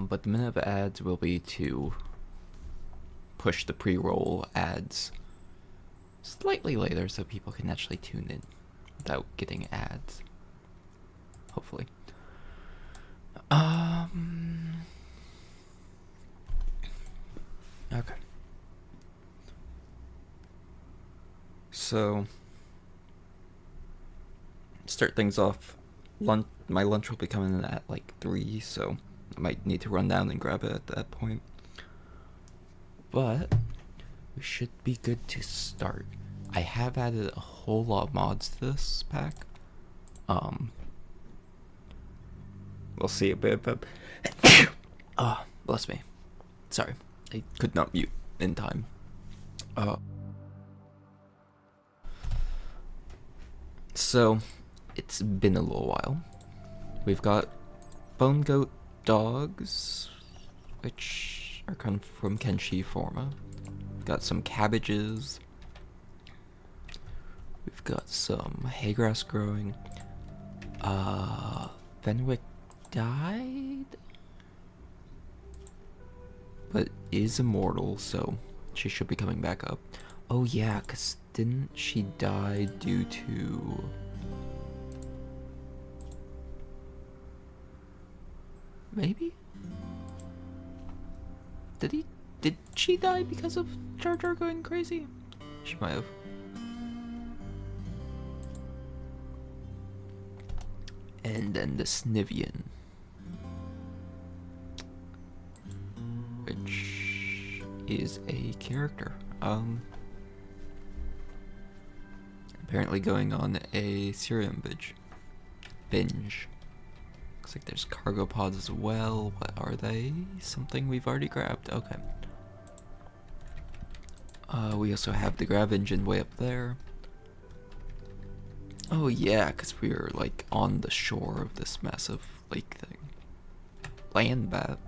But the minute of ads will be to push the pre-roll ads slightly later so people can actually tune in without getting ads. Hopefully. Okay. So, start things off. My lunch will be coming in at like 3, so I might need to run down and grab it at that point. But we should be good to start. I have added a whole lot of mods to this pack. We'll see a bit, but oh, bless me. Sorry, I could not mute in time. So, it's been a little while. We've got Bone Goat dogs, which are kind of from Kenshi forma. We've got some cabbages. We've got some hay grass growing. Fenwick died? But is immortal, so she should be coming back up. Oh yeah, cause didn't she die due to... Maybe? Did she die because of Jar Jar going crazy? She might have. And then the Snivian, which is a character. Apparently going on a Syrian binge. Looks like there's cargo pods as well. What are they? Something we've already grabbed. Okay. We also have the grab engine way up there. Oh yeah, because we are like on the shore of this massive lake thing. Land bat.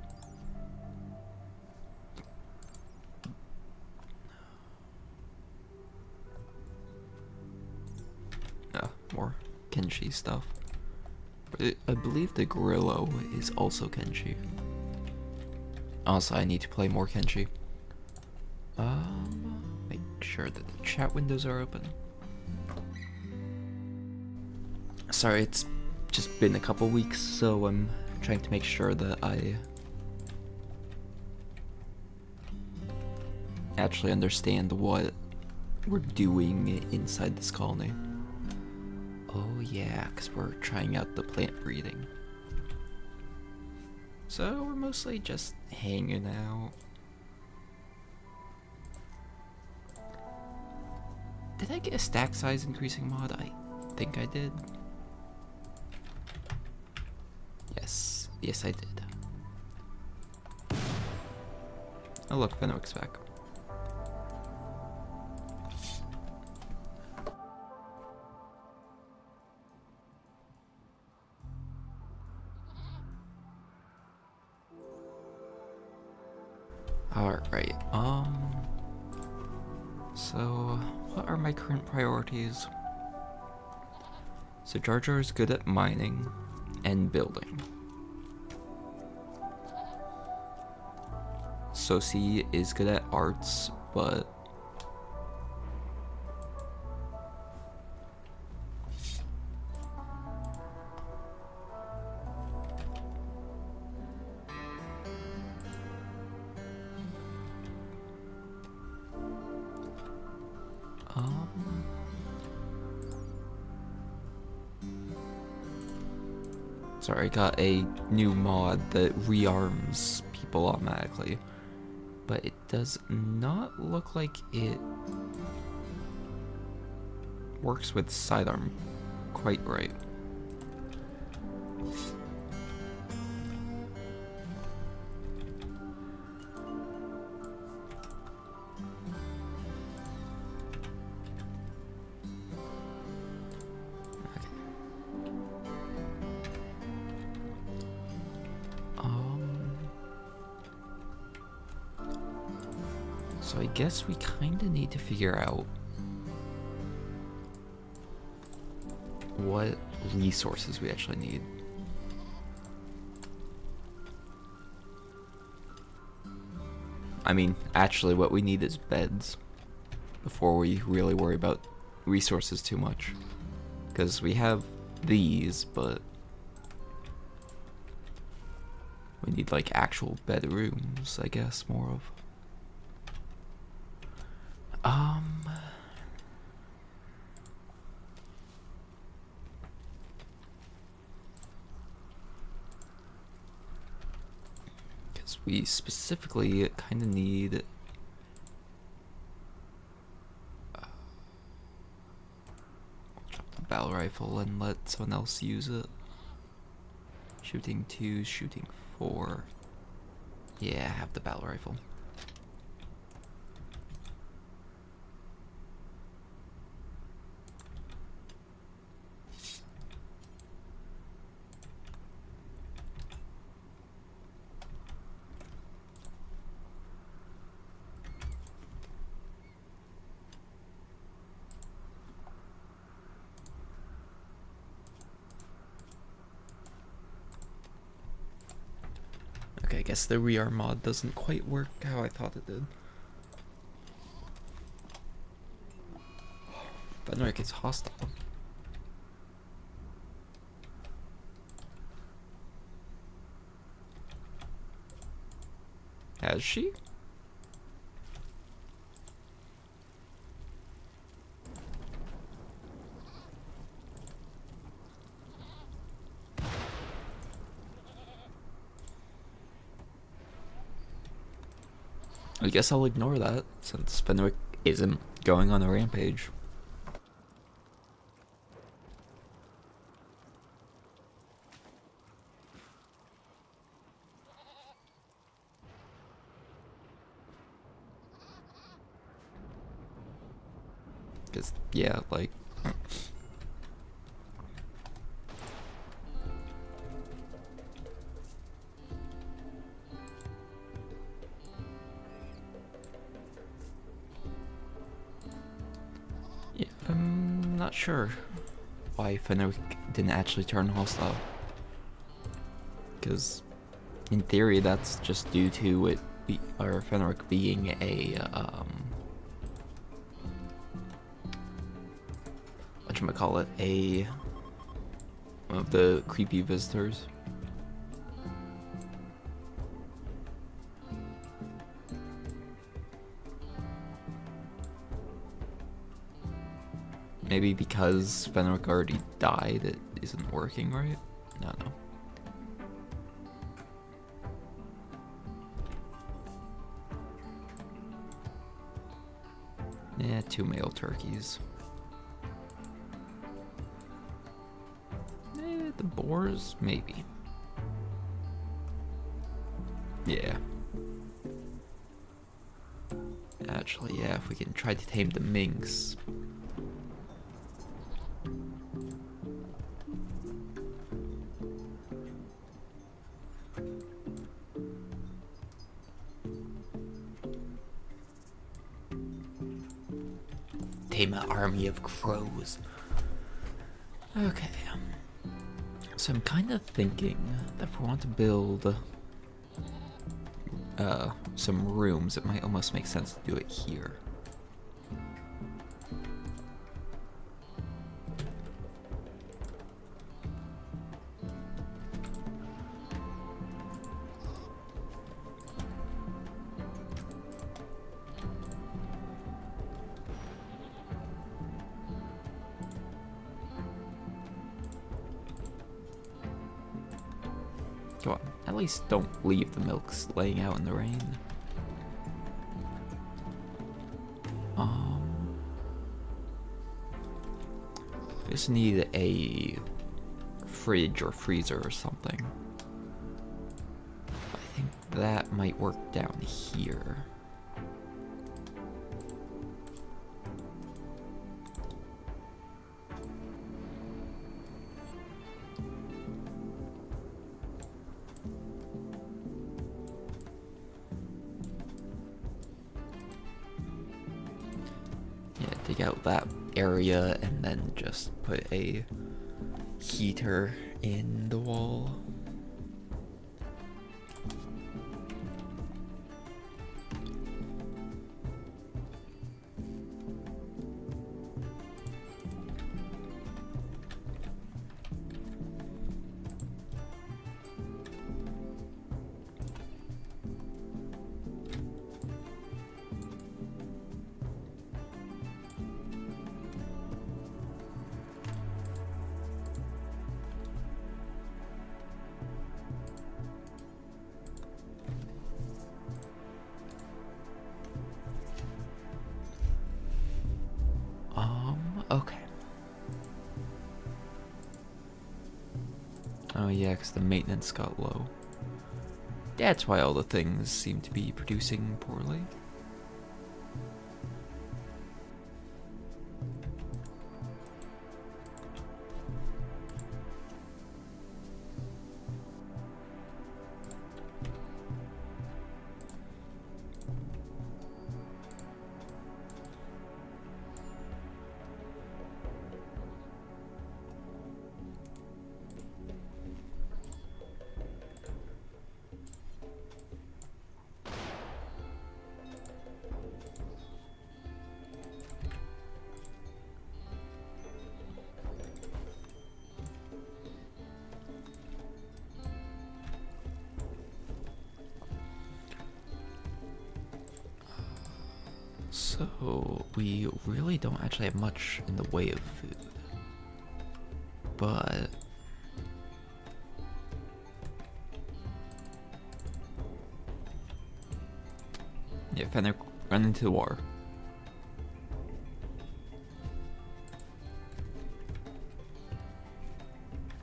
More Kenshi stuff. I believe the Grillo is also Kenshi. Also, I need to play more Kenshi. Make sure that the chat windows are open. Sorry, it's just been a couple weeks, so I'm trying to make sure that I actually understand what we're doing inside this colony. Oh yeah, because we're trying out the plant breeding. So we're mostly just hanging out. Did I get a stack size increasing mod? I think I did. Yes, yes I did. Oh look, Fenwick's back. Alright, so what are my current priorities? So Jar Jar is good at mining and building. Sosi is good at arts, but sorry, I got a new mod that rearms people automatically, but it does not look like it works with sidearm quite right. So I guess we kind of need to figure out what resources we actually need. I mean, actually what we need is beds before we really worry about resources too much. Because we have these, but we need like actual bedrooms, I guess, more of. Because we specifically kind of need drop the battle rifle and let someone else use it. Shooting 2, shooting 4. Yeah, have the battle rifle. Okay, I guess the rearm mod doesn't quite work how I thought it did. Fenric is hostile. Has she? I guess I'll ignore that, since Fenric isn't going on a rampage. Because, yeah, like... yeah, I'm not sure why Fenric didn't actually turn hostile. Because, in theory, that's just due to it or Fenric being a, whatchamacallit, one of the creepy visitors. Maybe because Fenric already died, it isn't working right? I don't know. Yeah, 2 male turkeys. The boars? Maybe. Yeah. Actually, yeah, if we can try to tame the minks. Tame an army of crows. Okay. So I'm kind of thinking that if we want to build some rooms, it might almost make sense to do it here. Come on, at least don't leave the milks laying out in the rain. I just need a fridge or freezer or something. I think that might work down here. Yeah, dig out that area and then just put a heater in the wall. Yeah, 'cause the maintenance got low. That's why all the things seem to be producing poorly. So, we really don't actually have much in the way of food. But... yeah, Fennec, run into the water.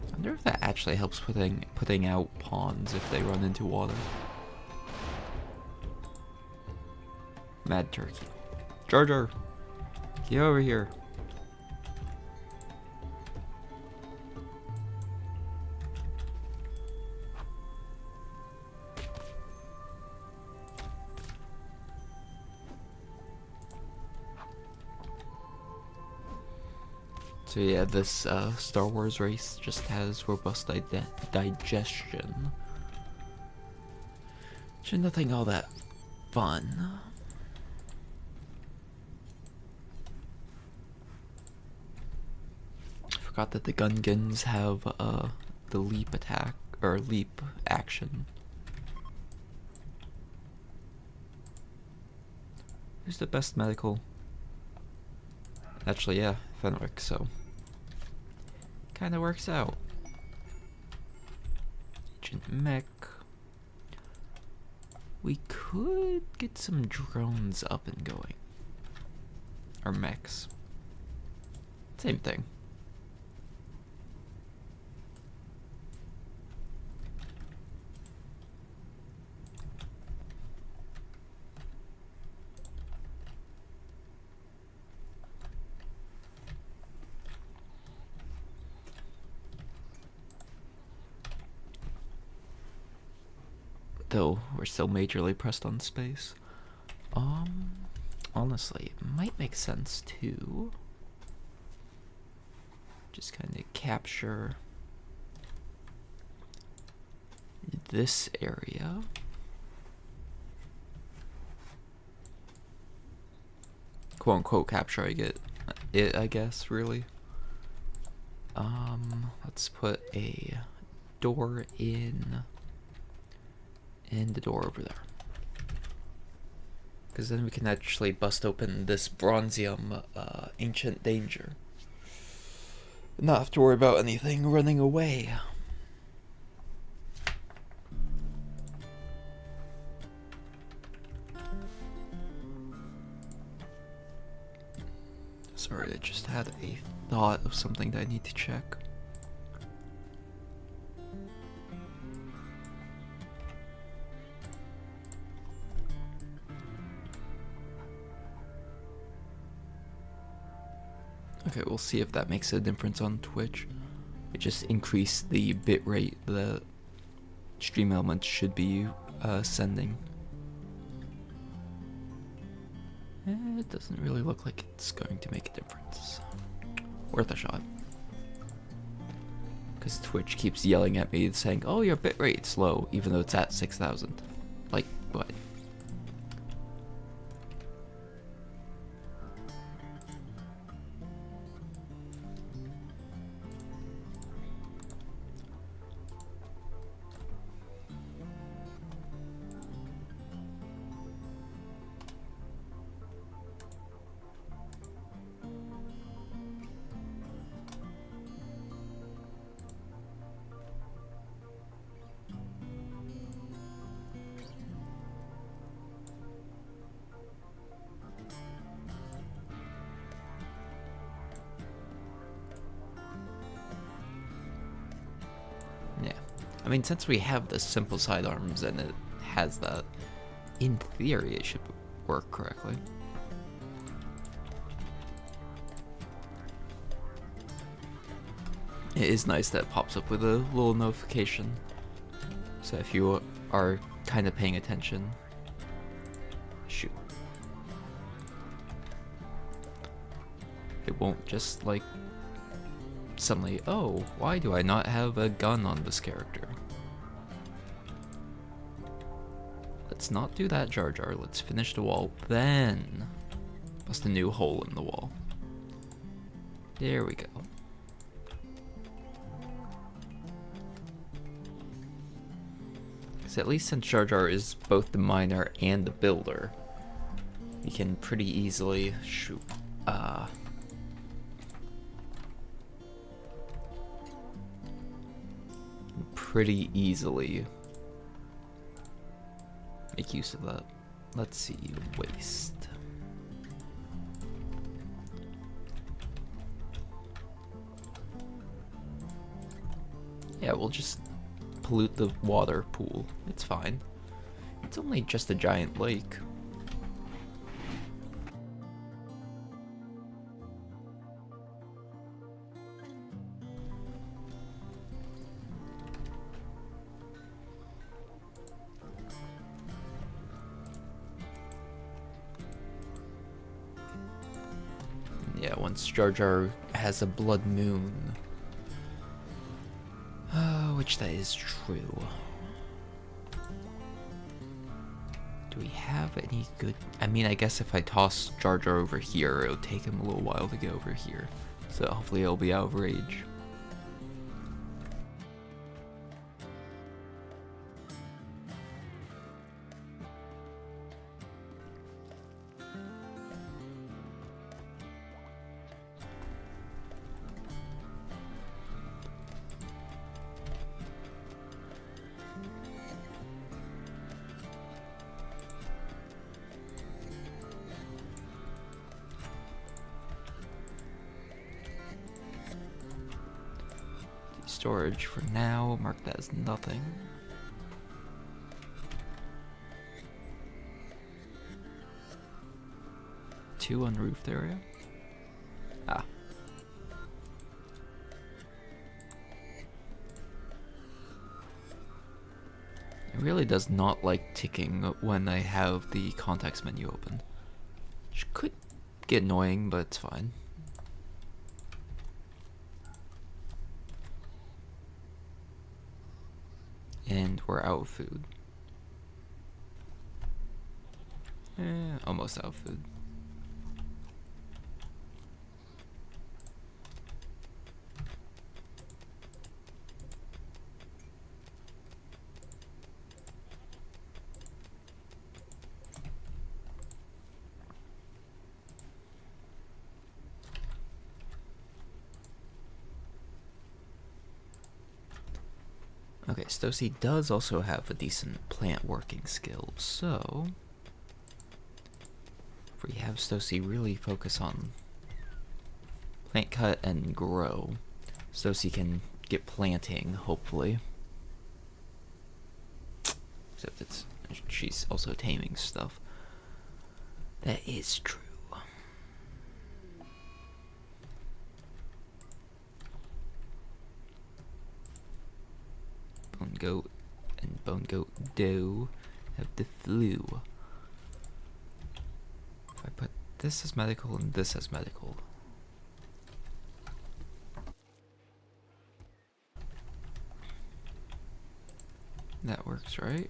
I wonder if that actually helps putting out pawns if they run into water. Mad turkey. Jar Jar, get over here. So yeah, this Star Wars race just has robust digestion. So nothing all that fun. Forgot that the Gungans have the leap attack or leap action. Who's the best medical? Actually, yeah, Fenwick, so kinda works out. Agent Mech. We could get some drones up and going. Or mechs. Same thing. Though we're still majorly pressed on space. Honestly, it might make sense to just kind of capture this area. Quote unquote capture, I guess, really. Let's put a door in and the door over there. Because then we can actually bust open this Bronzium Ancient Danger. Not have to worry about anything running away. Sorry, I just had a thought of something that I need to check. Okay, we'll see if that makes a difference on Twitch. It just increased the bitrate the stream elements should be sending. It doesn't really look like it's going to make a difference. Worth a shot. Because Twitch keeps yelling at me saying, oh, your bitrate's low, even though it's at 6,000. Like, what? I mean, since we have the simple sidearms and it has that, in theory it should work correctly. It is nice that it pops up with a little notification. So if you are kind of paying attention, shoot. It won't just like suddenly, oh, why do I not have a gun on this character? Let's not do that, Jar Jar. Let's finish the wall, then bust a new hole in the wall. There we go. So at least since Jar Jar is both the miner and the builder, we can pretty easily shoot. Pretty easily make use of that. Let's see, waste. Yeah, we'll just pollute the water pool. It's fine. It's only just a giant lake. Yeah, once Jar Jar has a blood moon. Which that is true. Do we have any good... I mean, I guess if I toss Jar Jar over here, it'll take him a little while to get over here. So hopefully he'll be out of rage. Storage for now, mark that as nothing. Two unroofed area. Ah. It really does not like ticking when I have the context menu open. Which could get annoying, but it's fine. And we're out of food. Almost out of food. Okay, Stosie does also have a decent plant working skill, so if we have Stosie really focus on plant cut and grow, Stosie can get planting, hopefully. Except she's also taming stuff. That is true. Bone Goat and Bone Goat Doe have the flu. If I put this as medical and this as medical. That works, right?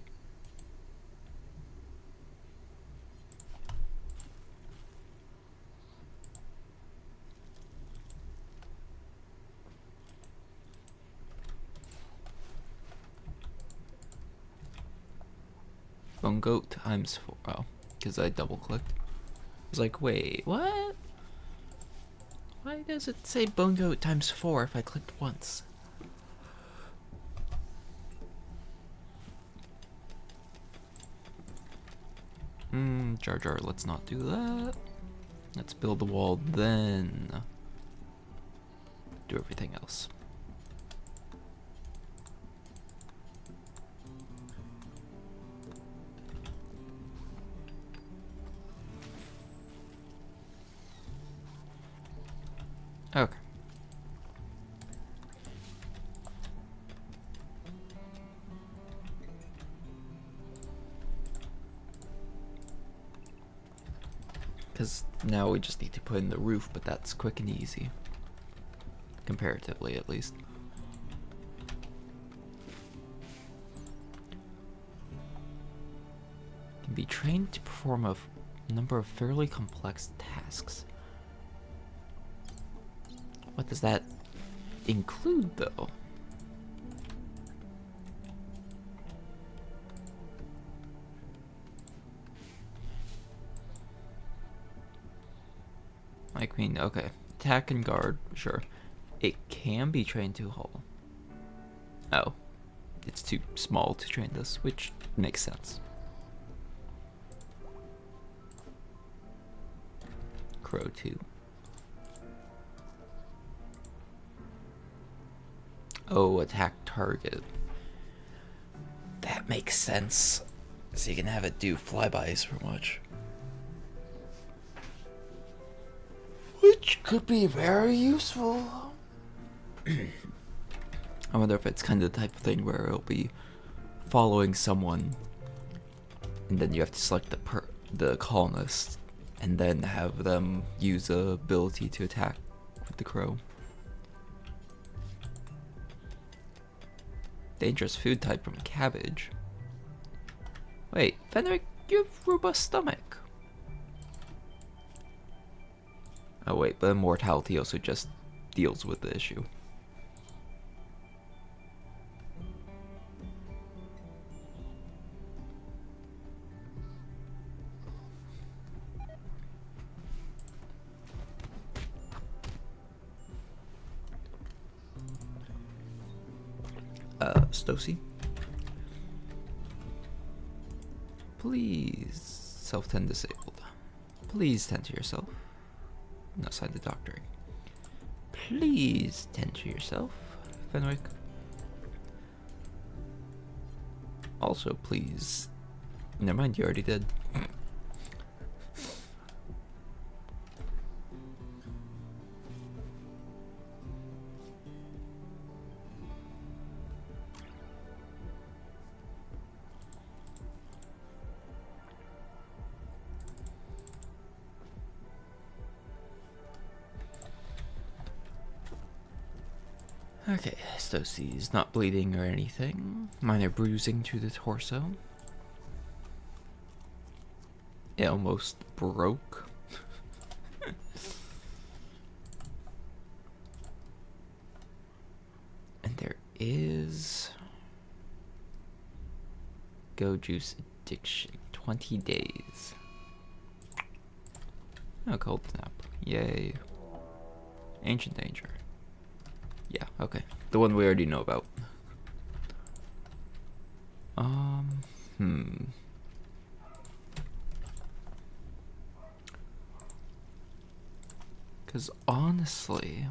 Bone Goat times 4. Oh, because I double clicked. I was like, wait, what? Why does it say Bone Goat times 4 if I clicked once? Jar Jar, let's not do that. Let's build the wall, then do everything else. Okay. Because now we just need to put in the roof, but that's quick and easy. Comparatively, at least. Can be trained to perform a number of fairly complex tasks. What does that include, though? I mean, okay. Attack and guard, sure. It can be trained to haul. Oh. It's too small to train this, which makes sense. Crow 2. Oh, attack target. That makes sense. So you can have it do flybys for much. Which could be very useful. I wonder if it's kind of the type of thing where it'll be following someone, and then you have to select the colonist, and then have them use the ability to attack with the crow. Dangerous food type from cabbage. Wait, Fenric, you have robust stomach. Oh wait, but immortality also just deals with the issue. Stocy? Please, self-tend disabled. Please tend to yourself. No sign of doctoring. Please tend to yourself, Fenric. Also, please. Never mind, you already did. Okay, Stocy's not bleeding or anything. Minor bruising to the torso. It almost broke. And there is Go Juice addiction. 20 days. Oh, cold snap. Yay. Ancient danger. Yeah, okay. The one we already know about. Because honestly,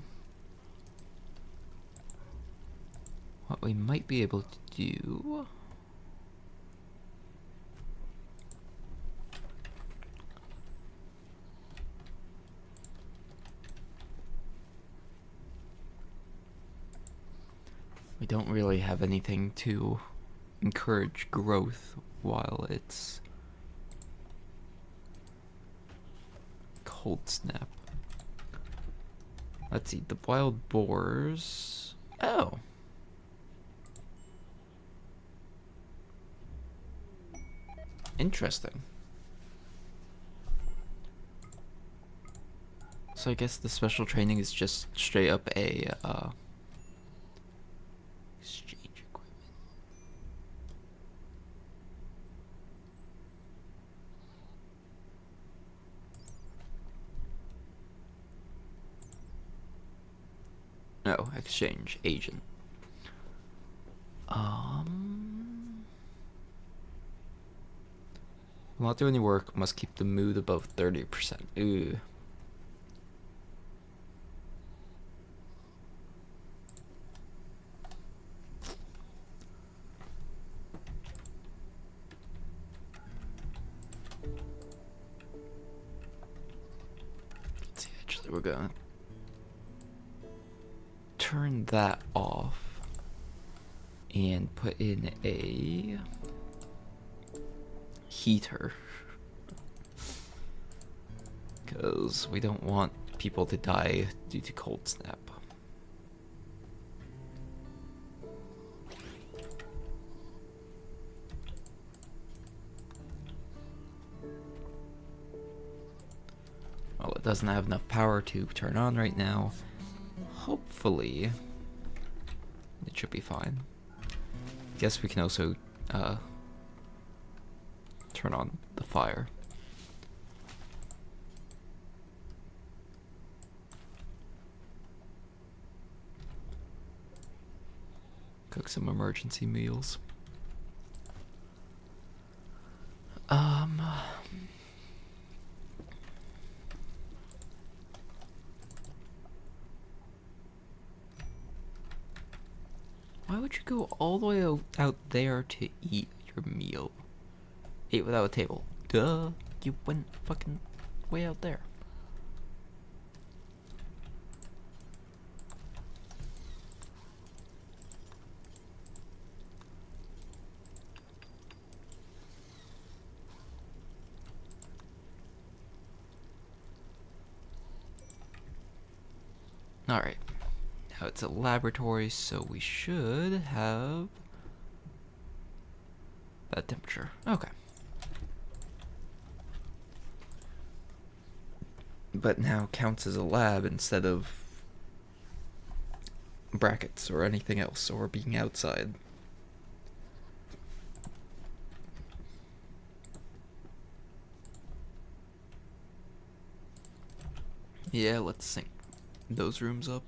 what we might be able to do... We don't really have anything to encourage growth while it's cold snap. Let's see, the wild boars. Oh. Interesting. So I guess the special training is just straight up a exchange equipment. No, exchange agent. Will not do any work, must keep the mood above 30%. Ooh. Let's see, actually, we're gonna turn that off and put in a heater. Because we don't want people to die due to cold snap. Well, it doesn't have enough power to turn on right now. Hopefully, it should be fine. Guess we can also turn on the fire. Cook some emergency meals. Why would you go all the way out there to eat your meal? Eat without a table. Duh. You went fucking way out there. Alright. Now it's a laboratory, so we should have that temperature. Okay. But now counts as a lab instead of brackets or anything else, or being outside. Yeah, let's sync those rooms up.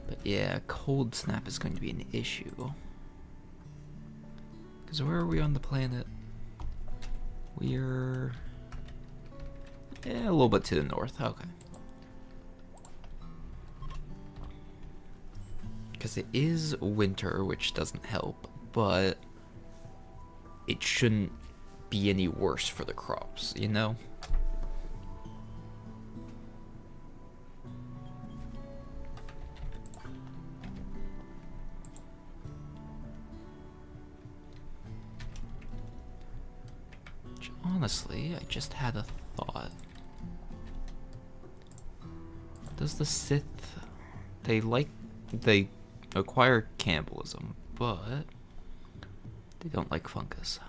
But yeah, cold snap is going to be an issue. Because where are we on the planet? We're a little bit to the north. Okay. Because it is winter, which doesn't help, but it shouldn't be any worse for the crops, you know? Honestly, I just had a thought. Does the Sith... They acquire cannibalism, but they don't like fungus.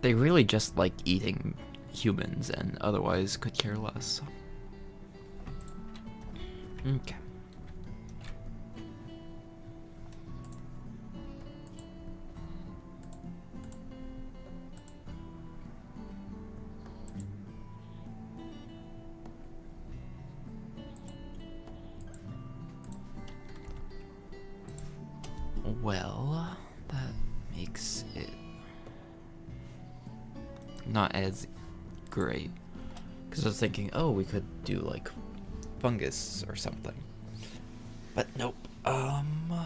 They really just like eating humans and otherwise could care less. Okay. Well, that makes it not as great. Because I was thinking, oh, we could do like fungus or something. But nope. Nah,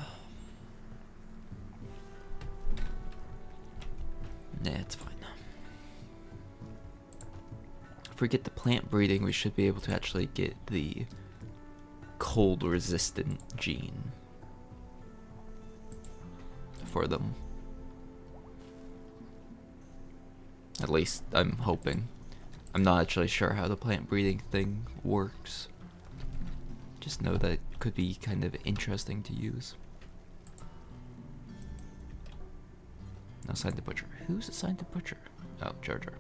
it's fine. If we get the plant breeding, we should be able to actually get the cold resistant gene for them. At least I'm hoping. I'm not actually sure how the plant breeding thing works. Just know that it could be kind of interesting to use. Assigned to Butcher. Who's assigned to Butcher? Oh, JarJar.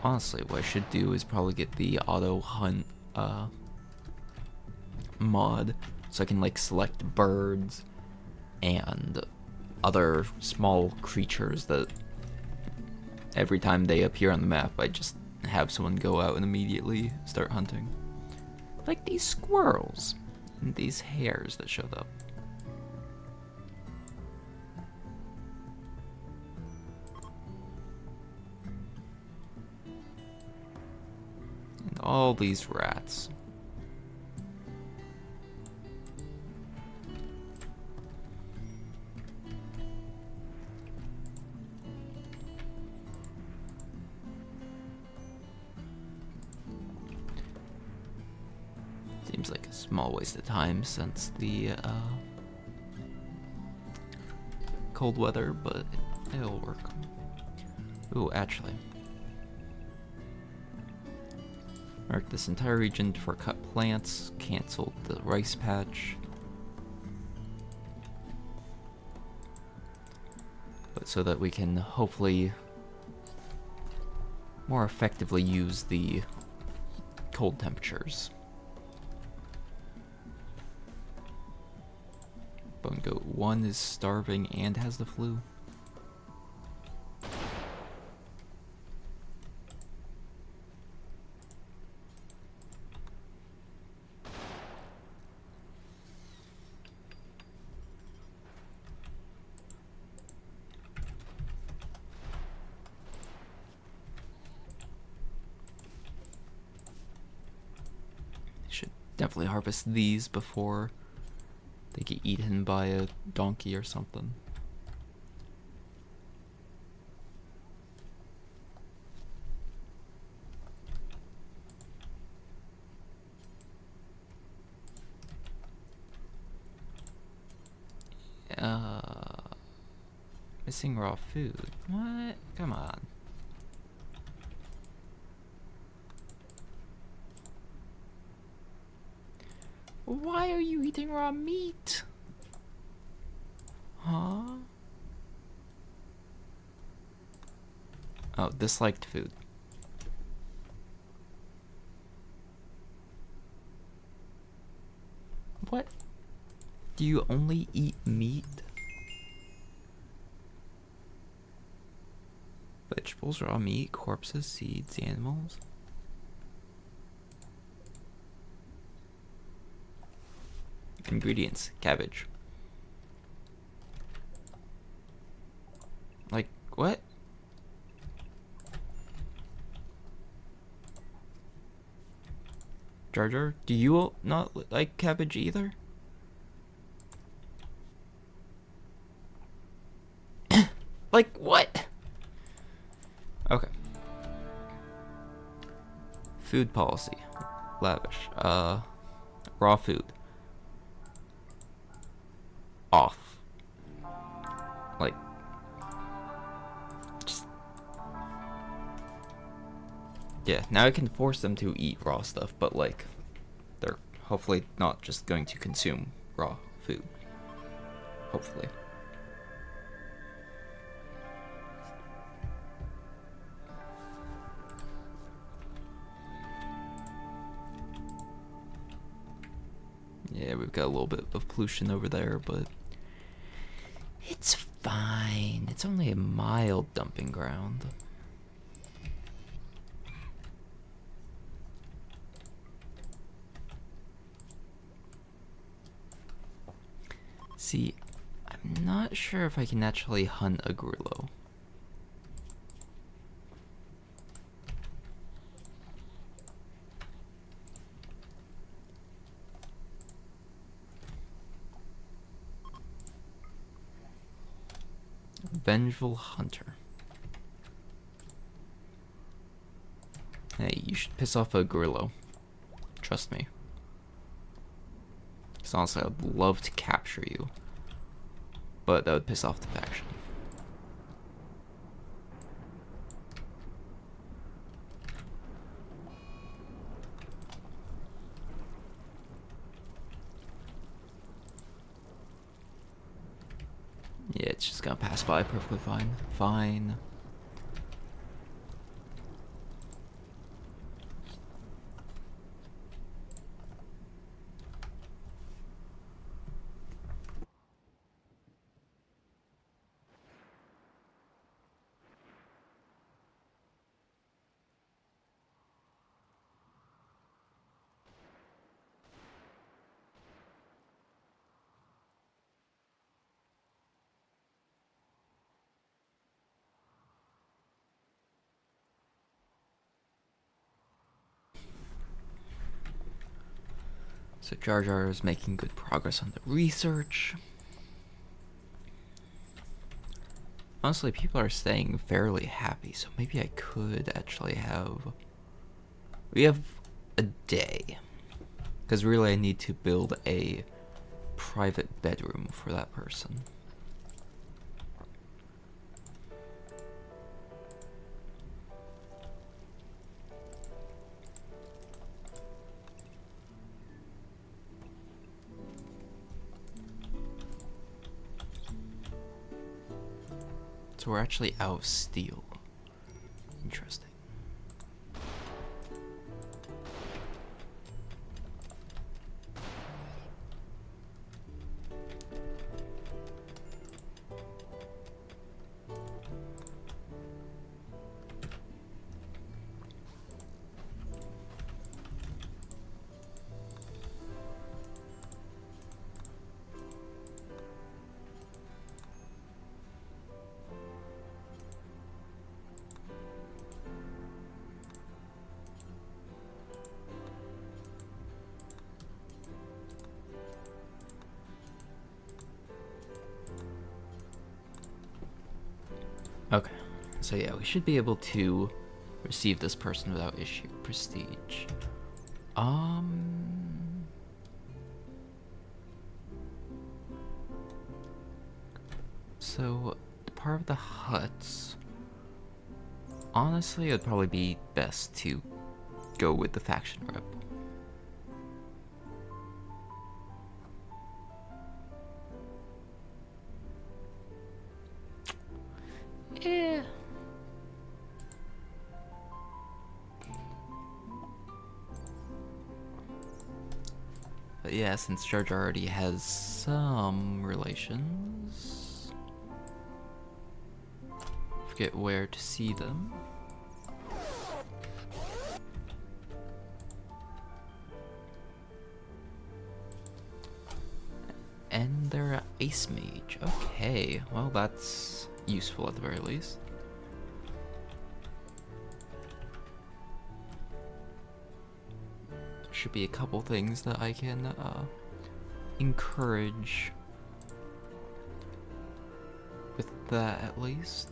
Honestly, what I should do is probably get the auto hunt mod, so I can like select birds and other small creatures that every time they appear on the map, I just have someone go out and immediately start hunting. Like these squirrels and these hares that showed up. And all these rats. Seems like a small waste of time since the cold weather, but it'll work. Ooh, actually. Mark this entire region for cut plants, canceled the rice patch. But so that we can hopefully more effectively use the cold temperatures. Bone Goat 1 is starving and has the flu. Should definitely harvest these before they get eaten by a donkey or something. Missing raw food. What? Come on. Why are you eating raw meat? Huh? Oh, disliked food. What? Do you only eat meat? Vegetables, raw meat, corpses, seeds, animals. Ingredients, cabbage. Like, what? Jar Jar, do you not like cabbage either? Like, what? Okay. Food policy. Lavish. Raw food. Off. Like, just, yeah, now I can force them to eat raw stuff, but like, they're hopefully not just going to consume raw food. Hopefully. Yeah, we've got a little bit of pollution over there, but it's fine. It's only a mild dumping ground. See, I'm not sure if I can actually hunt a grillo. Vengeful Hunter. Hey, you should piss off a grillo. Trust me. Because honestly, I'd love to capture you. But that would piss off the faction. Yeah, it's just gonna pass by perfectly fine. Fine. So Jar Jar is making good progress on the research. Honestly, people are staying fairly happy, so maybe I could actually have... We have a day. Because really I need to build a private bedroom for that person. So we're actually out of steel. Interesting. Okay, so yeah, we should be able to receive this person without issue. Prestige. So, part of the huts. Honestly, it'd probably be best to go with the faction rep. Eh. But yeah, since Jar Jar already has some relations, forget where to see them. And they're an ice mage. Okay, well that's useful at the very least. Should be a couple things that I can encourage with that at least.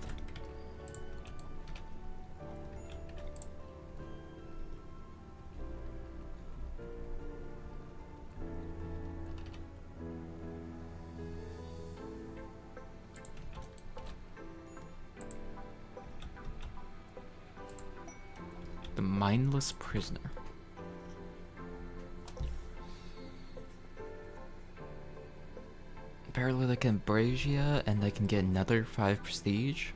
The mindless prisoner. Paralytic Ambrasia, and I can get another 5 prestige.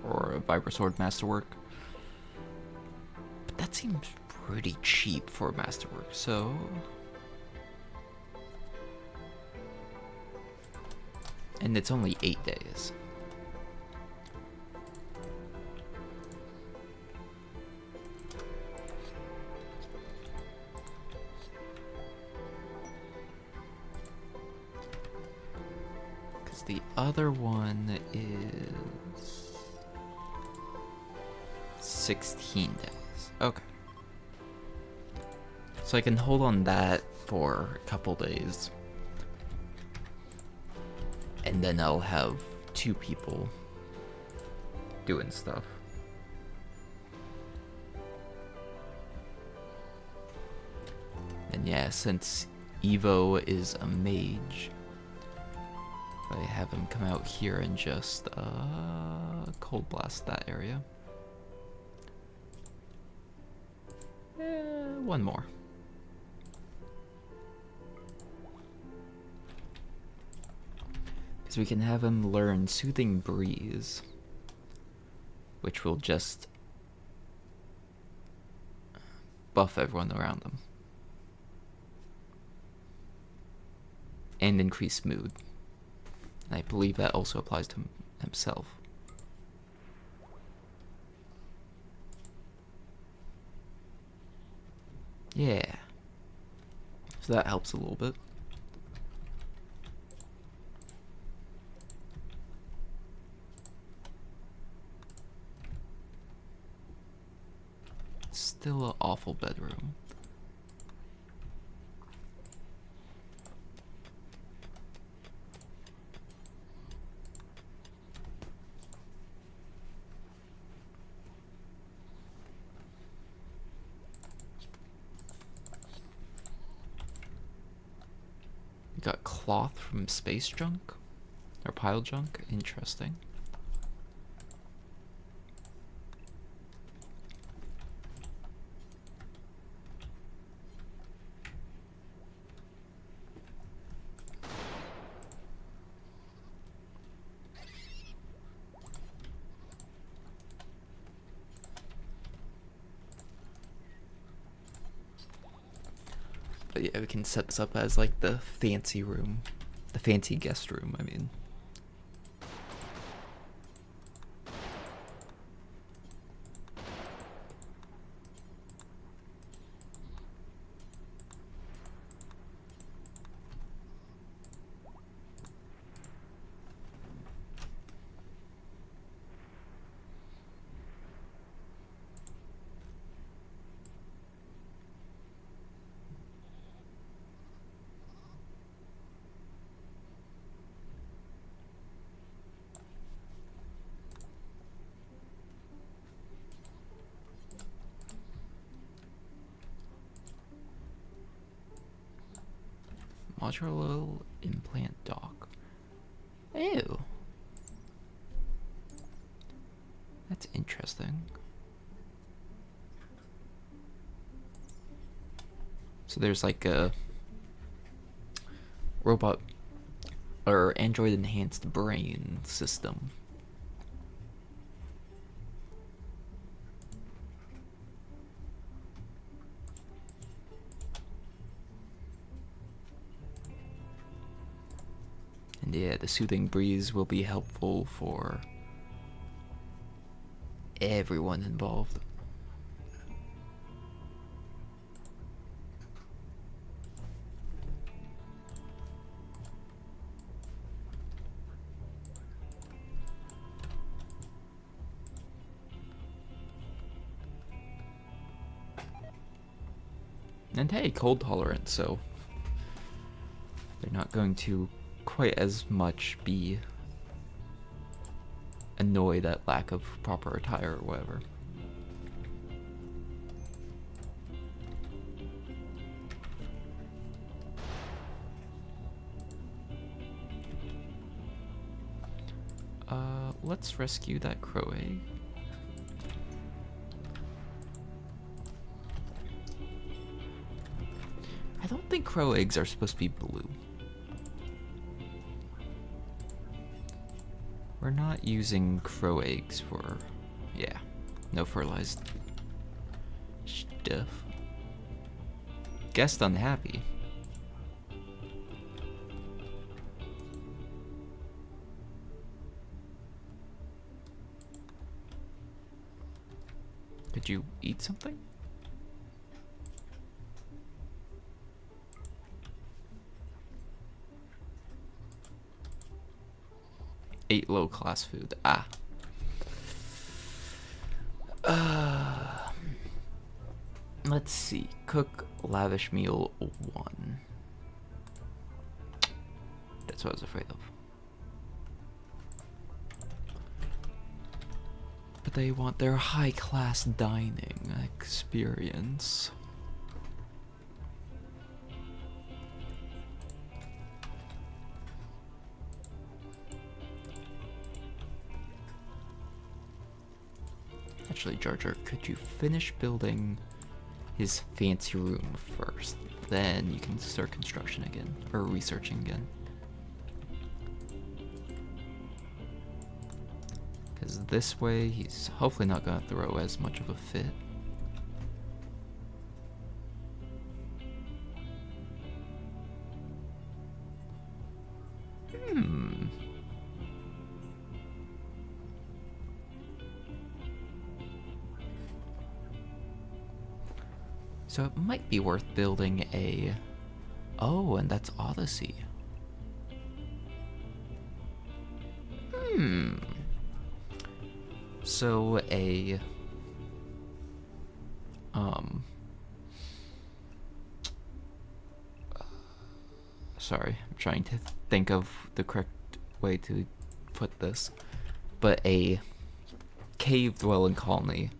Or a Vibrasword Masterwork. But that seems pretty cheap for a Masterwork, so... And it's only 8 days. The other one is 16 days. Okay. So I can hold on that for a couple days. And then I'll have 2 people doing stuff. And yeah, since Evo is a mage, I have him come out here and just cold blast that area. One more. Because we can have him learn Soothing Breeze, which will just buff everyone around them. And increase mood. And I believe that also applies to himself. Yeah. So that helps a little bit. Still an awful bedroom. We got cloth from space junk? Or pile junk? Interesting. But yeah, we can set this up as like the fancy room. The fancy guest room, I mean. Modular implant dock. Ew. That's interesting. So there's like a robot or android enhanced brain system. And yeah, the soothing breeze will be helpful for everyone involved. And hey, cold tolerant, so they're not going to quite as much be annoyed at lack of proper attire or whatever. Let's rescue that crow egg. I don't think crow eggs are supposed to be blue. We're not using crow eggs for, yeah, no fertilized stuff. Guest unhappy. Could you eat something? Ate low-class food. Ah. Let's see. Cook lavish meal 1. That's what I was afraid of. But they want their high-class dining experience. Actually, Jar Jar, could you finish building his fancy room first? Then you can start construction again, or researching again. Because this way, he's hopefully not going to throw as much of a fit. So it might be worth building a... Oh, and that's Odyssey. So a... Sorry, I'm trying to think of the correct way to put this. But a cave-dwelling colony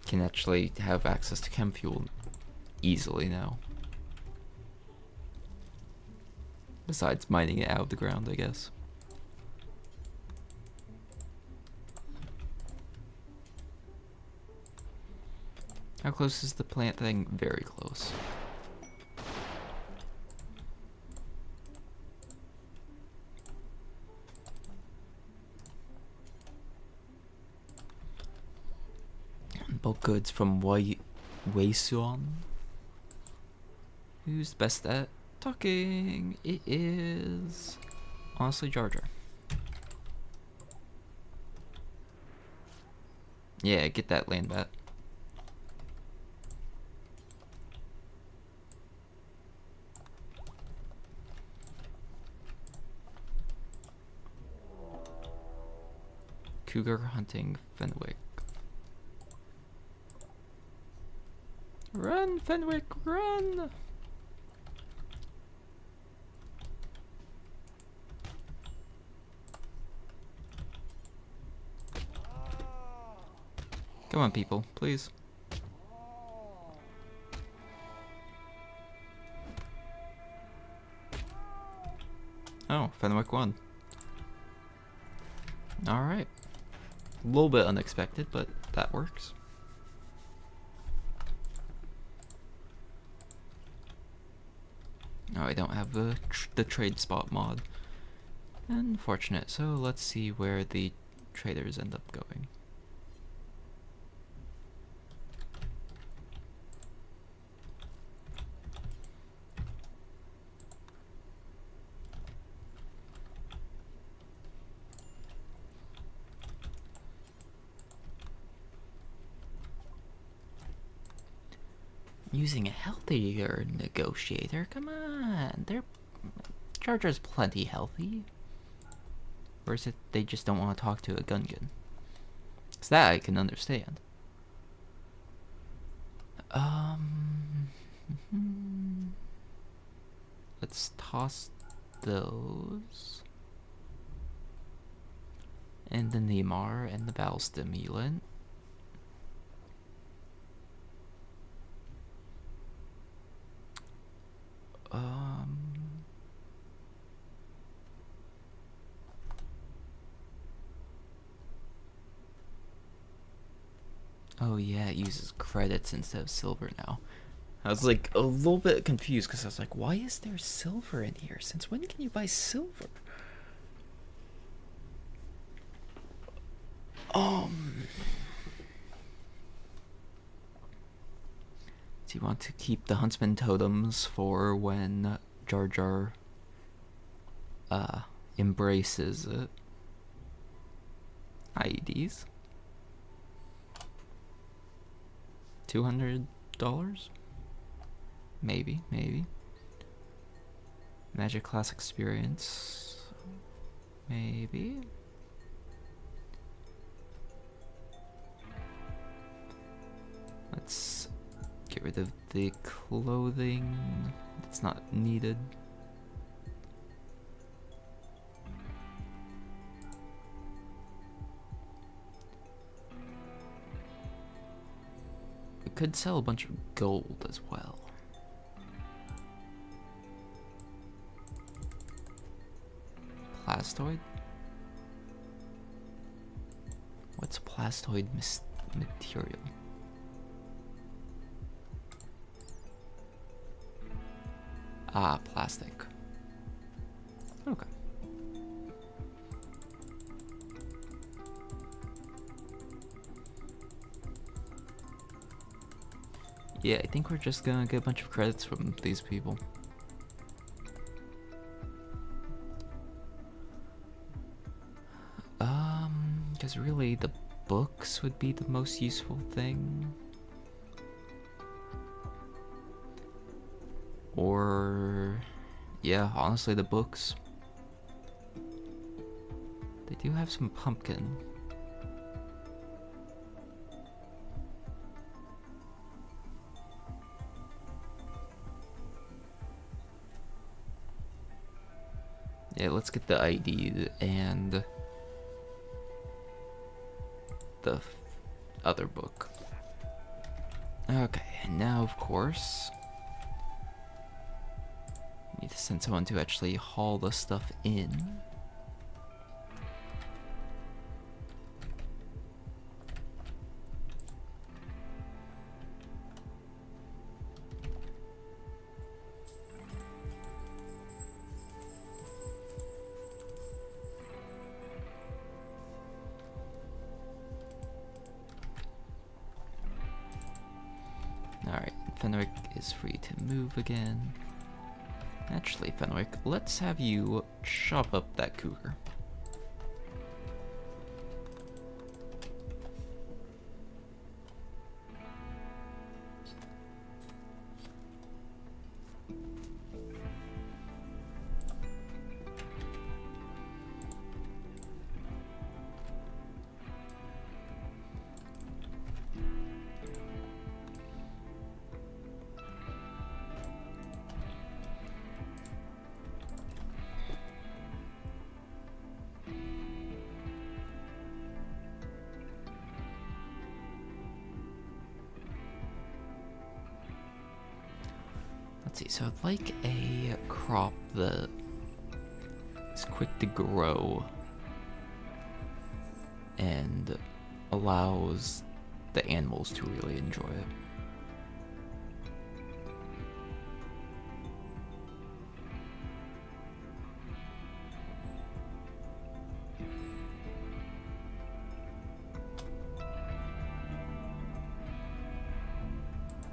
can actually have access to chem fuel easily now. Besides mining it out of the ground, I guess. How close is the plant thing? Very close. Bulk goods from Weisuan. Who's best at talking? It is honestly JarJar. Yeah, get that land bat. Cougar hunting Fenwick. Run, Fenwick, run! Come on, people, please. Oh, Fenwick won. Alright. A little bit unexpected, but that works. Oh, I don't have the trade spot mod. Unfortunate. So let's see where the traders end up going. Using a healthier negotiator? Come on, JarJar's plenty healthy. Or is it they just don't want to talk to a Gungan? Cause that I can understand. Let's toss those. And the Neymar and the Bowel Stimulant. Oh yeah, it uses credits instead of silver now. I was like a little bit confused because I was like, why is there silver in here? Since when can you buy silver? Do you want to keep the Huntsman totems for when JarJar embraces it? IEDs? $200? Maybe. Magic class experience? Maybe. Let's get rid of the clothing that's not needed. We could sell a bunch of gold as well. Plastoid? What's plastoid material? Ah, plastic. Okay. Yeah, I think we're just gonna get a bunch of credits from these people. Because really the books would be the most useful thing. Or, yeah, honestly the books. They do have some pumpkin. Yeah, let's get the ID and the other book. Okay, and now of course Need to send someone to actually haul the stuff in. Alright, Fenwick is free to move again. Actually, Fenwick, let's have you chop up that cougar. Let's see, so I'd like a crop that is quick to grow and allows the animals to really enjoy it.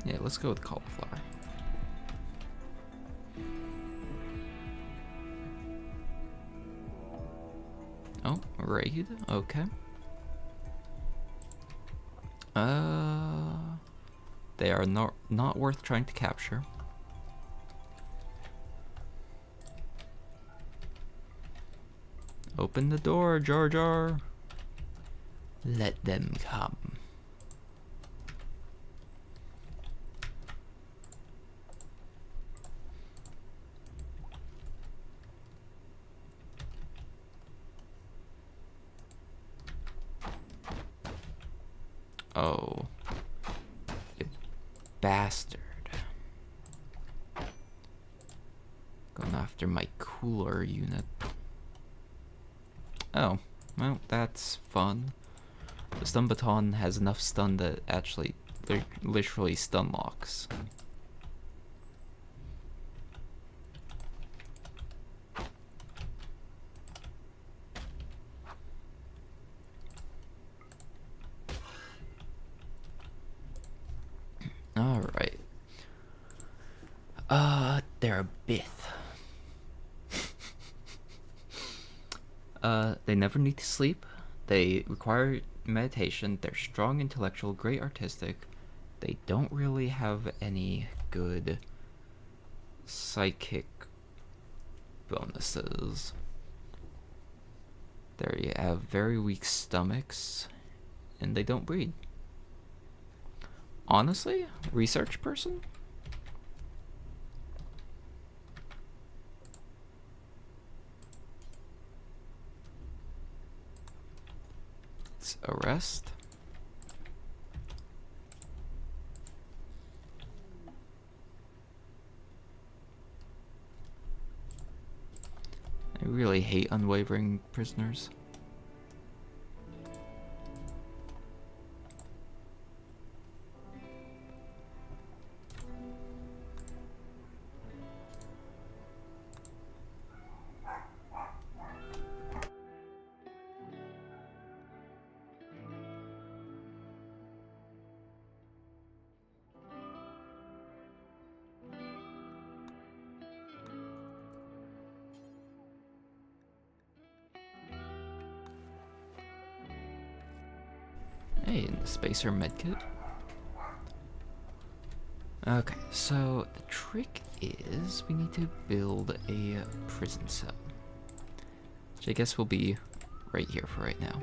Yeah, let's go with cauliflower. Oh, raid, okay. They are not worth trying to capture. Open the door, Jar Jar. Let them come. Oh, you bastard. Going after my cooler unit. Oh, well, that's fun. The stun baton has enough stun that actually literally stun locks. Alright. They're a bith. They never need to sleep. They require meditation. They're strong, intellectual, great artistic. They don't really have any good psychic bonuses. They have very weak stomachs, and they don't breed. Honestly, research person? Let's arrest. I really hate unwavering prisoners. Hey, in the spacer medkit. Okay, so the trick is we need to build a prison cell, which I guess will be right here for right now.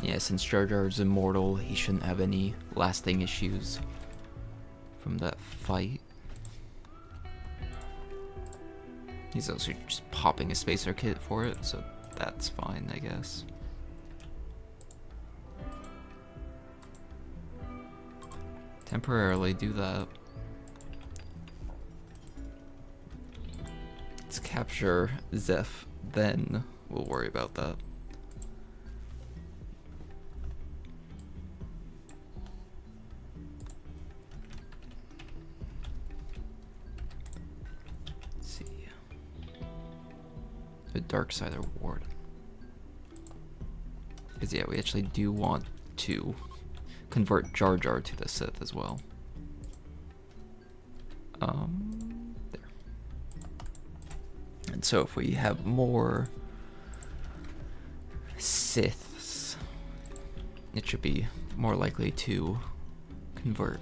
Yeah, since Jar Jar is immortal, he shouldn't have any lasting issues from that fight. He's also just popping a spacer kit for it, so that's fine, I guess. Temporarily do that. Let's capture Zeph, then we'll worry about that. Let's see. The Darksider Ward. Because yeah, we actually do want to convert Jar Jar to the Sith as well. There. And so if we have more Siths, it should be more likely to convert.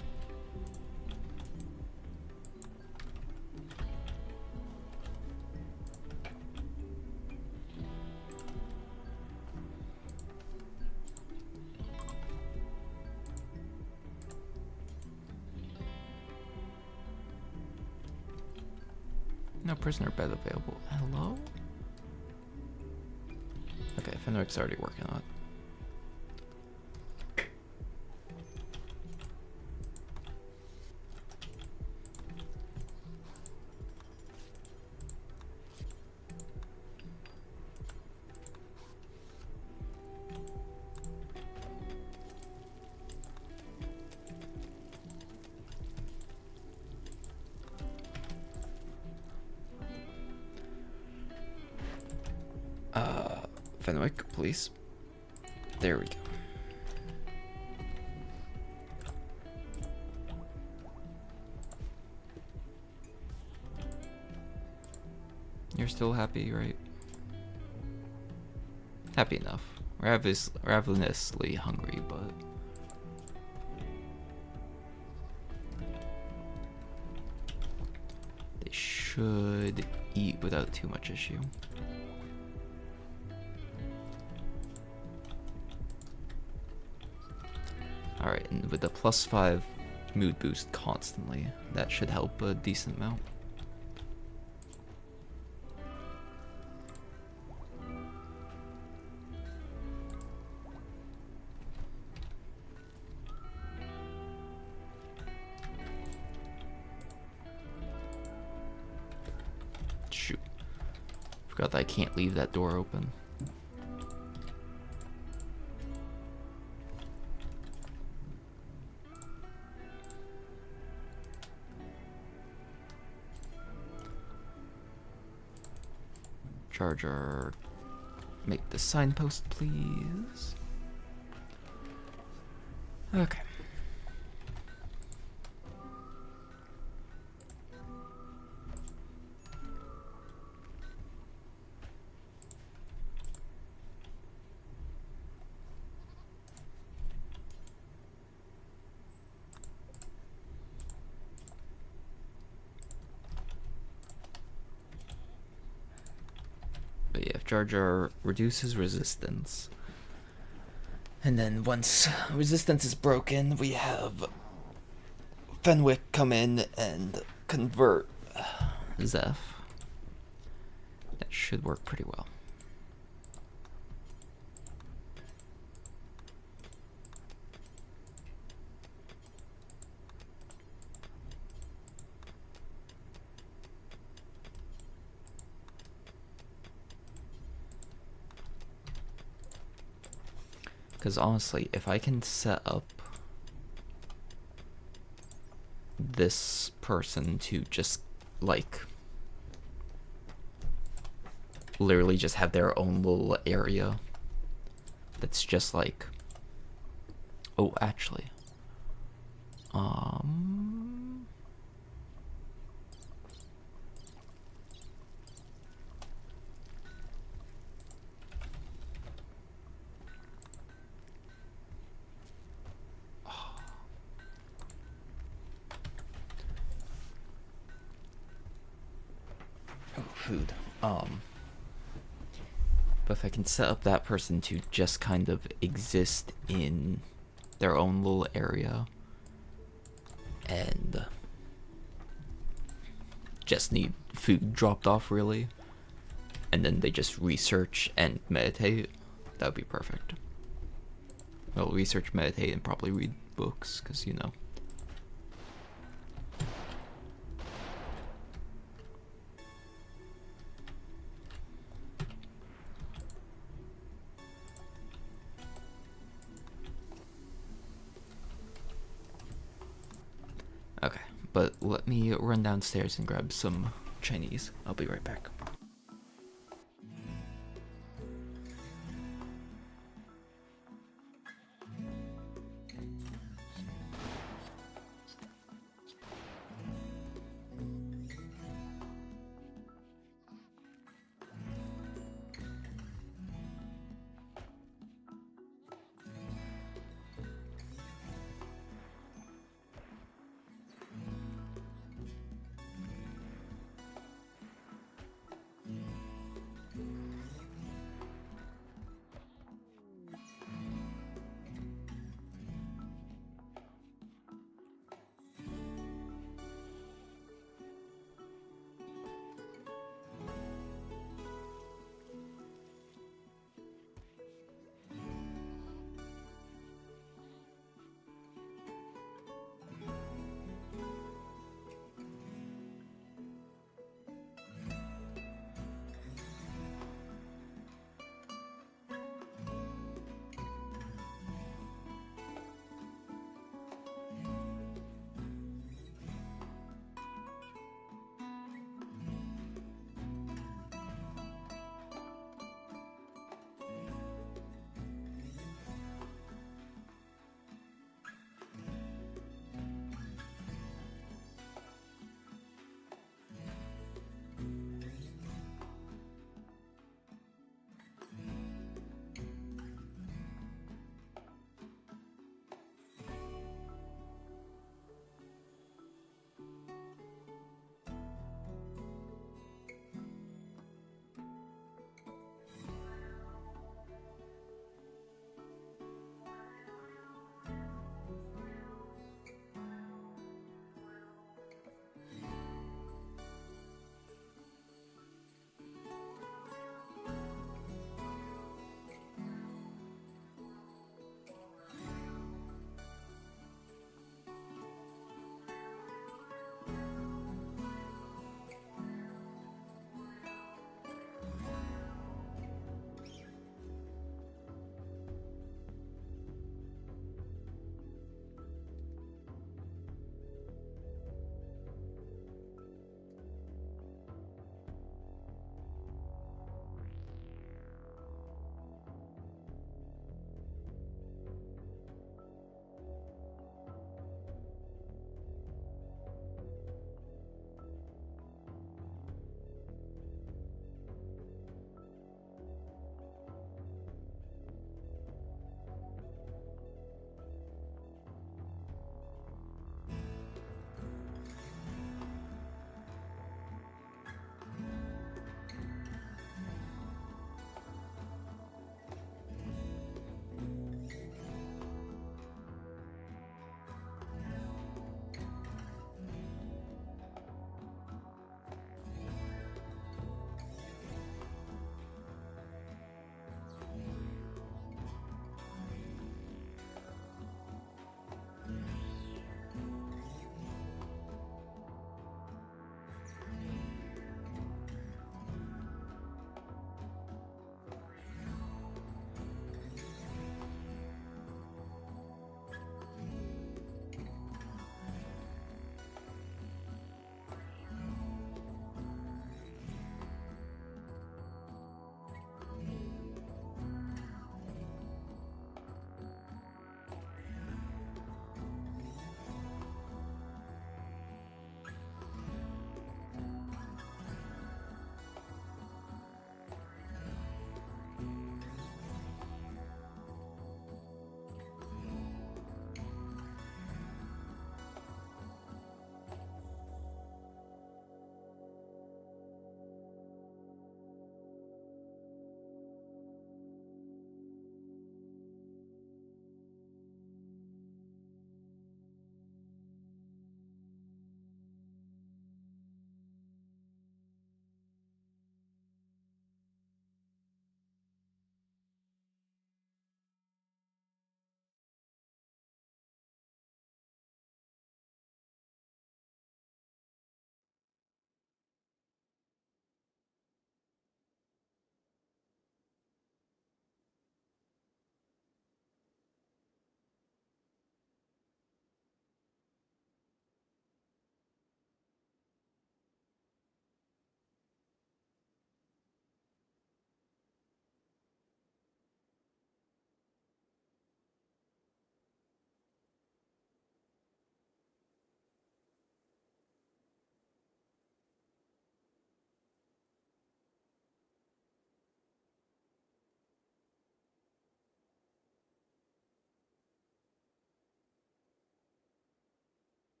No prisoner bed available. Hello? Okay, Fenwick's already working on it. Fenwick, please. There we go. You're still happy, right? Happy enough. Ravenously hungry, but... they should eat without too much issue. Alright, and with the +5 mood boost constantly, that should help a decent amount. Shoot. Forgot that I can't leave that door open. Jar Jar, make the signpost, please. Okay. But yeah, if Jar Jar reduces resistance, and then once resistance is broken, we have Fenwick come in and convert Zeph. That should work pretty well. Because honestly, if I can set up this person to just, like, literally just have their own little area that's just like... oh, actually. Food. But if I can set up that person to just kind of exist in their own little area and just need food dropped off really, and then they just research and meditate, that would be perfect. Well, research, meditate, and probably read books, because you know. Okay, but let me run downstairs and grab some Chinese. I'll be right back.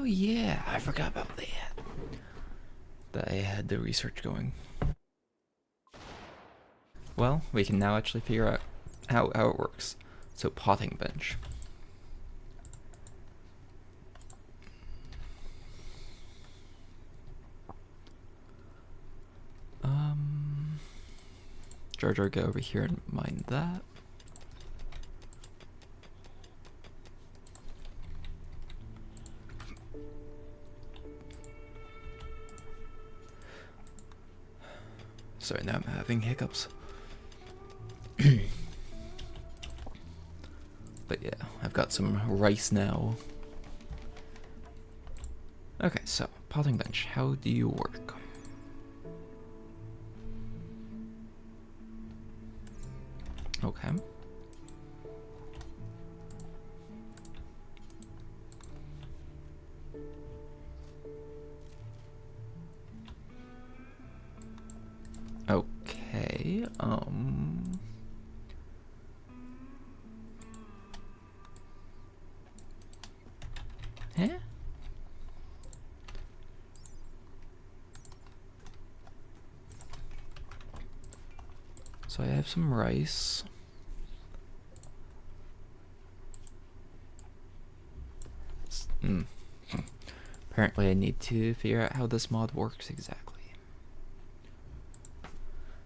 yeah, I forgot about that. That I had the research going. Well, we can now actually figure out how it works. So, potting bench. Jar Jar, go over here and mine that. Sorry, now I'm having hiccups. But yeah, I've got some rice now. Okay, so, potting bench, how do you work? Okay. Okay, Huh? So I have some rice. Apparently I need to figure out how this mod works exactly.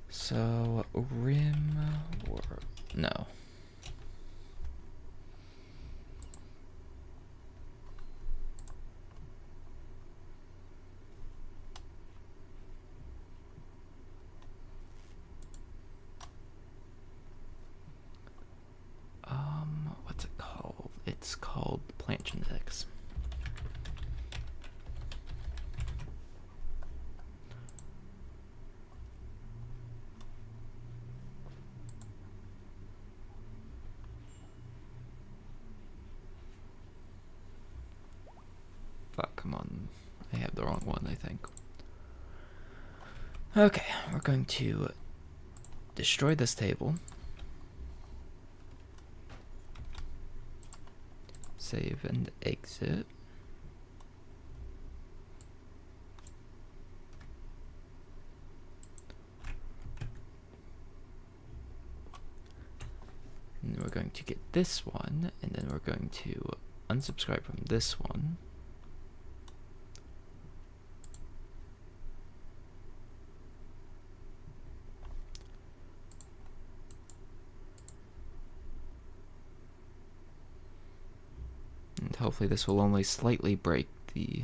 So, rim or no. What's it called? It's called plant genetics. Fuck, come on. I have the wrong one, I think. Okay, we're going to destroy this table. Save and exit. And we're going to get this one, and then we're going to unsubscribe from this one. And hopefully this will only slightly break the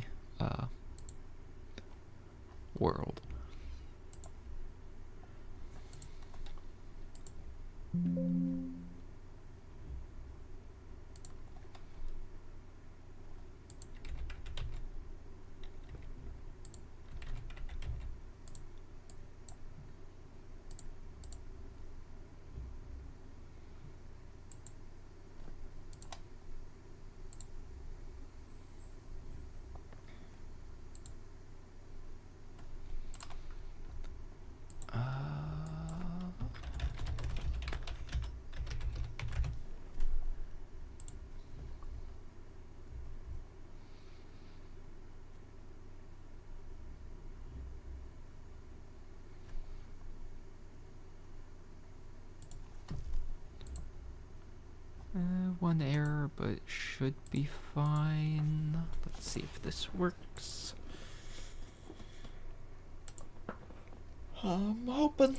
world. One error, but it should be fine. Let's see if this works. I'm hoping.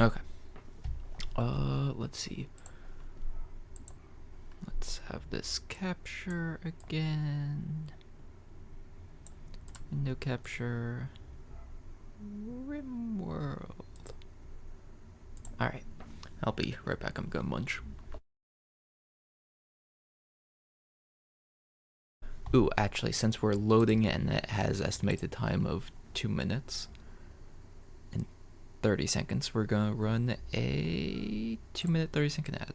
Okay. Let's see. Let's have this capture again. Window capture. Rim world. Alright. I'll be right back. I'm gonna munch. Ooh, actually, since we're loading and it has estimated time of 2 minutes, 30 seconds, we're gonna run a 2-minute 30-second ad.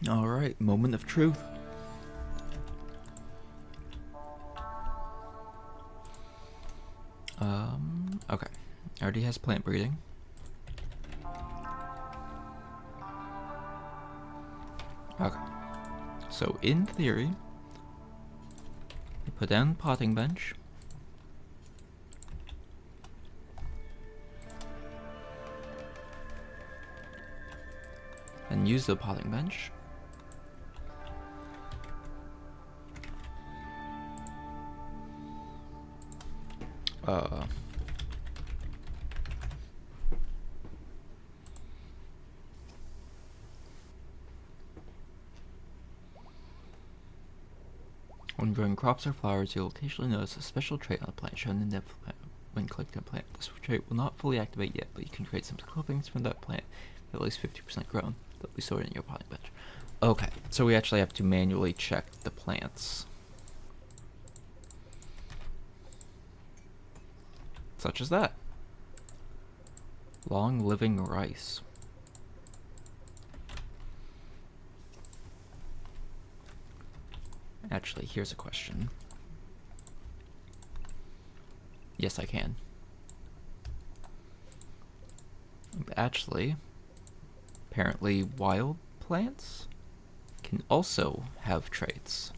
Alright, moment of truth. Okay. Already has plant breeding. Okay. So in theory, you put down potting bench. And use the potting bench. When growing crops or flowers, you'll occasionally notice a special trait on a plant shown in the plant. When collecting a plant, this trait will not fully activate yet, but you can create some clippings from that plant at least 50% grown that will be stored in your potting bench. Okay, so we actually have to manually check the plants. Such as that. Long living rice. Actually, here's a question. Yes, I can. Actually, apparently wild plants can also have traits.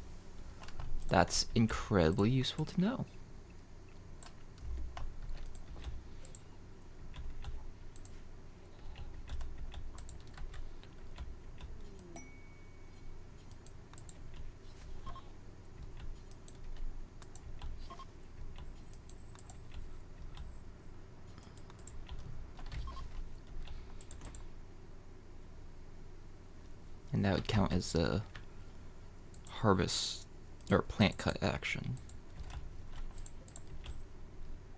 That's incredibly useful to know. And that would count as a harvest or plant cut action.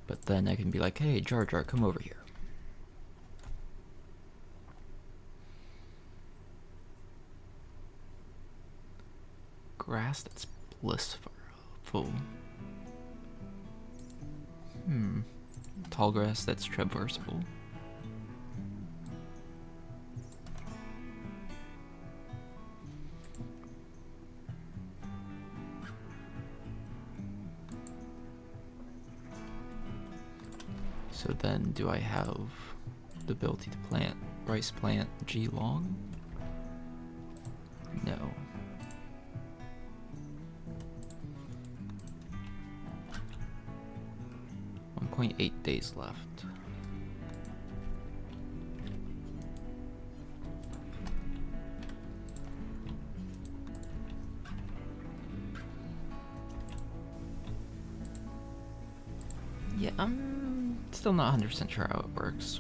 But then I can be like, hey, Jar Jar, come over here. Grass that's blissful. Tall grass that's traversable. So then, do I have the ability to plant rice plant G long? No. 1.8 days left. Yeah, I'm still not 100% sure how it works.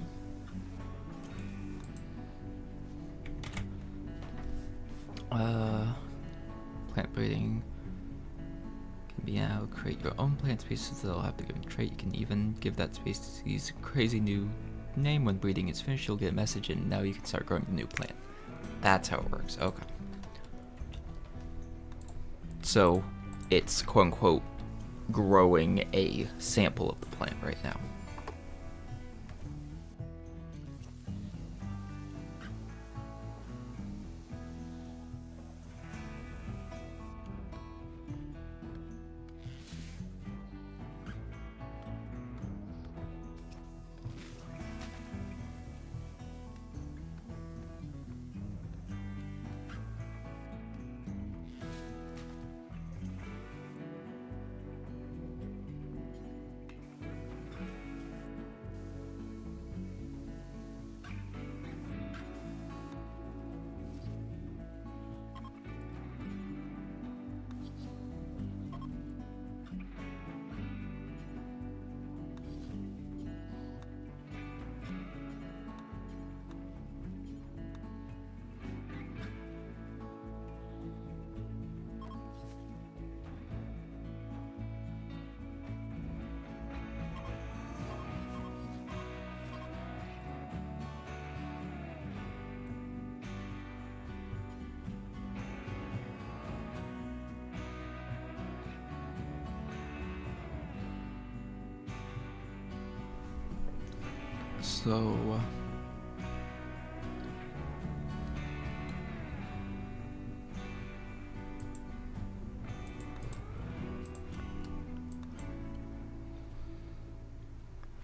Plant breeding can be now. Create your own plant species that'll have the given trait. You can even give that species a crazy new name. When breeding is finished, you'll get a message, and now you can start growing a new plant. That's how it works. Okay. So, it's quote-unquote growing a sample of the plant right now.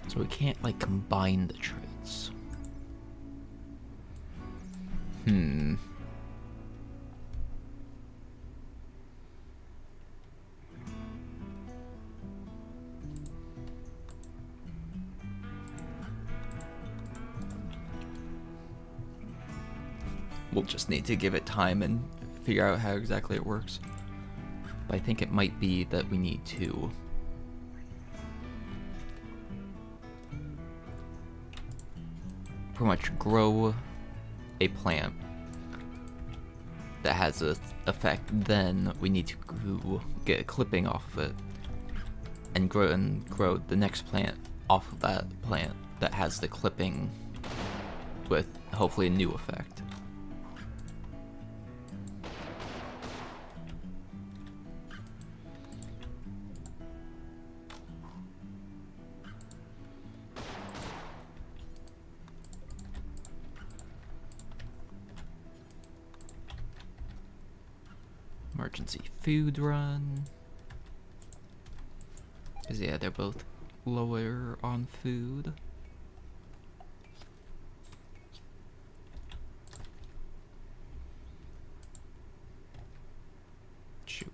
So we can't like combine the traits. We'll just need to give it time and figure out how exactly it works. But I think it might be that we need to pretty much grow a plant that has an effect. Then we need to get a clipping off of it and grow the next plant off of that plant that has the clipping with hopefully a new effect. Emergency food run. Cause yeah, they're both lower on food. Shoot.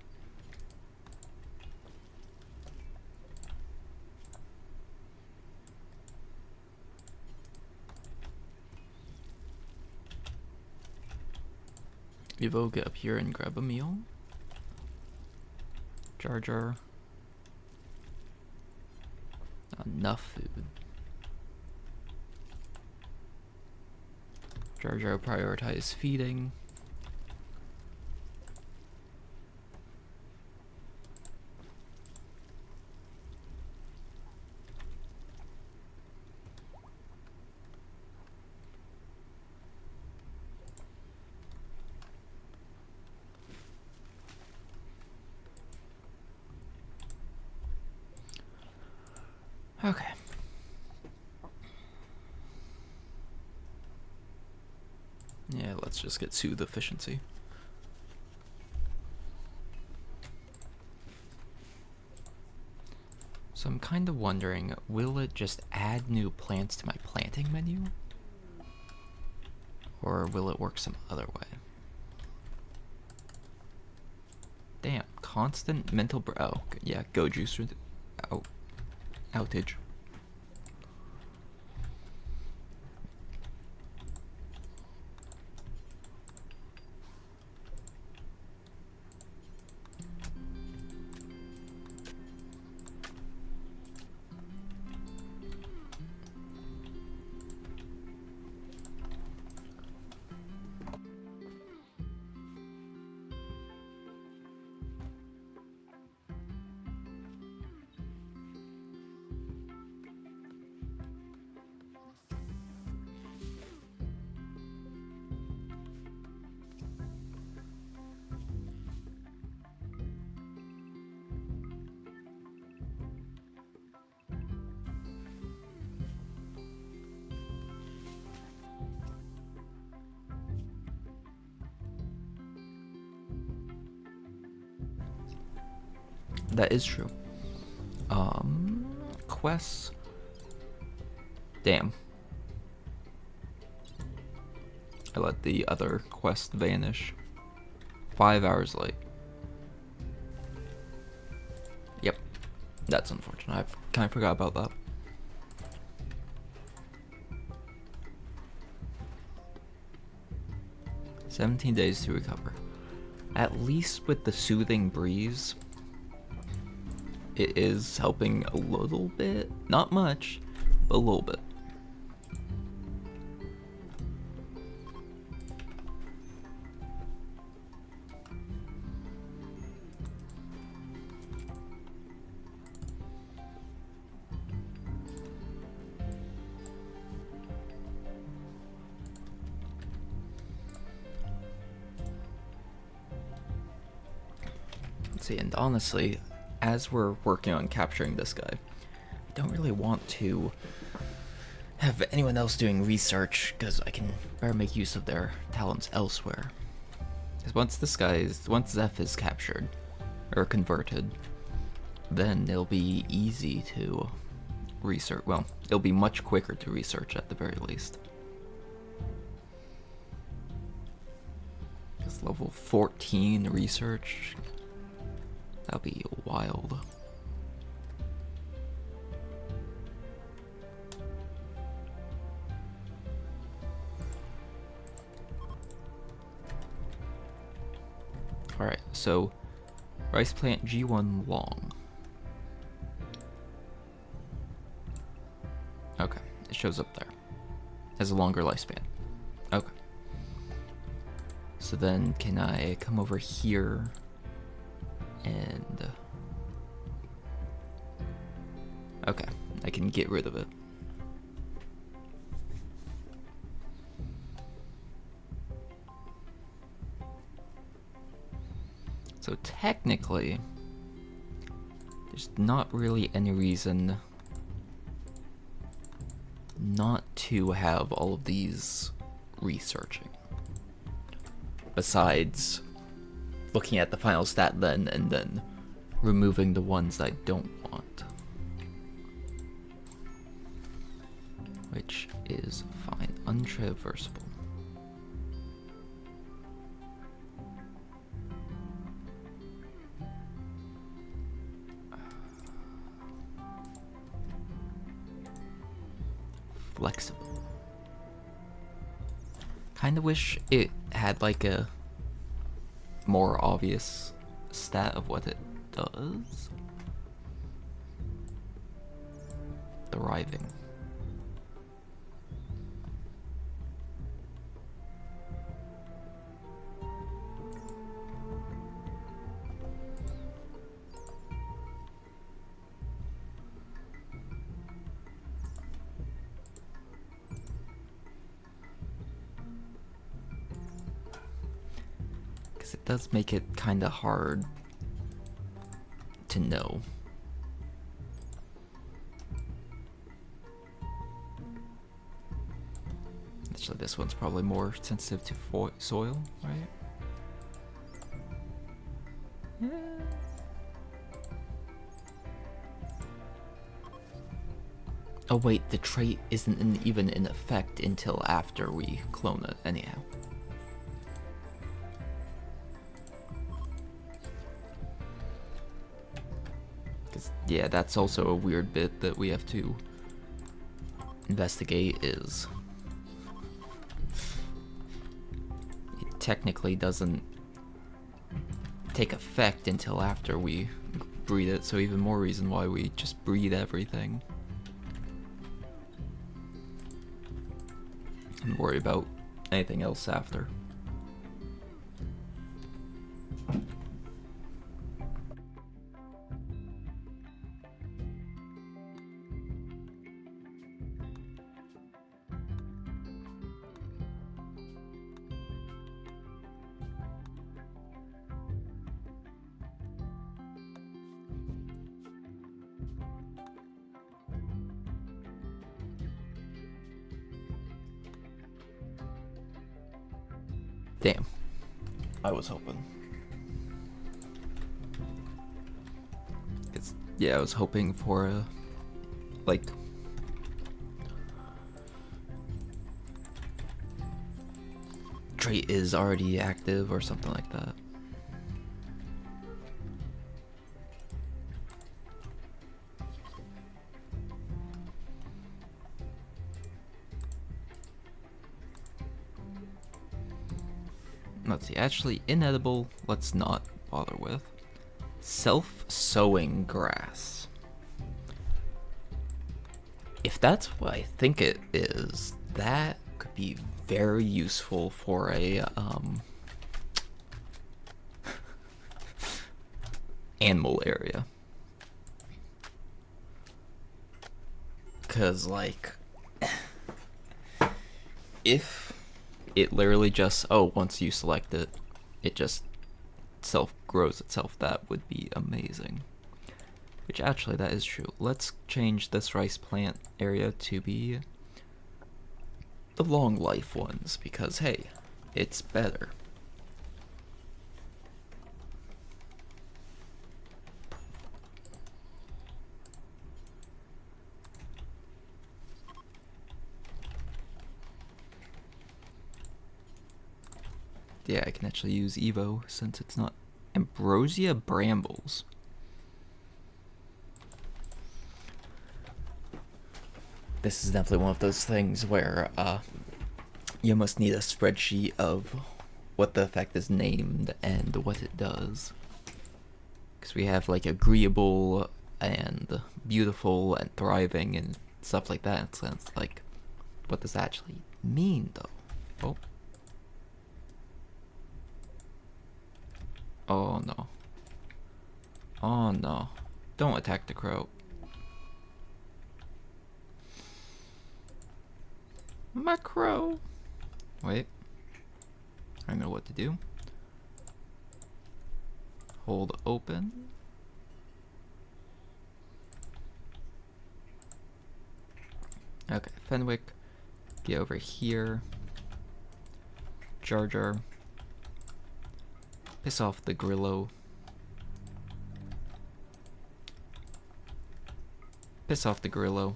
Evo, get up here and grab a meal. JarJar. Enough food. JarJar prioritize feeding. Okay. Yeah, let's just get soothe efficiency. So I'm kind of wondering, will it just add new plants to my planting menu? Or will it work some other way? Damn, constant mental oh, yeah, go juicer. Oh, outage. That is true. Quests. Damn. I let the other quest vanish. 5 hours late. Yep. That's unfortunate. I kind of forgot about that. "17 days to recover." At least with the soothing breeze, it is helping a little bit. Not much, but a little bit. Let's see, and honestly, as we're working on capturing this guy, I don't really want to have anyone else doing research, because I can better make use of their talents elsewhere. Because once Zeph is captured, or converted, then it'll be easy to research. Well, it'll be much quicker to research at the very least. Because level 14 research, that'll be wild. Alright, so rice plant G1 long. Okay, it shows up there. Has a longer lifespan. Okay. So then can I come over here and... Okay, I can get rid of it. So technically, there's not really any reason not to have all of these researching. Besides looking at the final stat then and then removing the ones I don't want. Which is fine. Untraversable. Flexible. Kinda wish it had like a more obvious stat of what it does. Thriving. It does make it kind of hard to know. Actually, this one's probably more sensitive to soil, right? Yeah. Oh wait, the trait isn't even in effect until after we clone it, anyhow. Cause yeah, that's also a weird bit that we have to investigate, is it technically doesn't take effect until after we breed it, so even more reason why we just breed everything and worry about anything else after. Damn. I was hoping. Yeah, I was hoping for a, like, trait is already active or something like that. Let's see, actually inedible, let's not bother with. Self-sowing grass. If that's what I think it is, that could be very useful for a animal area. Cause like, if it literally just, oh, once you select it, it just self-grows itself, that would be amazing. Which actually, that is true. Let's change this rice plant area to be the long life ones, because hey, it's better. Yeah, I can actually use Evo since it's not Ambrosia Brambles. This is definitely one of those things where you must need a spreadsheet of what the effect is named and what it does. Because we have like agreeable and beautiful and thriving and stuff like that. So it's like, what does that actually mean though? Oh. Oh no. Oh no. Don't attack the crow. My crow. Wait. I know what to do. Hold open. Okay, Fenwick. Get over here. Jar Jar. Piss off the Grillo. Piss off the Grillo.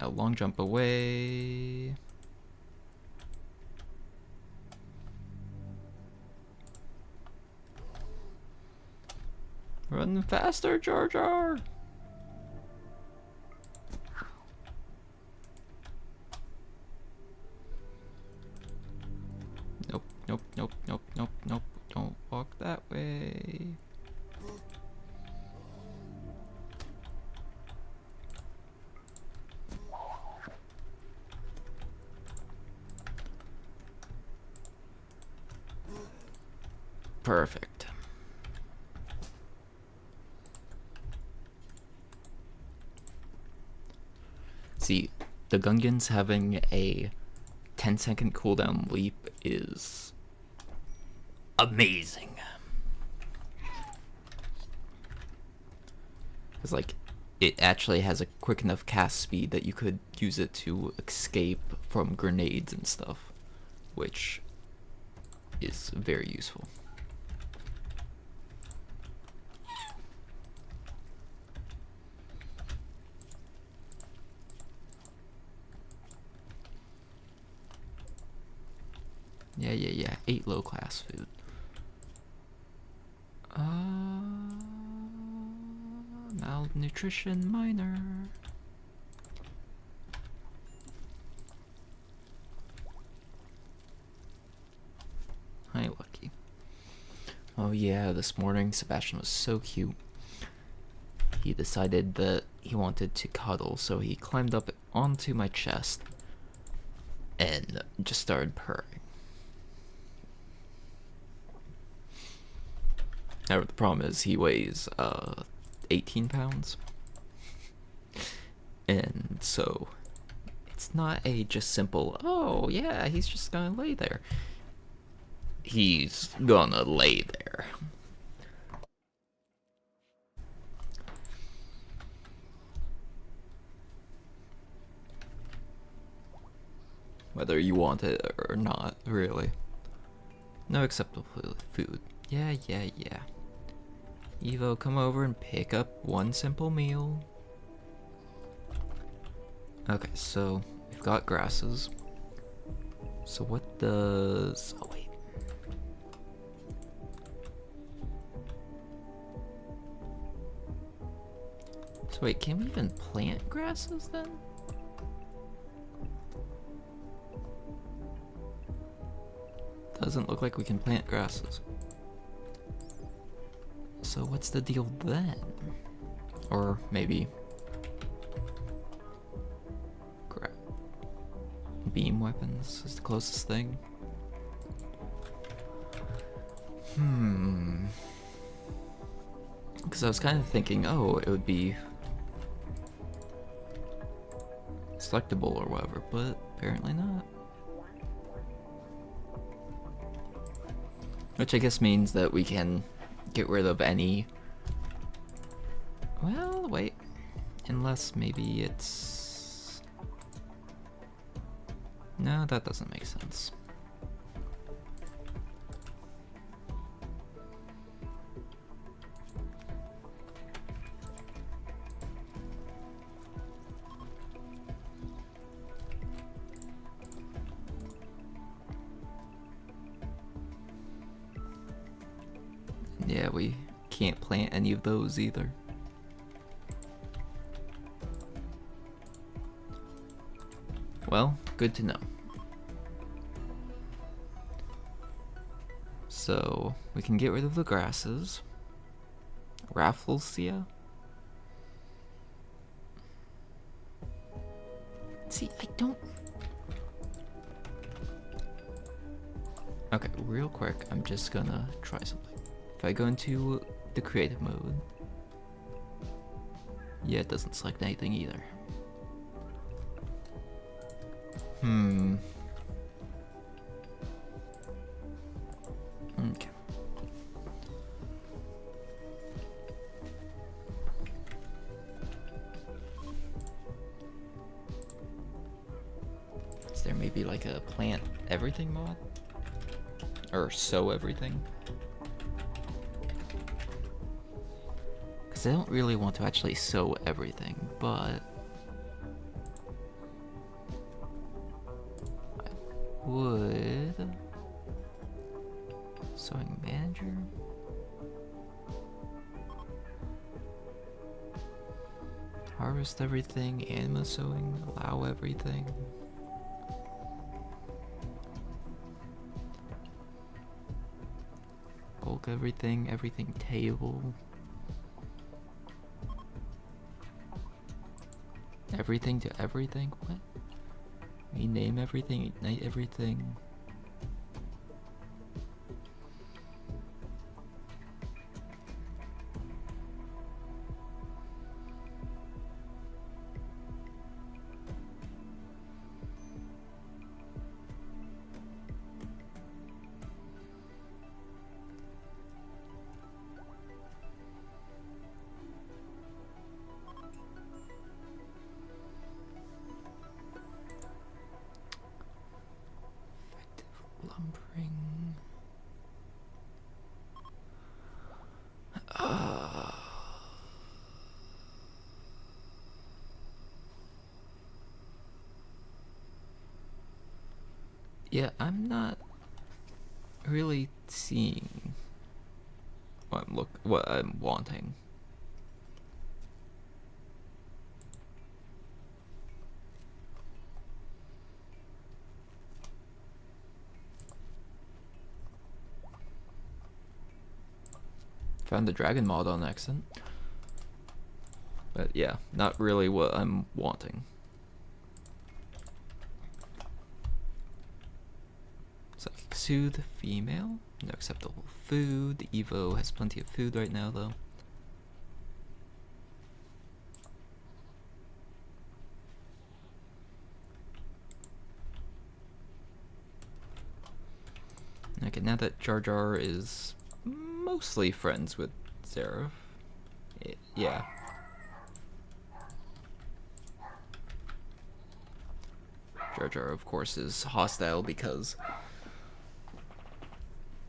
Now long jump away. Run faster, Jar Jar! Nope, nope, nope, nope, nope, nope. Don't walk that way. Perfect. See, the Gungans having a 10-second cooldown leap is amazing. It's like, it actually has a quick enough cast speed that you could use it to escape from grenades and stuff, which is very useful. Yeah. 8 low-class food. Malnutrition minor. Hi, Lucky. Oh yeah, this morning Sebastian was so cute. He decided that he wanted to cuddle, so he climbed up onto my chest and just started purring. Now, the problem is he weighs 18 pounds. And so it's not a just simple, oh yeah, he's just gonna lay there. He's gonna lay there. Whether you want it or not, really. No acceptable food. Yeah. Evo, come over and pick up one simple meal. Okay, so we've got grasses. So what does... oh wait. So wait, can we even plant grasses then? Doesn't look like we can plant grasses. So what's the deal then? Or maybe... beam weapons is the closest thing. Because I was kind of thinking, oh, it would be selectable or whatever, but apparently not. Which I guess means that we can get rid of any... well, wait. Unless maybe it's... no, that doesn't make sense. Yeah, we can't plant any of those either. Well, good to know. So, we can get rid of the grasses. Rafflesia? See, I don't... okay, real quick, I'm just gonna try something. If I go into the creative mode... yeah, it doesn't select anything either. Okay. Is there maybe like a plant everything mod? Or sow everything? Because I don't really want to actually sow everything, but... I would... sowing manager? Harvest everything, anima sowing, allow everything. Bulk everything, everything table. Everything to everything? What? Rename everything, ignite everything. Lumbering. Yeah, I'm not really seeing what I'm wanting. Found the dragon mod on accident. But yeah, not really what I'm wanting. Psychic Soothe, female. No acceptable food. Evo has plenty of food right now, though. Okay, now that Jar Jar is mostly friends with Seraph. Yeah. Jar Jar, of course, is hostile because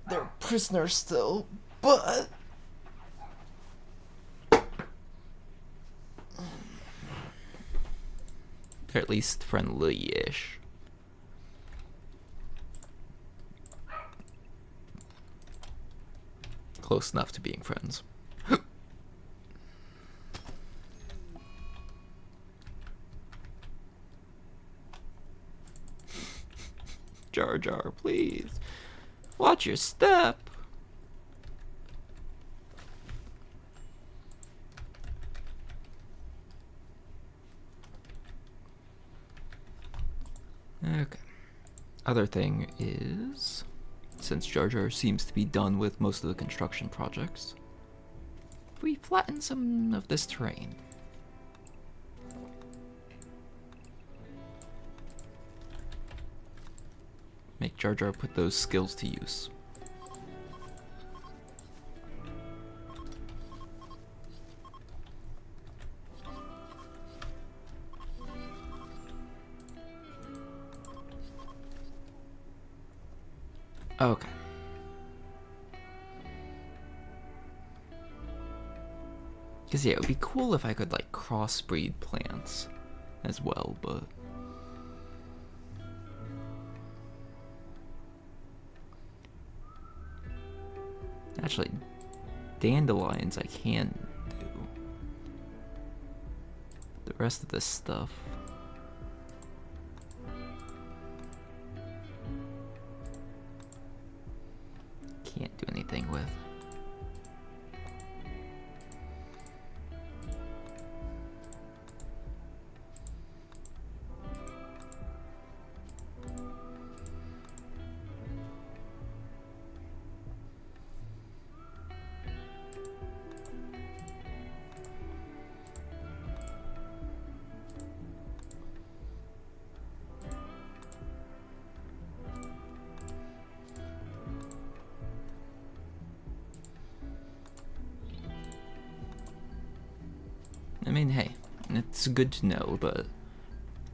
they're prisoners still, but they're at least friendly-ish. Close enough to being friends. Jar Jar, please. Watch your step. Okay. Other thing is, since Jar Jar seems to be done with most of the construction projects, if we flatten some of this terrain. Make Jar Jar put those skills to use. Okay. Because yeah, it would be cool if I could like crossbreed plants as well, but actually dandelions I can do. The rest of this stuff can't do anything with. I mean, hey, it's good to know, but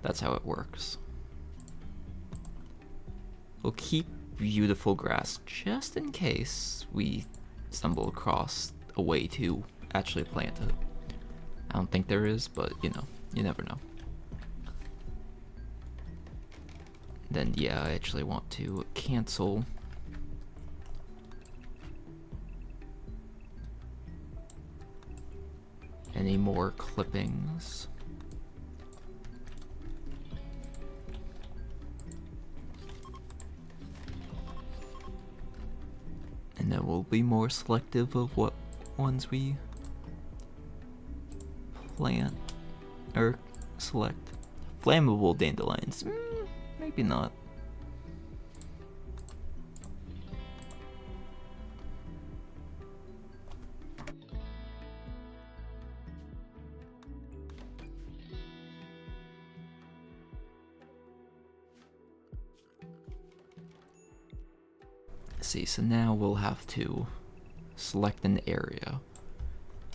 that's how it works. We'll keep beautiful grass just in case we stumble across a way to actually plant it. I don't think there is, but you know, you never know. Then yeah, I actually want to cancel any more clippings. And then we'll be more selective of what ones we plant or select. Flammable dandelions, maybe not. See, so now we'll have to select an area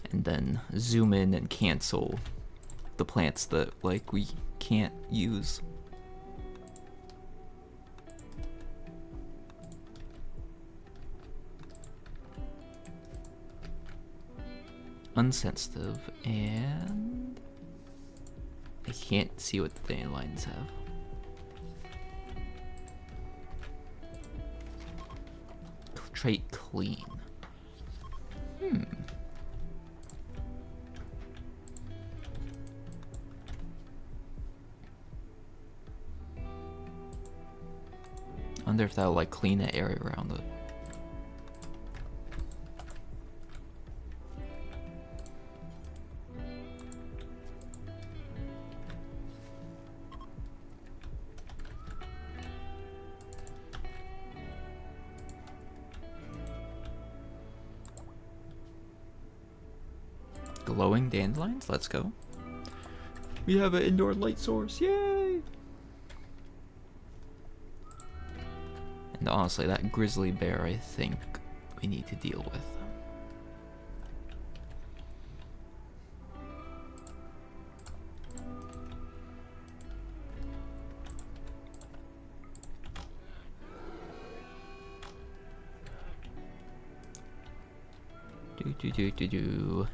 and then zoom in and cancel the plants that like we can't use. Unsensitive, and I can't see what the dandelions have. trait clean. I wonder if that'll like clean the area around it. Glowing dandelions, let's go. We have an indoor light source, yay! And honestly, that grizzly bear, I think we need to deal with. Do.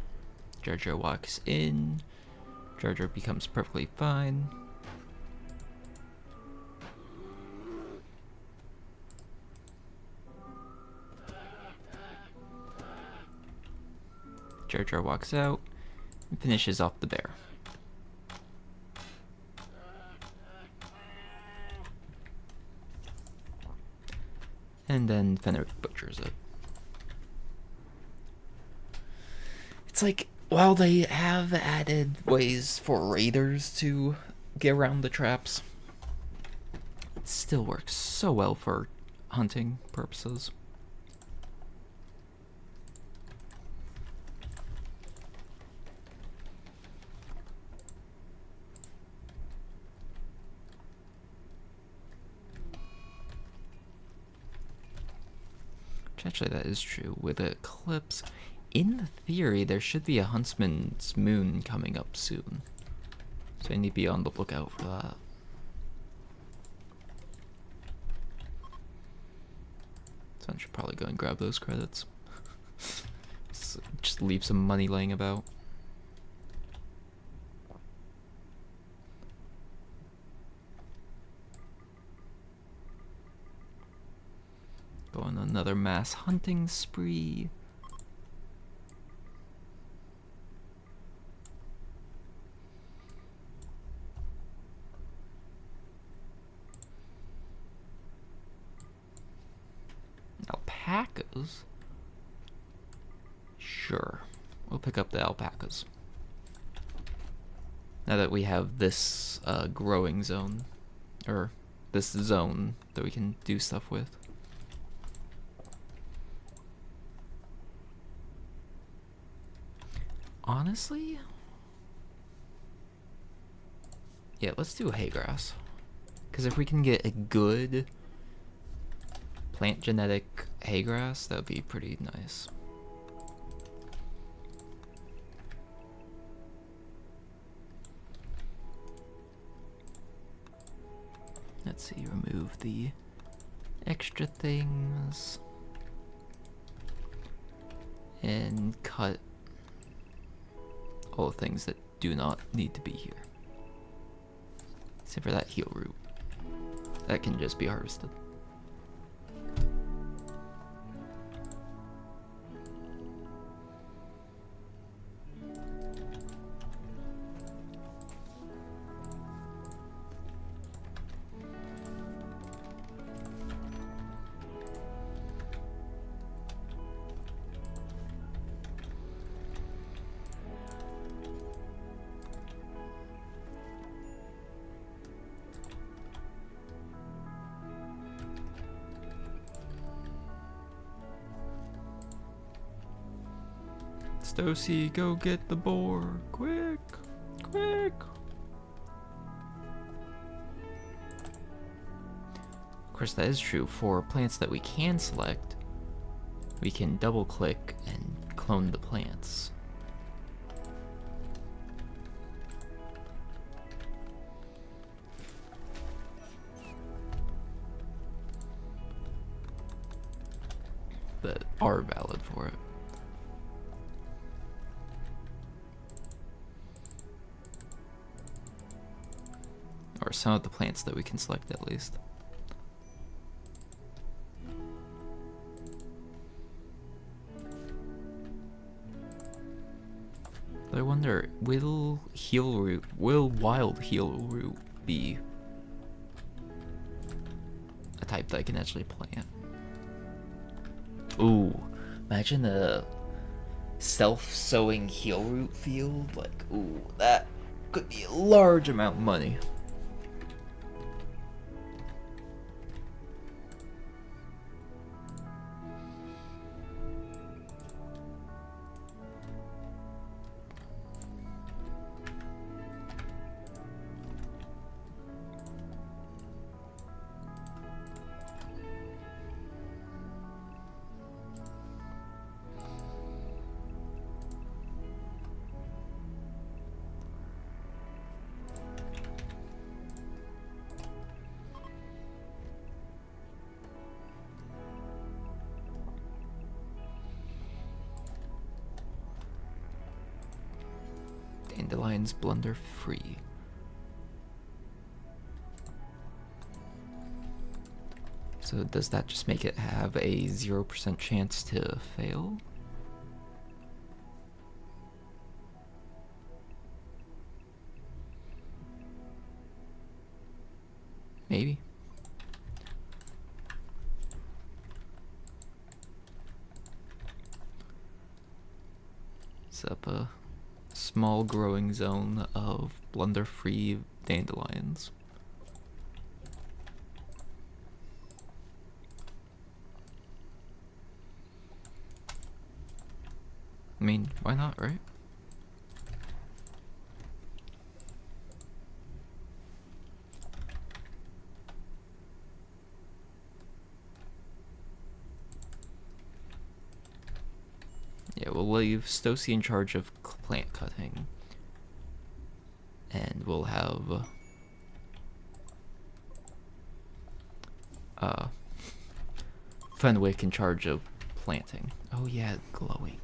Jar Jar walks in. Jar Jar becomes perfectly fine. Jar Jar walks out and finishes off the bear. And then Fenric butchers it. It's like, while they have added ways for raiders to get around the traps, it still works so well for hunting purposes. Actually, that is true. With Eclipse, in theory, there should be a Huntsman's Moon coming up soon. So I need to be on the lookout for that. So I should probably go and grab those credits. Just leave some money laying about. Go on another mass hunting spree. Alpacas? Sure. We'll pick up the alpacas. Now that we have this growing zone, or this zone that we can do stuff with. Honestly? Yeah, let's do hay grass. Because if we can get a good plant genetic hay grass, that would be pretty nice. Let's see, remove the extra things. And cut all the things that do not need to be here. Except for that heal root. That can just be harvested. Stocy, go get the boar. Quick! Quick! Of course, that is true. For plants that we can select, we can double click and clone the plants. That are valid for it. Or some of the plants that we can select at least. But I wonder, will wild heal root be a type that I can actually plant? Ooh, imagine a self-sowing heal root field. Like, ooh, that could be a large amount of money. Dandelions blunder free. So does that just make it have a 0% chance to fail? Maybe. Set up a small growing zone of blunder-free dandelions. I mean, why not, right? Yeah, we'll leave Stosie in charge of plant cutting. And we'll have Fenwick in charge of planting. Oh yeah, glowing.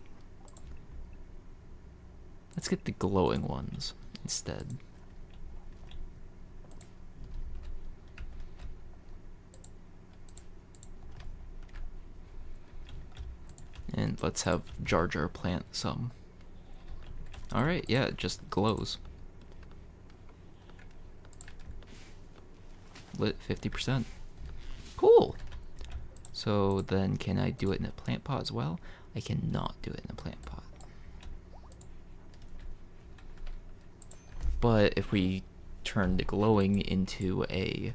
Let's get the glowing ones instead. And let's have JarJar plant some. Alright, yeah, it just glows. Lit 50%. Cool! So then can I do it in a plant pot as well? I cannot do it in a plant pot. But if we turn the glowing into a,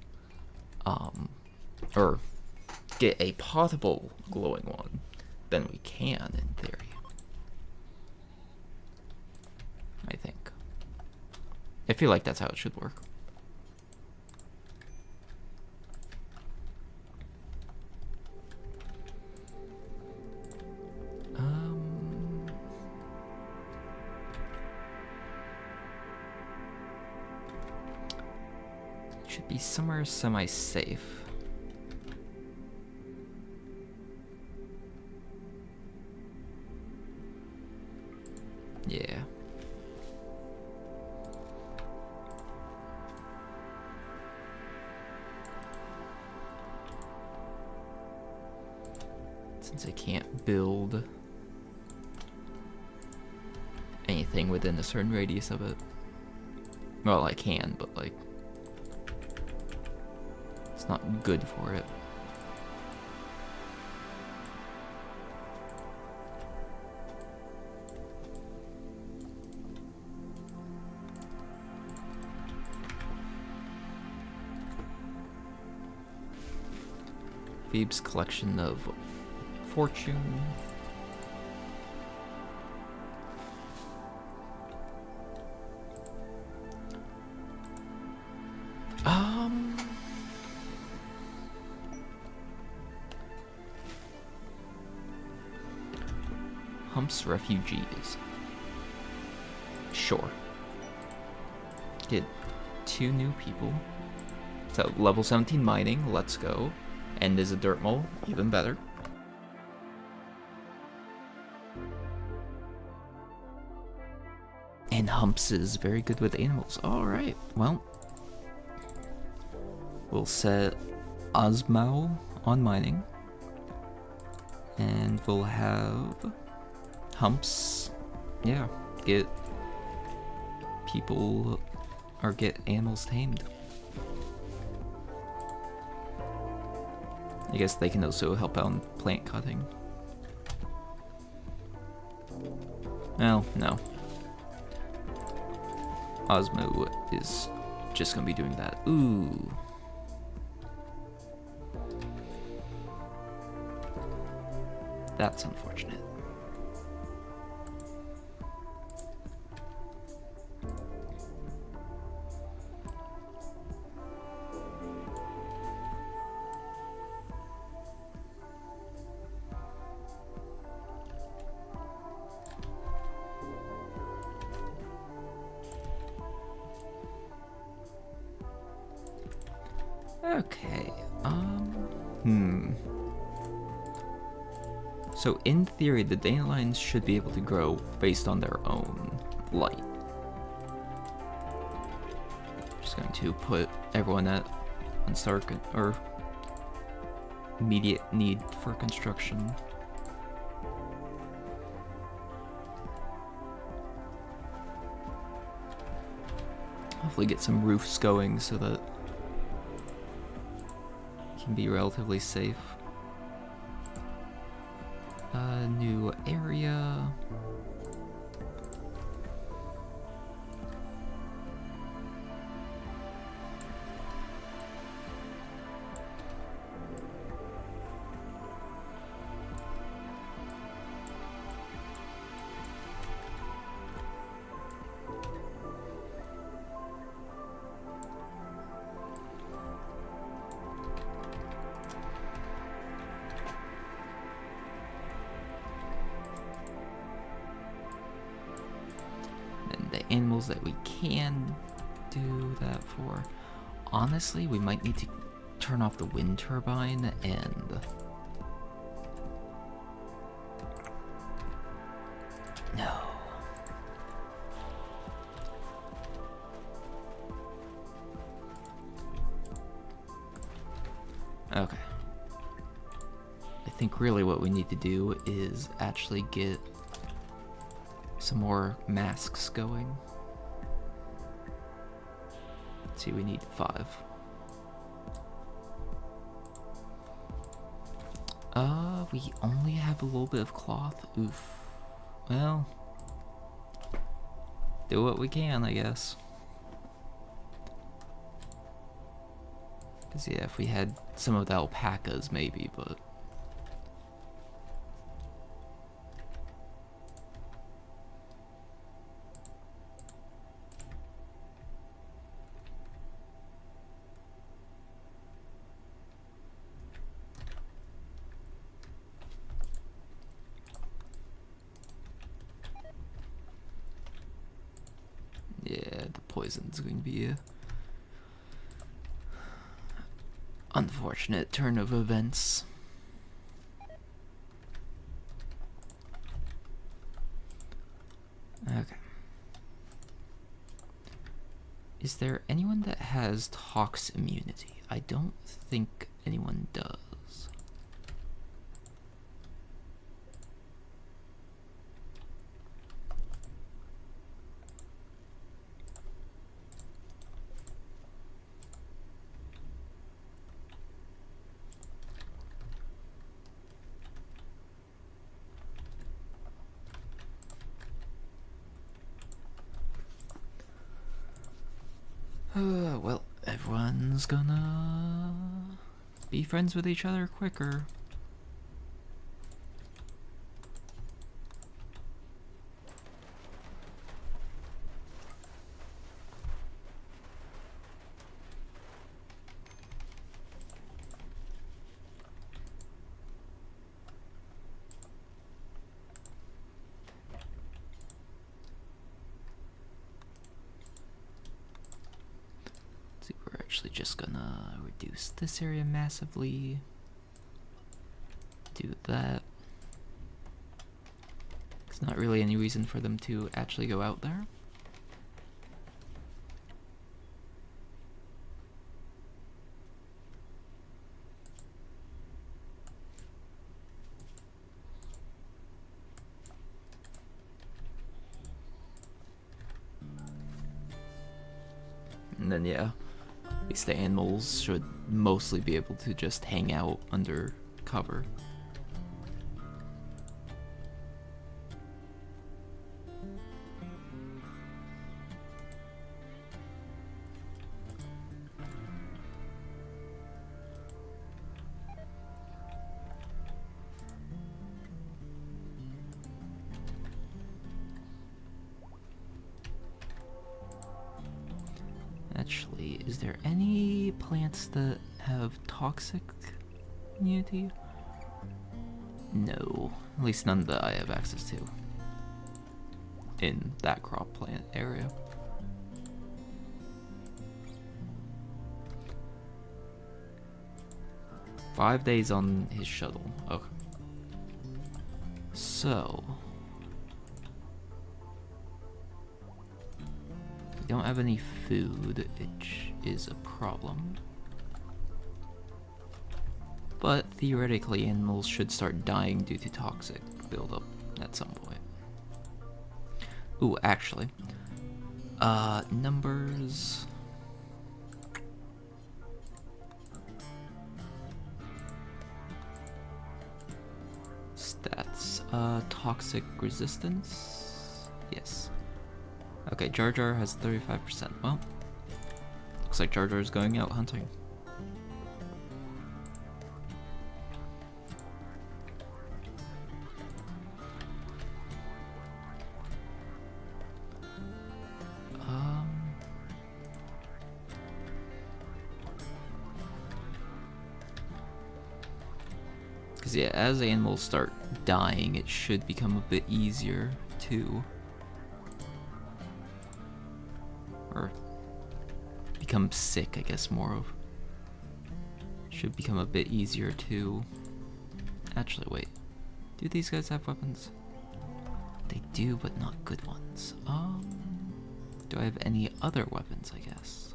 or get a potable glowing one, then we can, in theory. I think. I feel like that's how it should work. Should be somewhere semi-safe. Yeah. Since I can't build anything within a certain radius of it. Well, I can, but like, it's not good for it. Phoebe's collection of fortune. Humps refugees. Sure. Get 2 new people. So level 17 mining, let's go. And is a dirt mole, even better. And Humps is very good with animals. Alright, well. We'll set Osmo on mining. And we'll have Humps, yeah, get people or get animals tamed. I guess they can also help out in plant cutting. Well, no. Osmo is just gonna be doing that. Ooh. That's unfortunate. Okay, So in theory, the dandelions should be able to grow based on their own light. Just going to put everyone at on or immediate need for construction. Hopefully get some roofs going so that it can be relatively safe. New area. Animals that we can do that for. Honestly, we might need to turn off the wind turbine and no. Okay. I think really what we need to do is actually get some more masks going. Let's see, we need 5. We only have a little bit of cloth. Oof. Well, do what we can, I guess. Cause yeah, if we had some of the alpacas, maybe, but. Yeah, the poison's going to be a unfortunate turn of events. Okay. Is there anyone that has tox immunity? I don't think anyone does. Well, everyone's gonna be friends with each other quicker. We're actually just gonna reduce this area massively. Do that. There's not really any reason for them to actually go out there. And then yeah, at least the animals should mostly be able to just hang out under cover. Actually, is there any plants that have toxic immunity? No, at least none that I have access to in that crop plant area. "5 days on his shuttle." Okay. So we don't have any food, which is a problem. But theoretically, animals should start dying due to toxic buildup at some point. Ooh, actually, numbers. Stats. Toxic resistance. Yes. Okay, Jar Jar has 35%. Well, looks like Jar Jar is going out hunting. Because yeah, as animals start dying, it should become a bit easier to, or become sick, I guess, more of. Should become a bit easier to, actually wait, do these guys have weapons? They do, but not good ones. Do I have any other weapons, I guess?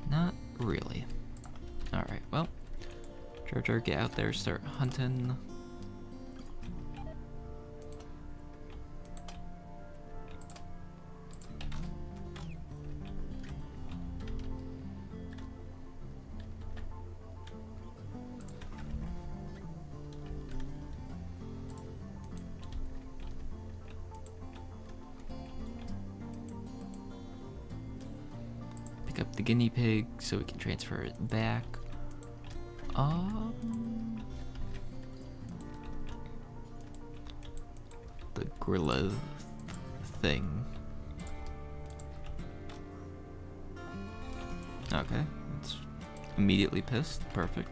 Not really. Alright, well, Jar Jar, get out there, start hunting. Up the guinea pig so we can transfer it back. The gorilla thing. Okay, it's immediately pissed. Perfect.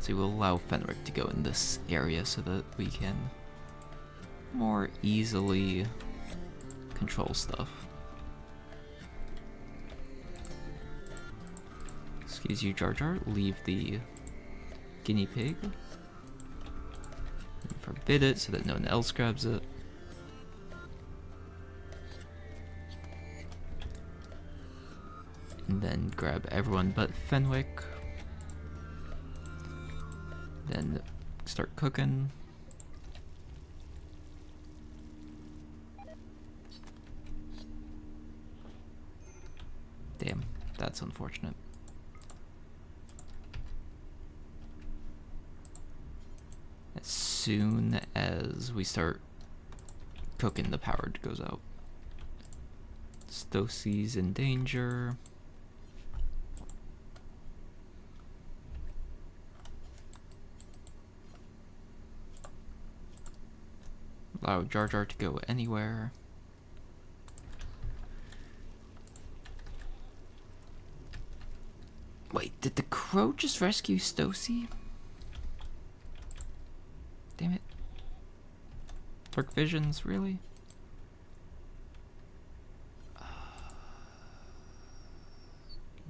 So we'll allow Fenric to go in this area so that we can more easily control stuff. Excuse you, Jar Jar. Leave the guinea pig. And forbid it so that no one else grabs it. And then grab everyone but Fenwick. Then start cooking. Damn, that's unfortunate. As soon as we start cooking, the power goes out. Stosie's in danger. Allow Jar Jar to go anywhere. Wait, did the crow just rescue Stosie? Damn it. Dark visions, really?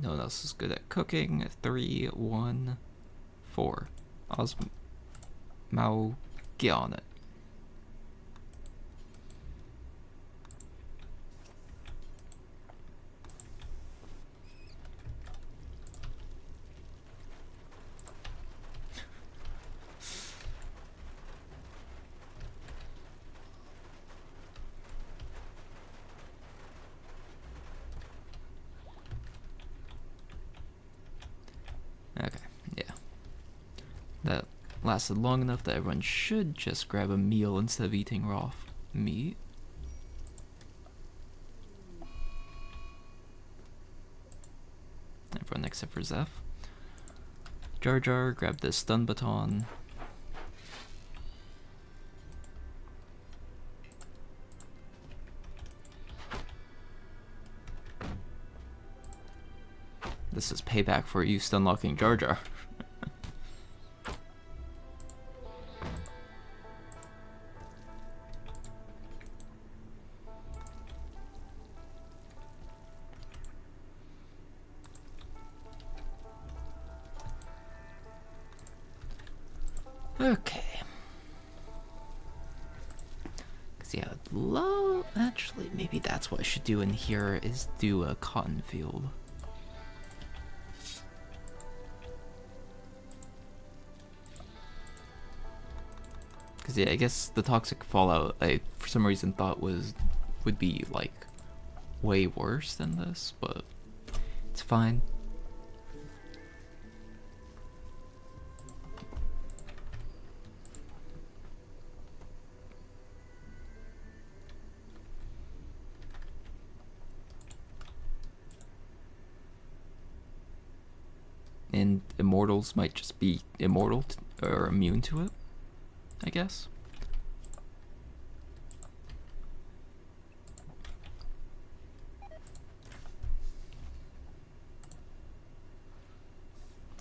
No one else is good at cooking. 3, 1, 4. Osmo, get on it. Okay, yeah. That lasted long enough that everyone should just grab a meal instead of eating raw meat. Everyone except for Zeph. Jar Jar grabbed the stun baton. This is payback for you stunlocking Jar Jar. Okay. Cause yeah, actually, maybe that's what I should do in here is do a cotton field. Cause yeah, I guess the toxic fallout I for some reason thought would be like way worse than this, but it's fine. And immortals might just be immortal or immune to it, I guess.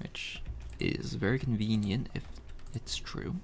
Which is very convenient if it's true.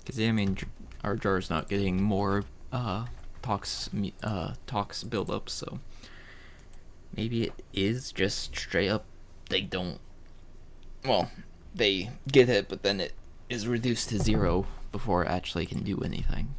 Because yeah, I mean, our jar's not getting more tox buildup, so maybe it is just straight up they don't. Well, they get it, but then it is reduced to 0 before it actually can do anything.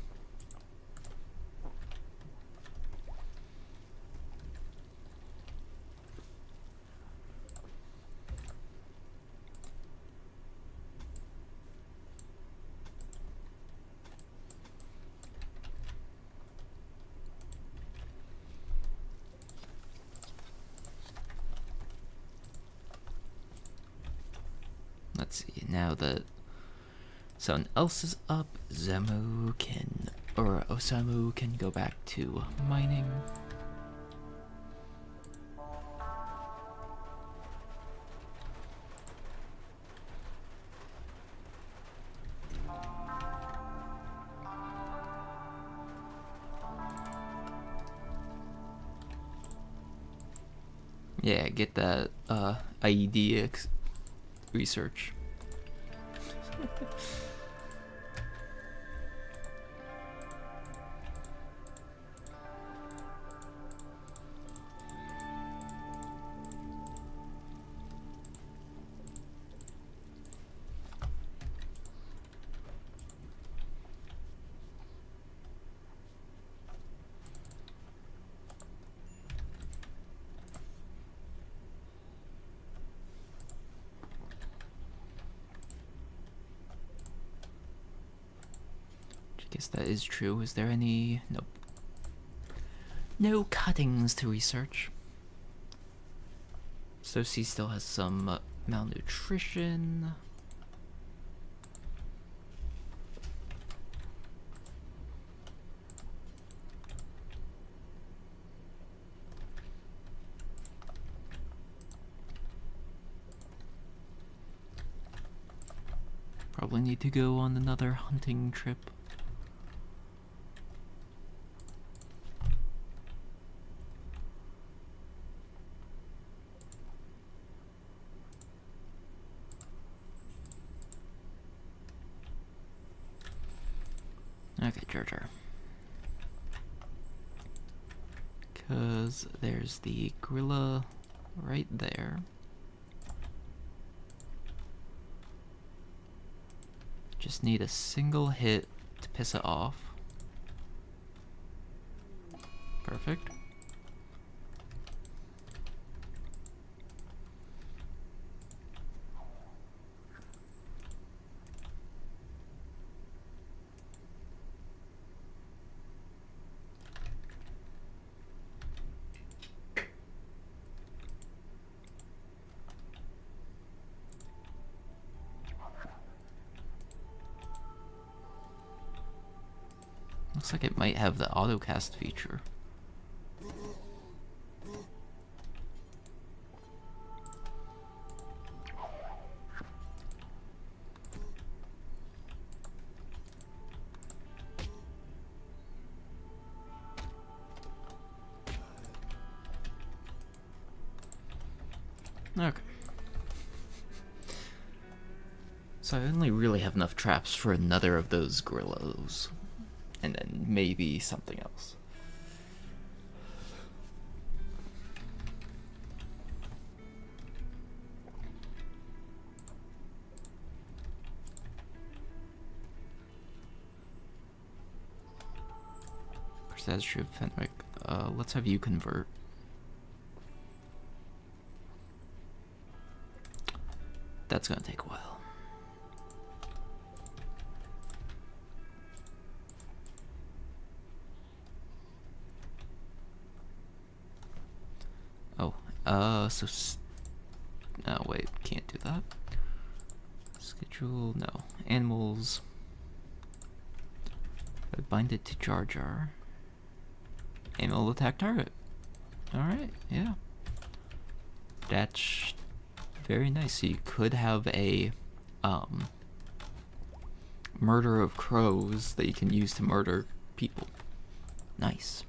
Let's see, now that someone else is up, Osamu can go back to mining. Yeah, get that IED research. Guess that is true. Is there any... Nope. No cuttings to research. So she still has some Malnutrition. Probably need to go on another hunting trip. Okay, JarJar. Because there's the gorilla right there. Just need a single hit to piss it off. Perfect. Looks like it might have the autocast feature. Okay. So I only really have enough traps for another of those gorillas. And then maybe something else. That's true, Fenwick. Let's have you convert. That's gonna take a while. No, wait, can't do that. Schedule, no. Animals. I bind it to JarJar. Animal attack target. Alright, yeah. That's very nice. So you could have a, murder of crows that you can use to murder people. Nice.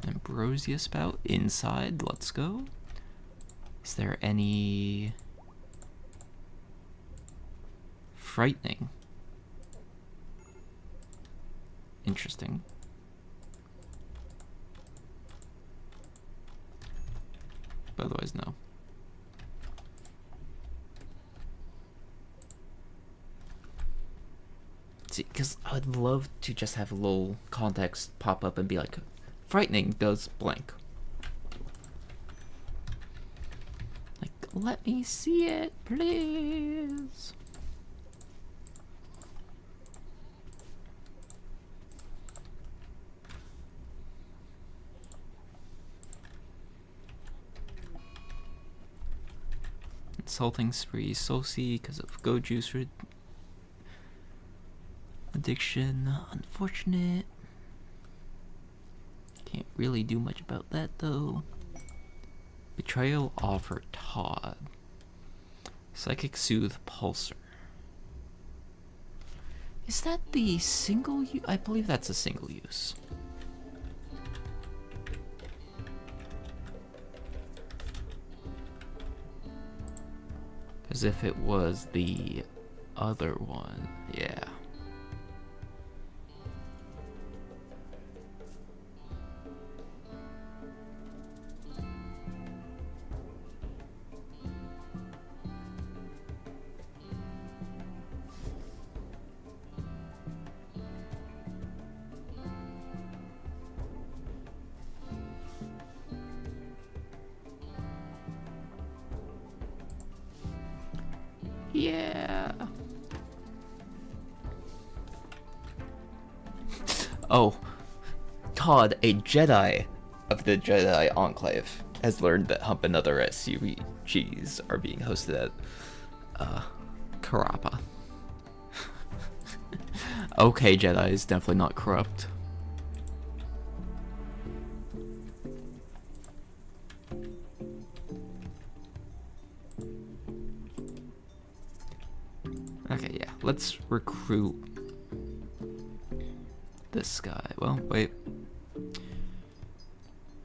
Ambrosia spout inside. Let's go. Is there any frightening? Interesting. But otherwise, no. See, because I would love to just have a little context pop up and be like, frightening does blank. Like, let me see it, please. Insulting spree, Soci because of go juice addiction. Unfortunate. Can't really do much about that though. Betrayal offer Todd. Psychic soothe pulsar. Is that the single use? I believe that's a single use. As if it was the other one. Yeah. Oh, Todd, a Jedi of the Jedi Enclave, has learned that Hump and other SUGs are being hosted at, Karappa. Okay, Jedi is definitely not corrupt. Okay, yeah, let's recruit this guy. Well, wait.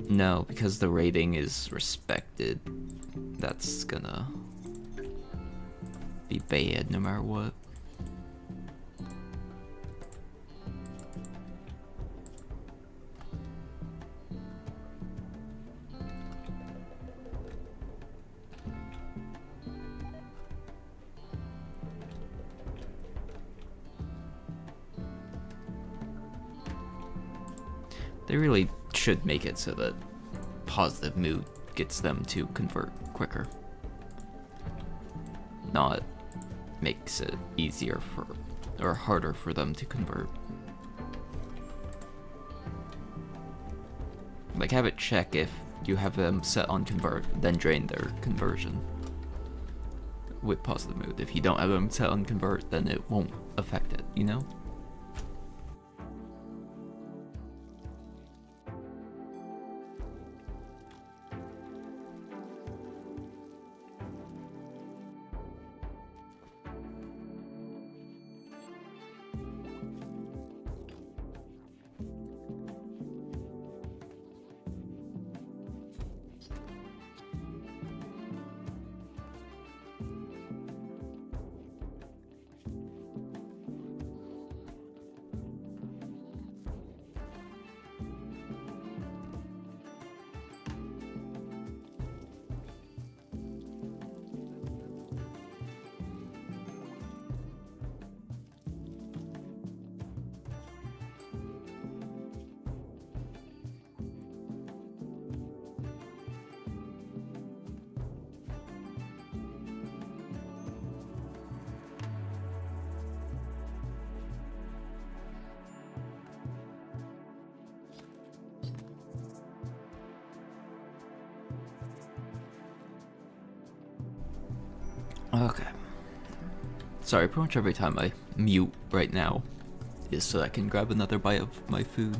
No, because the rating is respected. That's gonna be bad no matter what. They really should make it so that positive mood gets them to convert quicker. Not makes it easier for, or harder for them to convert. Like, have it check if you have them set on convert, then drain their conversion with positive mood. If you don't have them set on convert, then it won't affect it, you know? Okay. Sorry, pretty much every time I mute right now is so I can grab another bite of my food.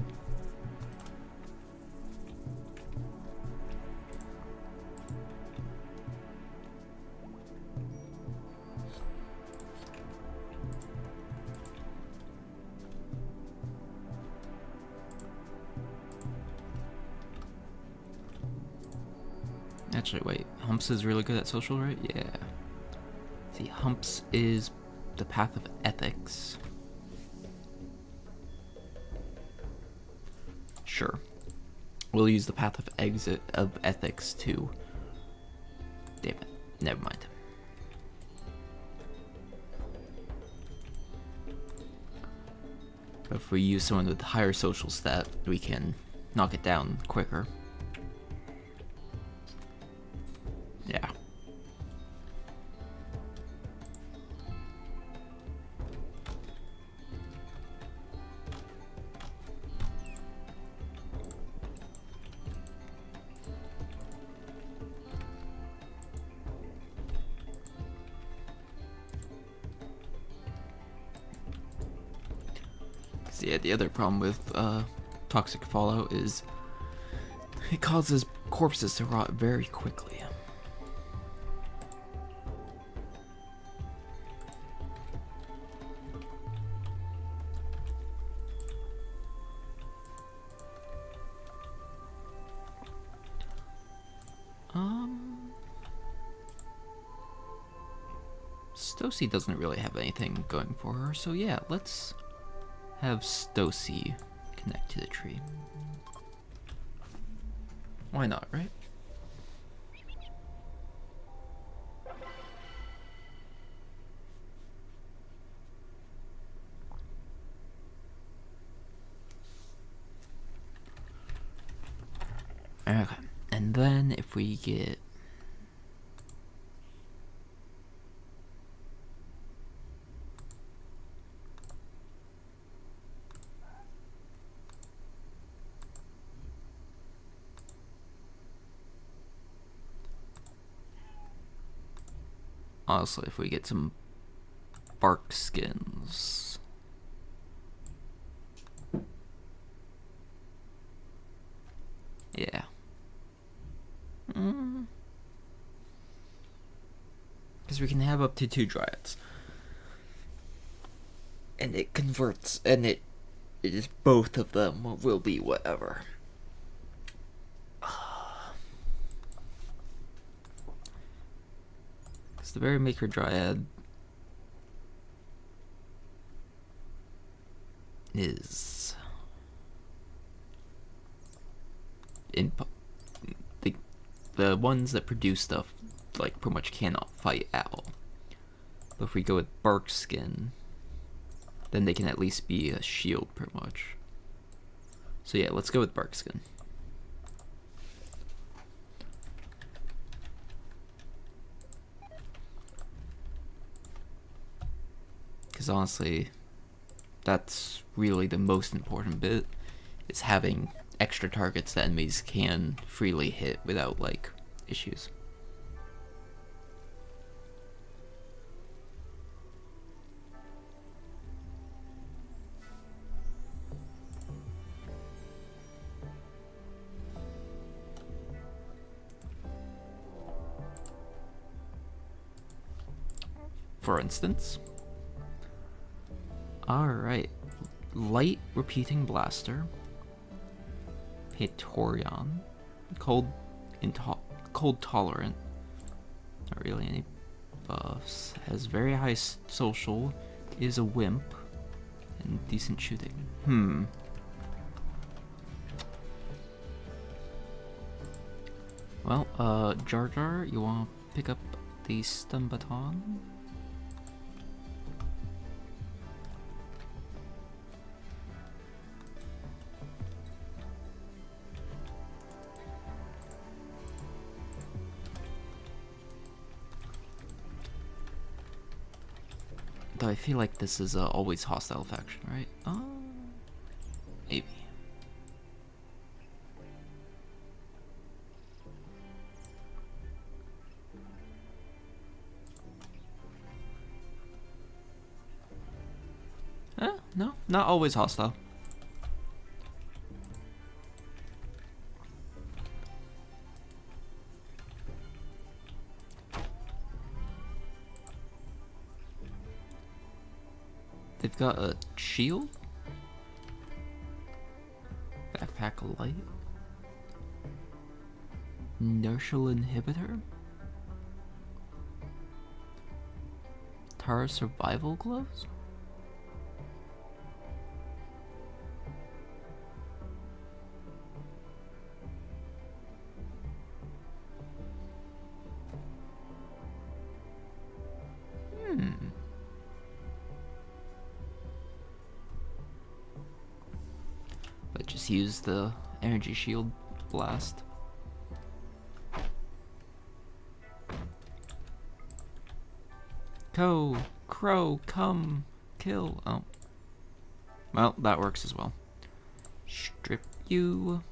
Actually, wait, Humps is really good at social, right? Yeah. See, Humps is the path of ethics. Sure. We'll use the path of exit of ethics too. Damn it. Never mind. But if we use someone with higher social stat, we can knock it down quicker. Yeah. So yeah, the other problem with toxic fallout is it causes corpses to rot very quickly. Stosie doesn't really have anything going for her, so yeah, let's have Stosie connect to the tree. Why not, right? Okay, and then if we get Honestly, if we get some bark skins. Yeah. Because we can have up to 2 dryads. And it converts, and it is both of them will be whatever. Because the Berry Maker Dryad is in the ones that produce stuff like pretty much cannot fight at all. But if we go with bark skin, then they can at least be a shield pretty much. So yeah, let's go with bark skin. Because honestly, that's really the most important bit, is having extra targets that enemies can freely hit without like issues. For instance, alright, light repeating blaster, Praetorian, cold tolerant, not really any buffs, has very high social, is a wimp, and decent shooting. Well, Jar Jar, you wanna pick up the stun baton? Though I feel like this is always hostile faction, right? Maybe. No, not always hostile. They've got a shield? Backpack light? Inertial inhibitor? Tara survival gloves? But just use the energy shield blast. Crow, come, kill. Oh. Well, that works as well. Strip you.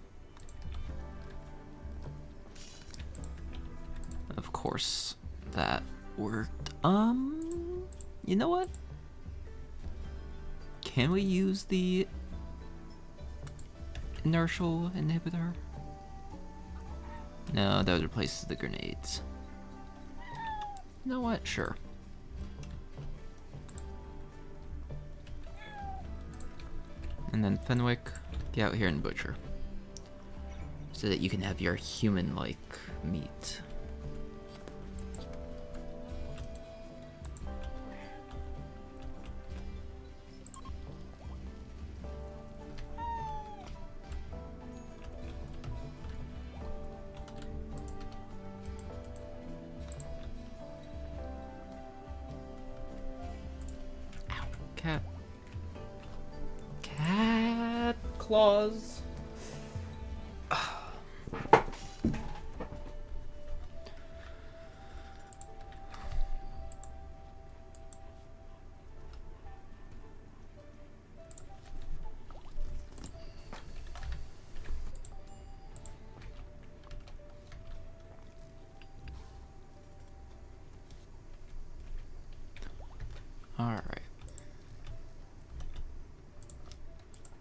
Of course, that worked. You know what? Can we use the inertial inhibitor? No, that replaces the grenades. You know what? Sure. And then Fenwick, get out here and butcher. So that you can have your human-like meat. Ow, cat claws.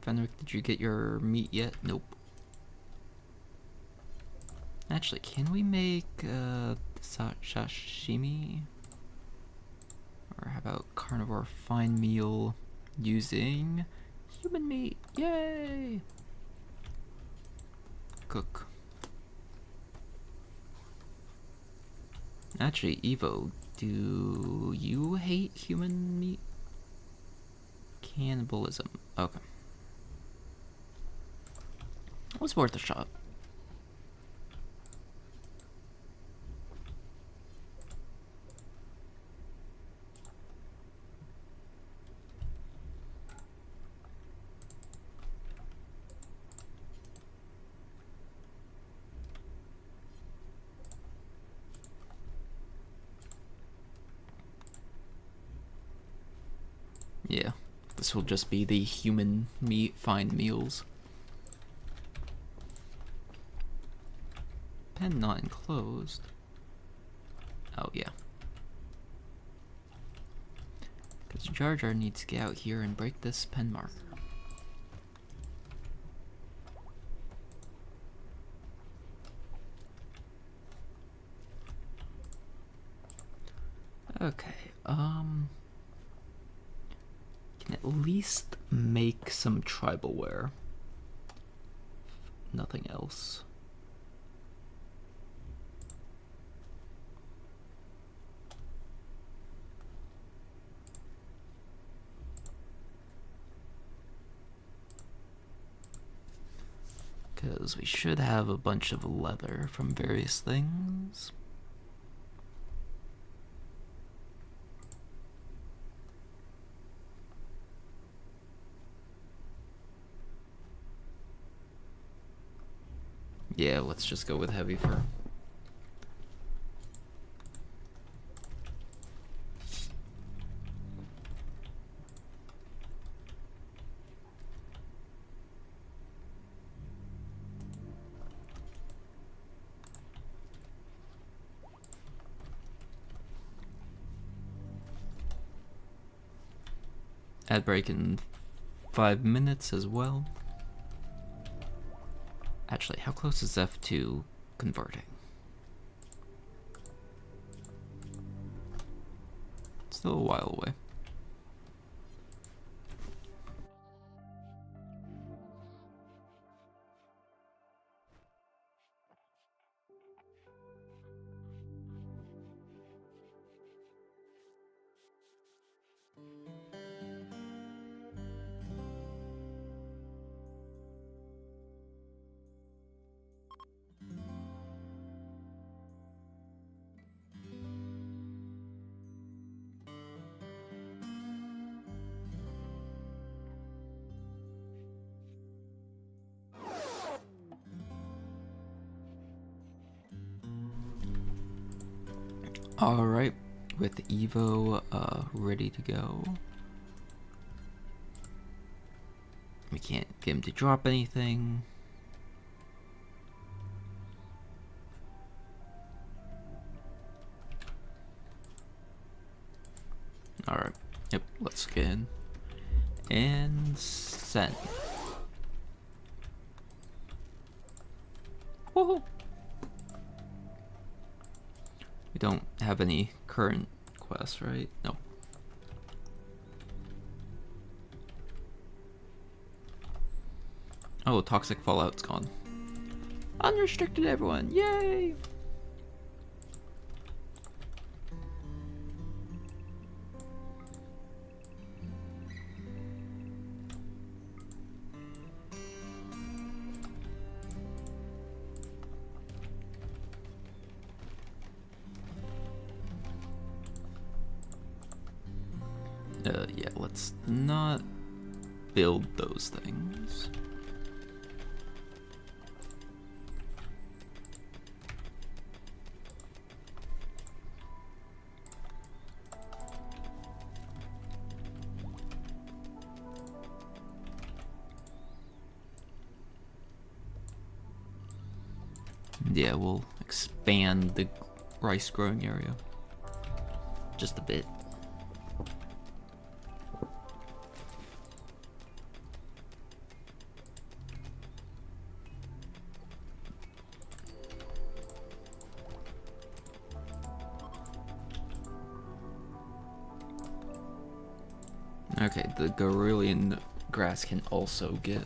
Fenwick, did you get your meat yet? Nope. Actually, can we make sashimi? Or how about carnivore fine meal using human meat? Yay! Cook. Actually, Evo, do you hate human meat? Cannibalism. Okay. It was worth a shot. Yeah, this will just be the human meat fine meals. Pen not enclosed. Oh, yeah. Because Jar Jar needs to get out here and break this pen marker. Okay, can at least make some tribal wear. Nothing else. Because we should have a bunch of leather from various things. Yeah, let's just go with heavy fur. Ad break in 5 minutes as well. Actually, how close is F2 converting? Still a while away. Alright, with Evo ready to go. We can't get him to drop anything. Alright, yep, let's get in. And send. Woohoo! We don't have any current quests, right? No. Oh, Toxic Fallout's gone. Unrestricted everyone, yay! Yeah, let's not build those things. Yeah, we'll expand the rice growing area just a bit. Okay, the Gorillion grass can also get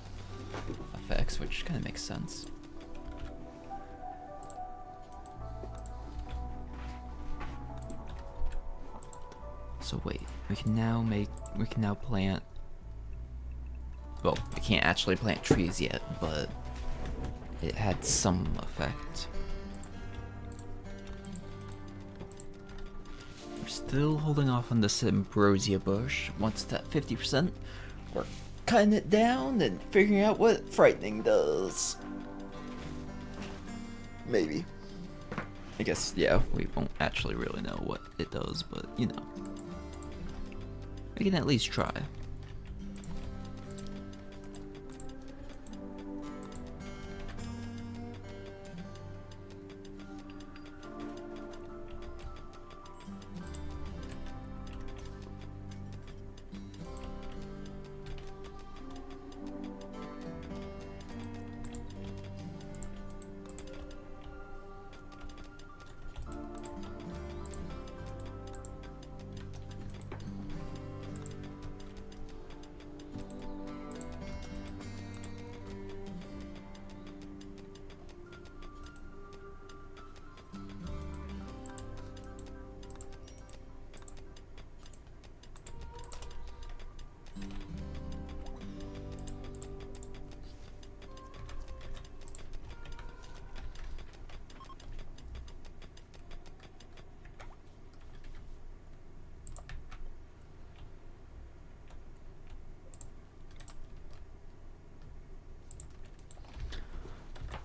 effects, which kind of makes sense. So wait, we can now plant, well, we can't actually plant trees yet, but it had some effect. We're still holding off on this ambrosia bush. Once it's at 50%, we're cutting it down and figuring out what frightening does. Maybe. I guess, yeah, we won't actually really know what it does, but you know. We can at least try.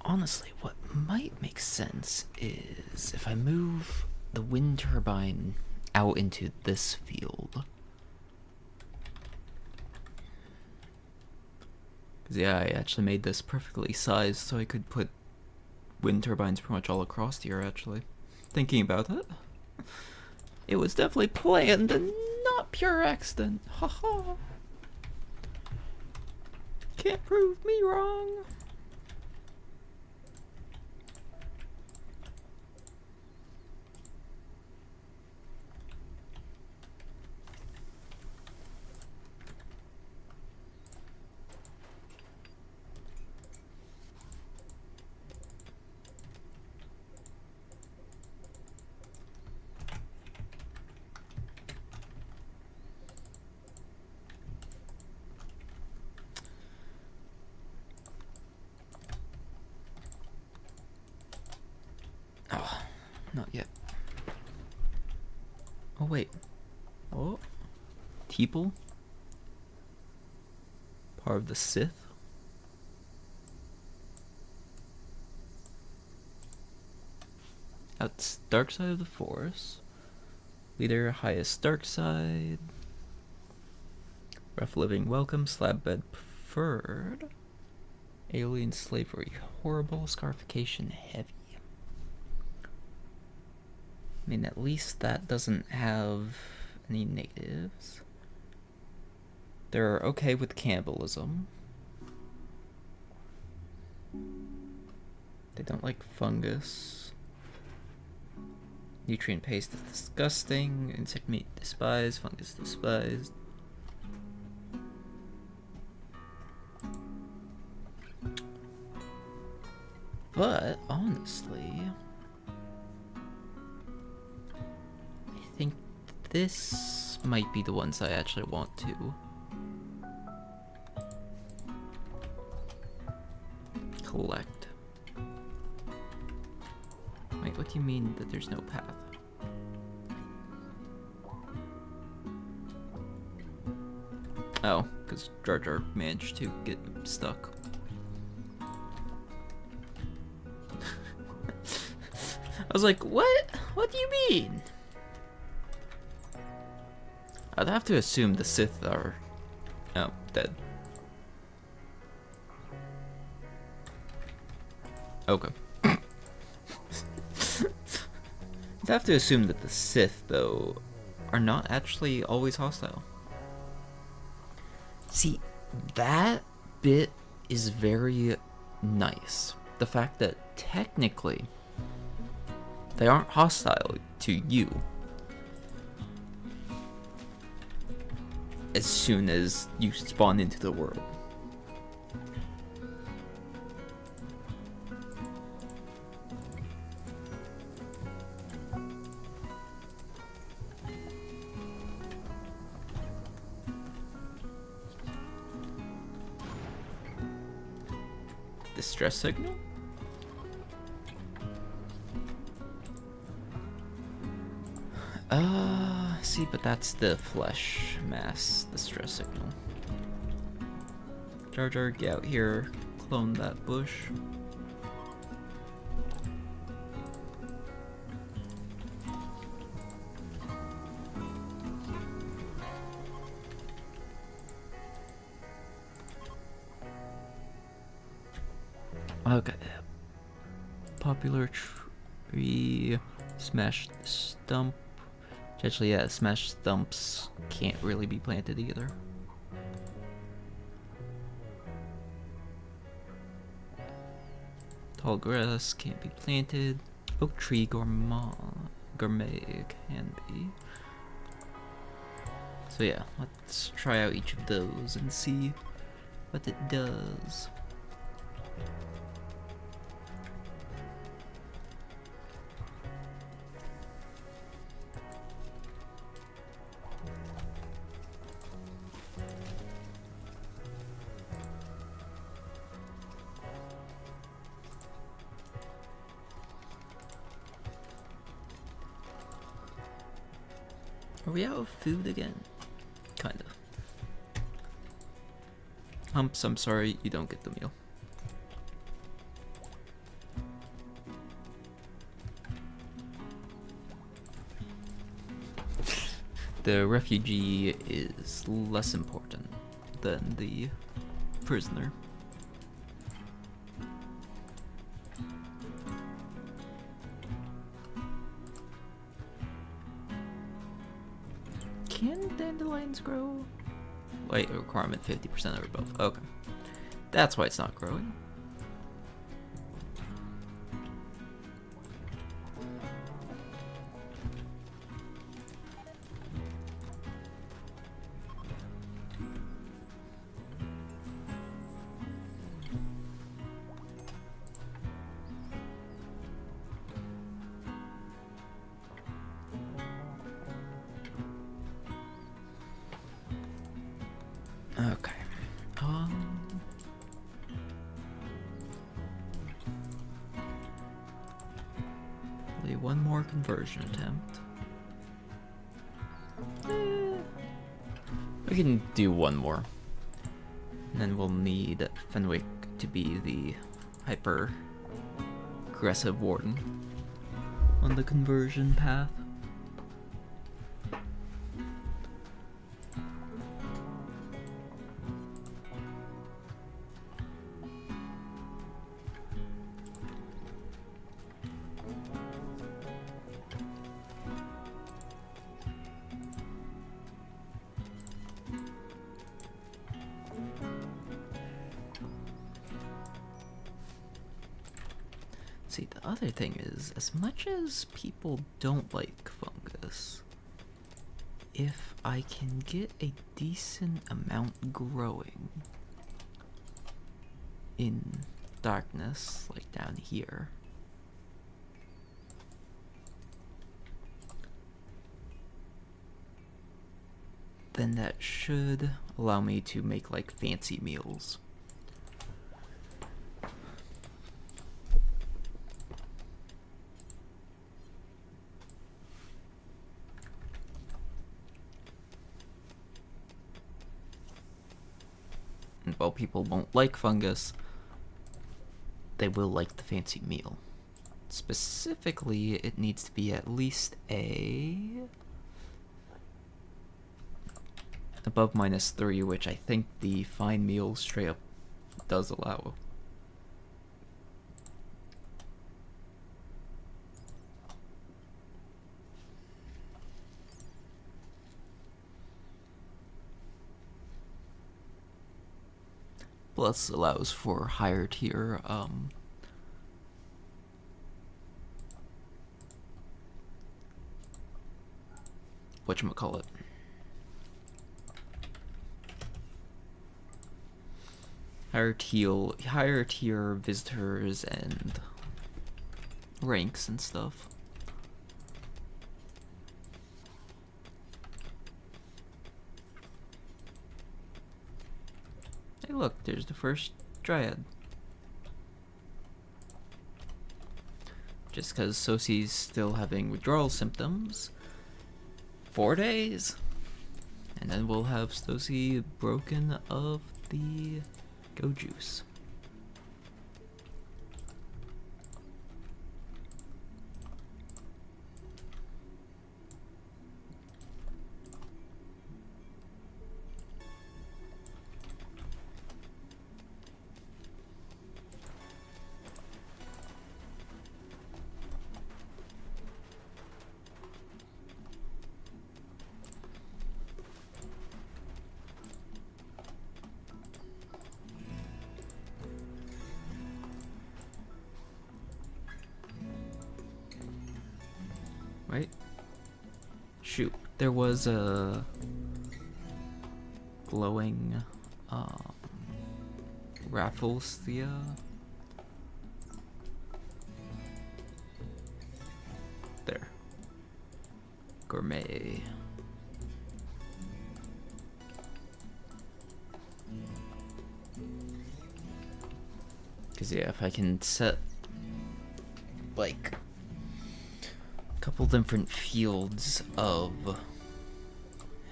Honestly, what might make sense is if I move the wind turbine out into this field. Because yeah, I actually made this perfectly sized so I could put wind turbines pretty much all across here, actually. Thinking about it, it was definitely planned and not pure accident. Haha. Can't prove me wrong. Oh, not yet. Oh, wait. Oh. Teeple? Part of the Sith? That's dark side of the Force. Leader, highest dark side. Rough living welcome, slab bed preferred. Alien slavery, horrible, scarification heavy. I mean, at least that doesn't have any negatives. They're okay with cannibalism. They don't like fungus. Nutrient paste is disgusting. Insect meat despised. Fungus despised. But, honestly, I think this might be the ones I actually want to collect. Wait, what do you mean that there's no path? Oh, because Jar Jar managed to get stuck. I was like, what? What do you mean? I'd have to assume the Sith are, oh, dead. Okay. I'd have to assume that the Sith, though, are not actually always hostile. See, that bit is very nice. The fact that technically they aren't hostile to you. as soon as you spawn into the world. Distress signal? See, but that's the flesh mass distress signal. Jar Jar, get out here, clone that bush. Okay. Popular tree, smash the stump. Actually, yeah, smash stumps can't really be planted either. Tall grass can't be planted. Oak tree gourmet can be. So yeah, let's try out each of those and see what it does. Are we out of food again? Kind of. Humps, I'm sorry, you don't get the meal. The refugee is less important than the prisoner. Can dandelions grow? Light requirement 50% or above. Okay. That's why it's not growing. Okay. Only one more conversion attempt. We can do one more. And then we'll need Fenwick to be the hyper aggressive warden on the conversion path. See, the other thing is, as much as people don't like fungus, if I can get a decent amount growing in darkness, like down here, then that should allow me to make like fancy meals. And while people won't like fungus, they will like the fancy meal. Specifically, it needs to be at least above -3, which I think the fine meal straight up does allow. Plus allows for higher tier whatchamacallit, higher tier visitors and ranks and stuff. Hey look, there's the first Dryad. Just because Sosie's still having withdrawal symptoms. 4 days! And then we'll have Sosie broken of the go juice. Right? Shoot, there was a glowing Rafflesia. There. Gourmet. Cause yeah, if I can set like couple different fields of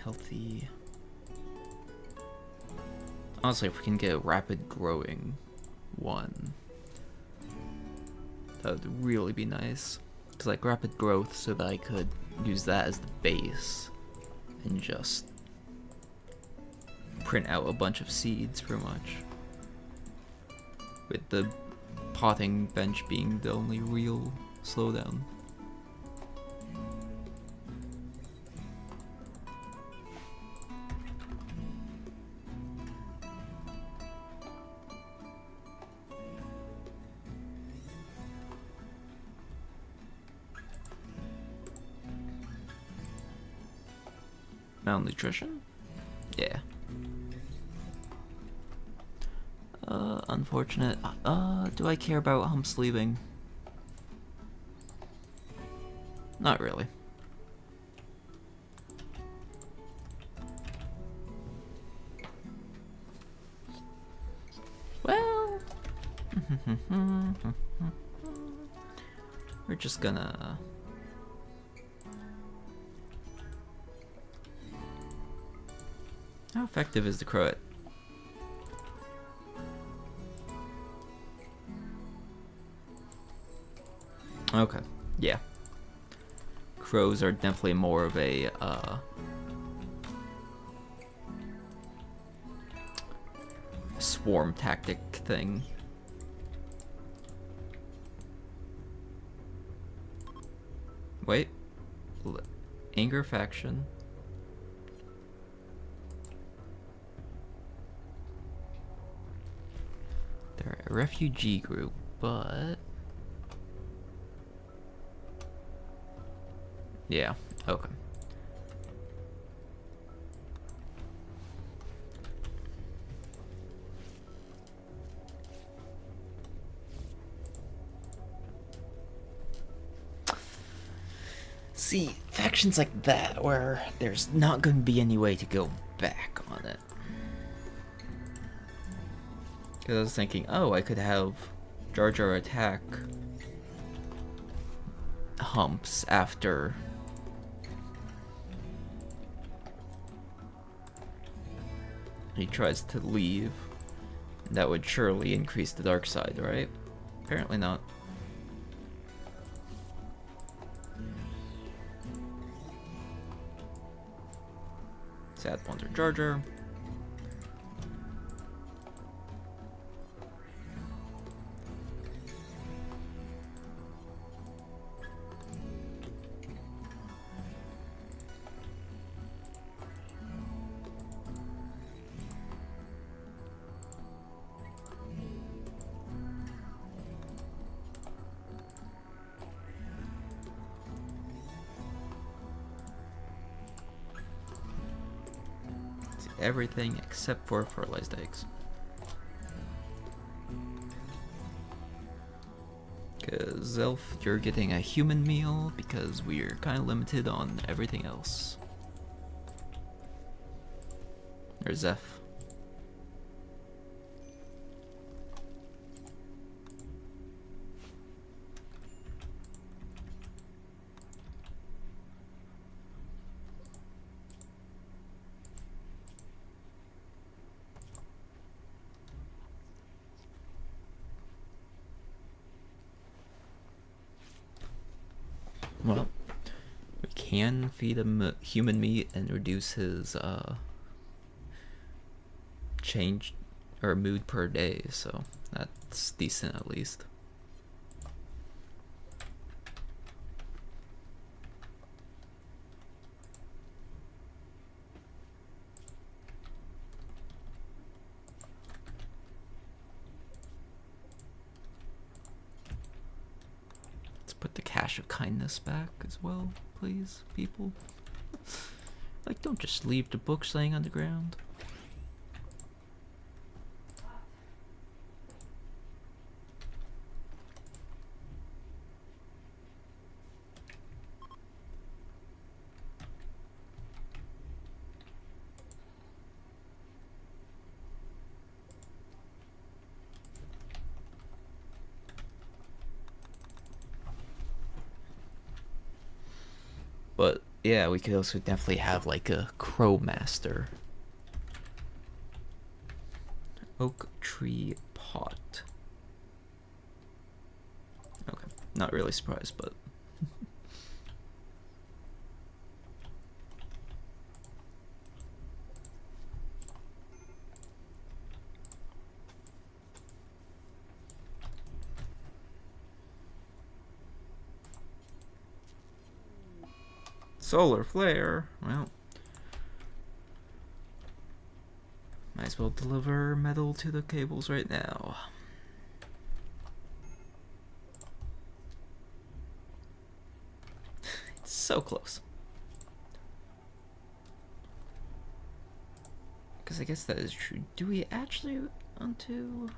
healthy. Honestly, if we can get a rapid growing one, that would really be nice. Cause like rapid growth, so that I could use that as the base and just print out a bunch of seeds, pretty much. With the potting bench being the only real slowdown. Malnutrition? Yeah. Unfortunate. Do I care about humps leaving? Not really. Well... we're just gonna... How effective is the crowet? Okay, yeah. Crows are definitely more of a, swarm tactic thing. Wait. Anger faction. They're a refugee group, but... yeah, okay. See, factions like that, where there's not going to be any way to go back on it. Because I was thinking, oh, I could have JarJar attack humps after he tries to leave. That would surely increase the dark side, right? Apparently not. Sad Wonder JarJar. Everything except for fertilized eggs. Cause Elf, you're getting a human meal because we're kind of limited on everything else. Or Zeph. Well, we can feed him human meat and reduce his change or mood per day, so that's decent at least. Put the cache of kindness back as well, please, people. Like, don't just leave the books laying on the ground. But yeah, we could also definitely have like a crow master. Oak tree pot. Okay, not really surprised, but solar flare. Well, might as well deliver metal to the cables right now. It's so close. Because I guess that is true. Do we actually want to?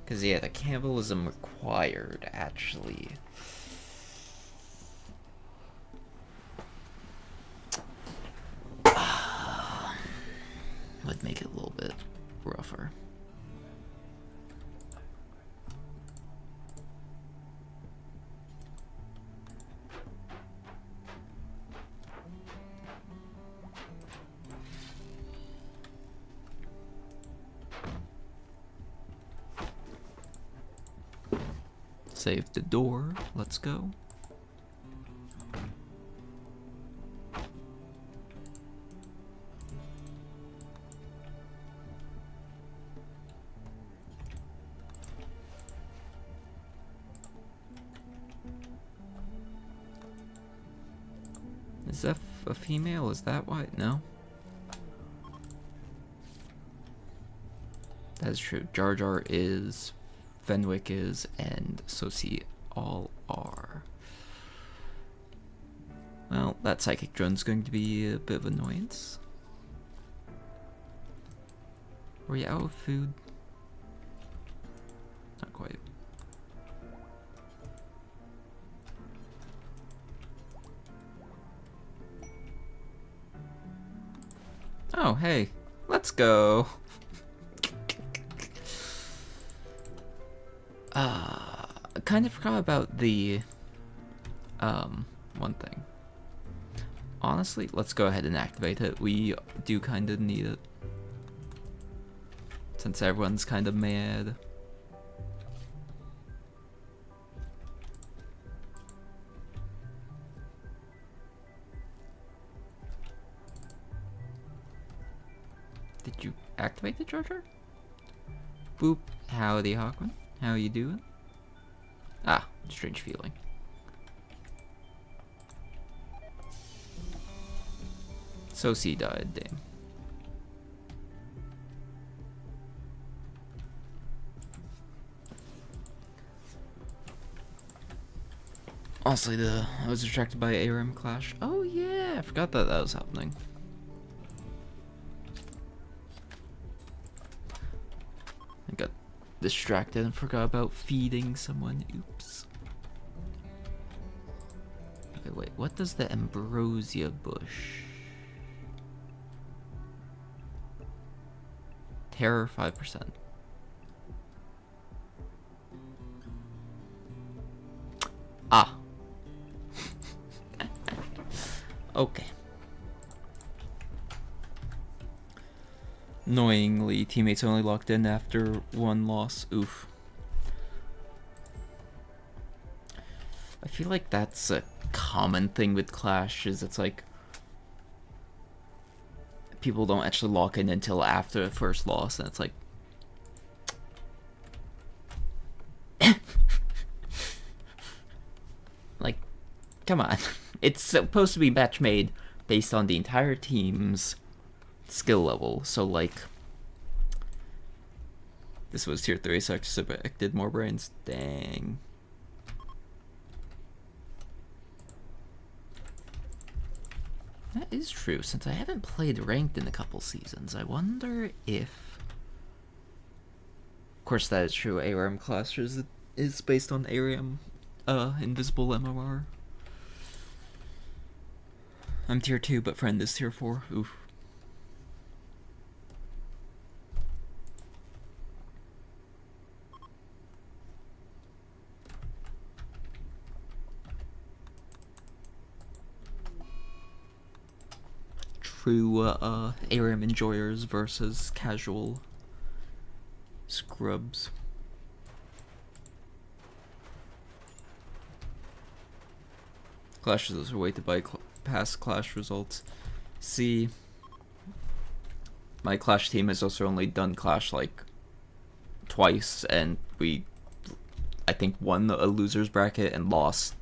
Because, yeah, the cannibalism required, actually. Would make it a little bit rougher. Save the door. Let's go. Is that a female? Is that why? No. That's true. Jar Jar is, Fenwick is, and Sosi all are. Well, that psychic drone's going to be a bit of annoyance. Are we out of food? Not quite. Oh, hey, let's go. I kind of forgot about the one thing. Honestly, let's go ahead and activate it. We do kind of need it. Since everyone's kind of mad. Did you activate the Jar Jar? Boop. Howdy, Hawkman. How you doing? Ah, strange feeling. Sosi died, damn. Honestly, I was distracted by ARM Clash. Oh yeah, I forgot that was happening. I got distracted and forgot about feeding someone. Oops. Okay, wait, what does the ambrosia bush? Terror 5%. Ah. Okay. Annoyingly, teammates only locked in after one loss. Oof. I feel like that's a common thing with Clash, is it's like people don't actually lock in until after the first loss, and it's like like, come on. It's supposed to be match made based on the entire team's skill level, so like this was tier 3, so I expected more brains. Dang. That is true, since I haven't played ranked in a couple seasons. I wonder if... Of course that is true, ARM Clash is based on ARM Invisible MMR. I'm tier 2, but friend is tier 4. Oof. True ARM enjoyers versus casual scrubs. Clashes are weighted by past Clash results. See, my Clash team has also only done Clash like twice, and we, I think, won a loser's bracket and lost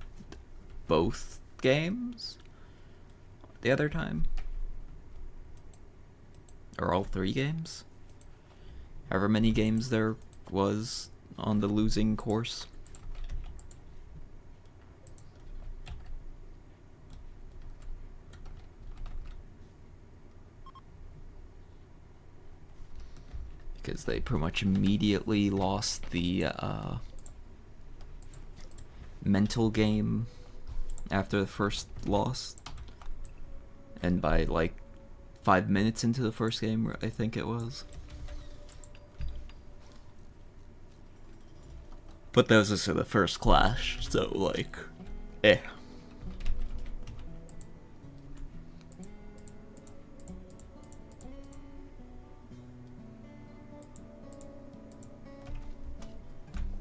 both games the other time. Or all 3 games? However many games there was on the losing course. Because they pretty much immediately lost the mental game after the first loss. And by like 5 minutes into the first game, I think it was. But that was also the first Clash, so like, eh.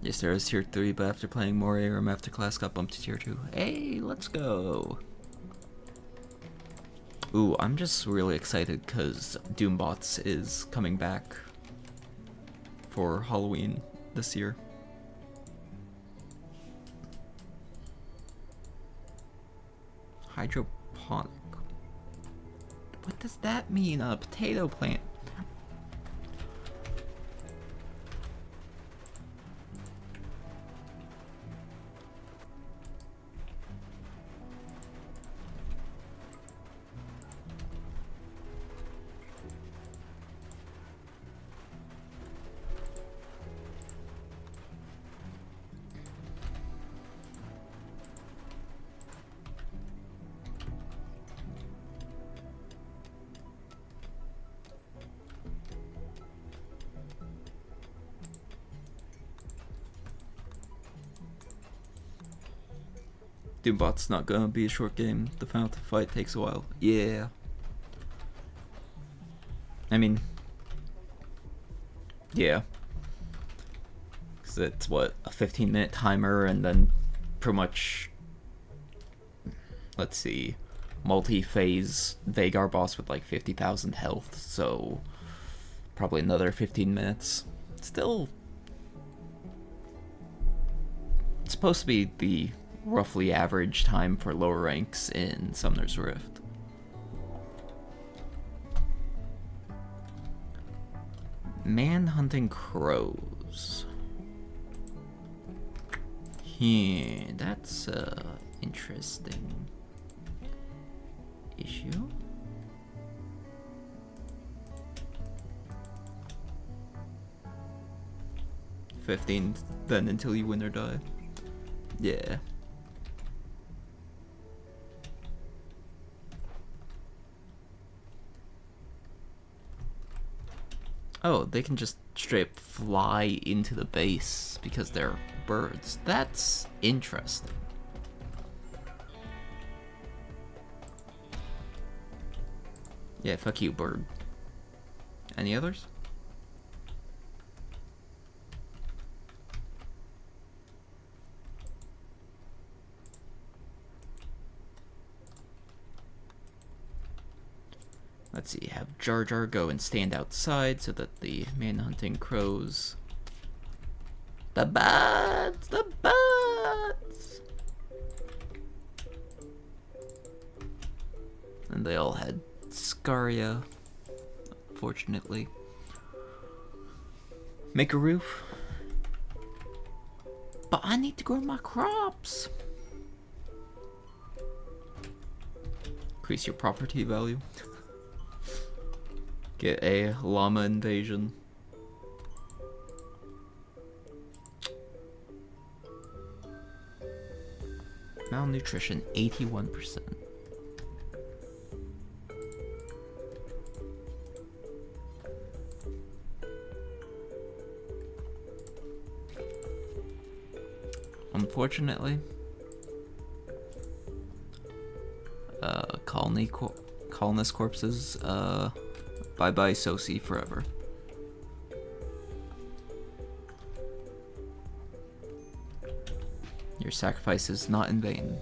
Yes, there is tier 3, but after playing more ARM after class got bumped to tier 2. Hey, let's go! Ooh, I'm just really excited because Doombots is coming back for Halloween this year. Hydroponic. What does that mean? A potato plant. Doombot's not gonna be a short game. The final fight takes a while. Yeah. I mean, yeah. Because it's what, a 15-minute timer, and then pretty much, let's see, multi-phase Vagar boss with like 50,000 health, so probably another 15 minutes. Still, it's supposed to be the roughly average time for lower ranks in Summoner's Rift. Man-hunting crows. Yeah, that's interesting issue. $15 then until you win or die. Yeah. Oh, they can just straight up fly into the base because they're birds. That's interesting. Yeah, fuck you, bird. Any others? Let's see, have Jar Jar go and stand outside so that the manhunting crows. The bats! The bats! And they all had scaria, fortunately. Make a roof. But I need to grow my crops. Increase your property value. Get a llama invasion. Malnutrition, 81%. Unfortunately, colonist corpses, bye-bye Sosi forever. Your sacrifice is not in vain.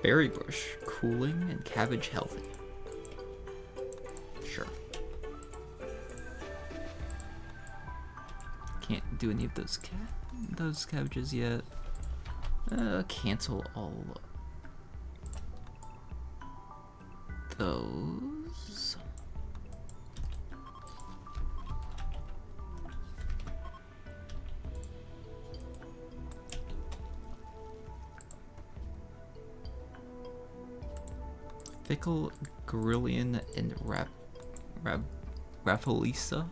Berry bush, cooling, and cabbage healthy. Sure. Can't do any of those cabbages yet. Cancel all those. Fickle, Grillian, and Raffalisa.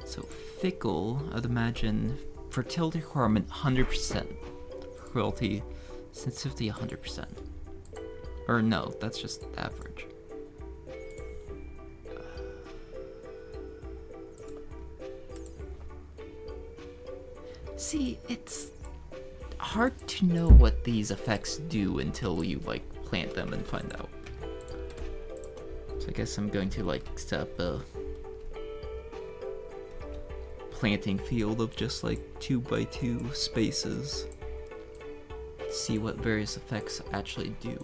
So Fickle, I'd imagine fertility requirement 100%. Cruelty, sensitivity 100%. Or no, that's just average. See, it's hard to know what these effects do until you, like, plant them and find out. So I guess I'm going to, like, set up a planting field of just, like, 2x2 spaces. See what various effects actually do.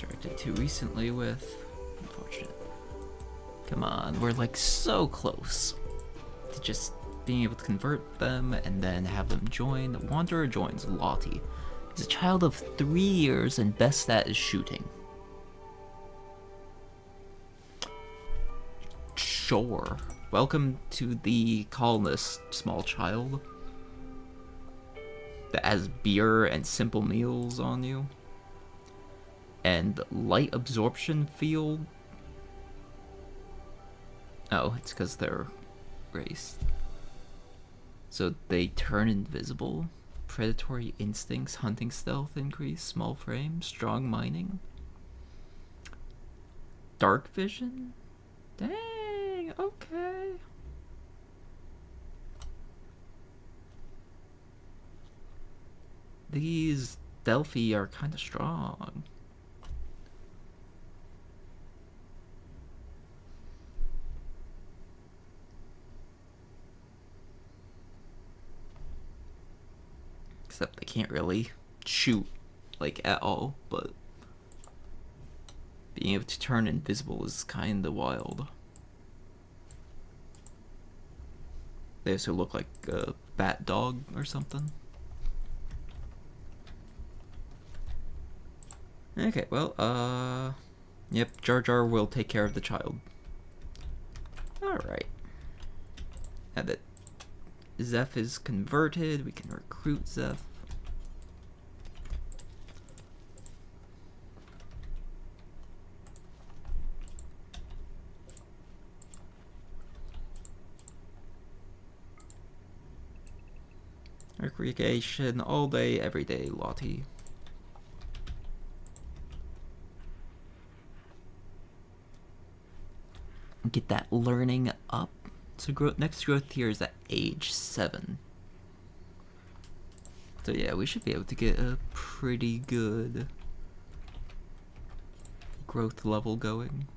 interacted too recently with. Unfortunate. Come on, we're like so close to just being able to convert them and then have them join. Wanderer joins Lottie. He's a child of 3 years and best stat is shooting. Sure. Welcome to the colonist, small child. That has beer and simple meals on you. And light absorption field. Oh, it's because they're race. So they turn invisible. Predatory instincts, hunting stealth increase, small frame, strong mining. Dark vision? Dang, okay. These Delphi are kind of strong. Except they can't really shoot, like, at all, but being able to turn invisible is kinda wild. They also look like a bat dog or something. Okay, well, yep, Jar Jar will take care of the child. Alright. Now that Zeph is converted, we can recruit Zeph. Recreation all day, every day, Lottie. Get that learning up. So next growth tier is at age 7. So yeah, we should be able to get a pretty good growth level going.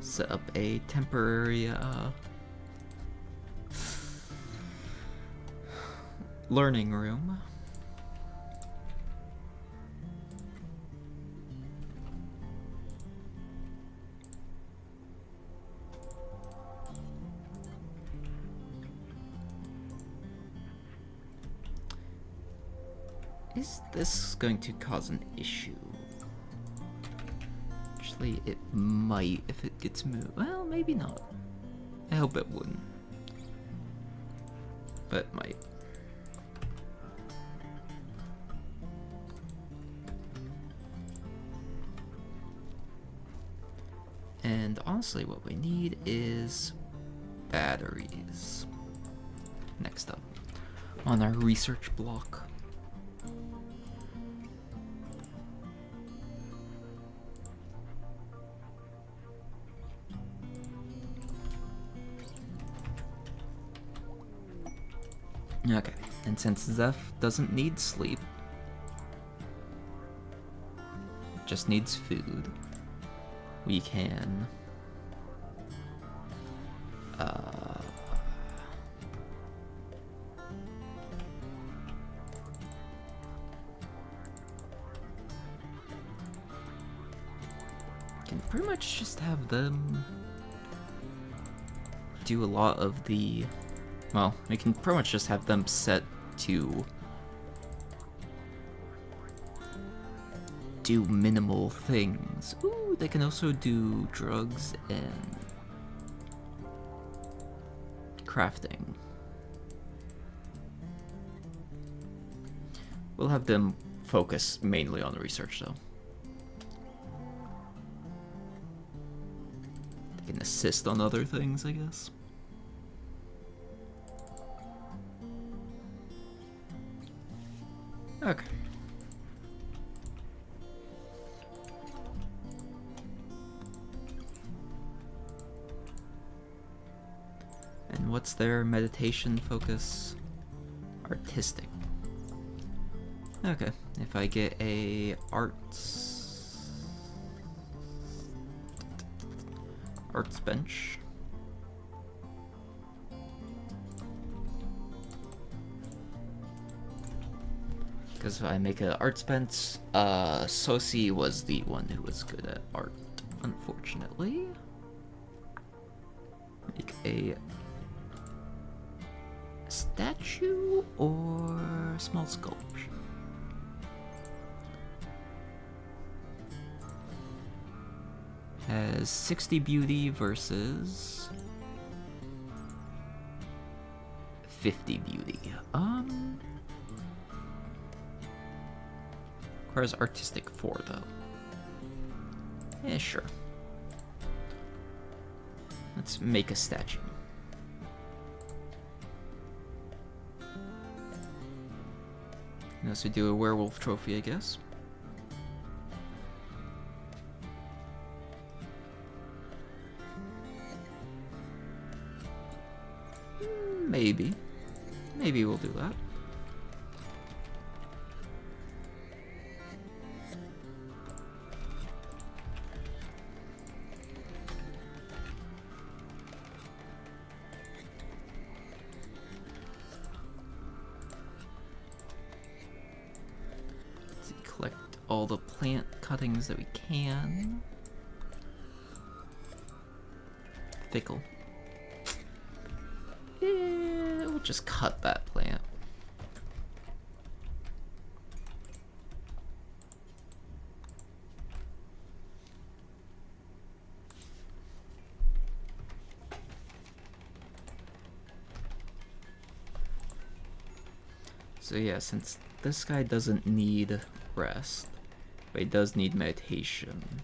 Set up a temporary learning room. Is this going to cause an issue? Actually, it might if it gets moved. Well, maybe not. I hope it wouldn't. But it might. And honestly, what we need is batteries. Next up on our research block. Okay, and since Zeph doesn't need sleep, just needs food, we can pretty much just have them do a lot of the, well, we can pretty much just have them set to do minimal things. Ooh, they can also do drugs and crafting. We'll have them focus mainly on the research though. They can assist on other things, I guess. Okay. And what's their meditation focus? Artistic. Okay, if I get a arts bench. Because if I make an arts bench, Sosi was the one who was good at art, unfortunately. Make a statue or small sculpture. Has 60 beauty versus 50 beauty. Requires artistic 4 though. Yeah, sure. Let's make a statue. And also do a werewolf trophy, I guess. Maybe. Maybe we'll do that. Let's collect all the plant cuttings that we can. Fickle. Yeah, we'll just cut that plant. So yeah, since this guy doesn't need rest, but he does need meditation,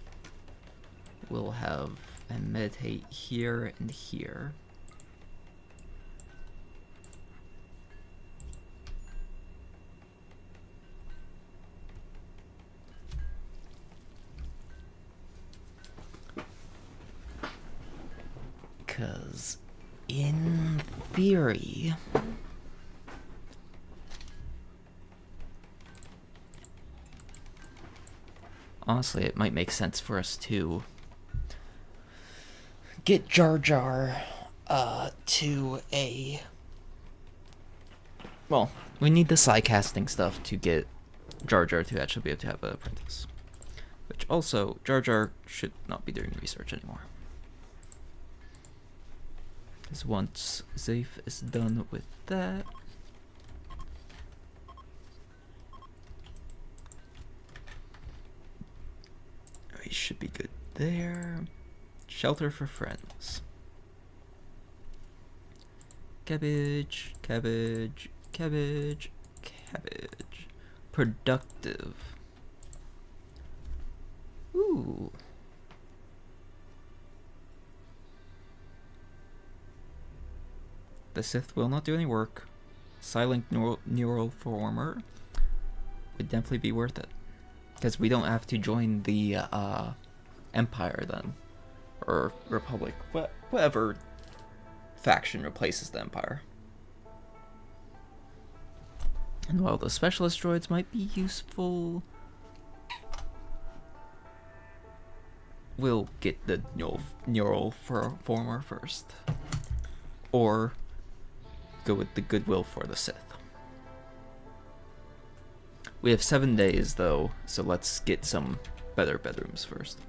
we'll have him meditate here and here. Because in theory, honestly, it might make sense for us to get Jar Jar to a... Well, we need the psi casting stuff to get Jar Jar to actually be able to have an apprentice. Which also, Jar Jar should not be doing research anymore. Because once Zafe is done with that... we should be good there. Shelter for friends. Cabbage, cabbage, cabbage, cabbage. Productive. Ooh. The Sith will not do any work. Silent neural former would definitely be worth it. Because we don't have to join the Empire then. Or Republic. Whatever faction replaces the Empire. And while the specialist droids might be useful, we'll get the neural former first. Or go with the goodwill for the Sith. We have 7 days though, so let's get some better bedrooms first.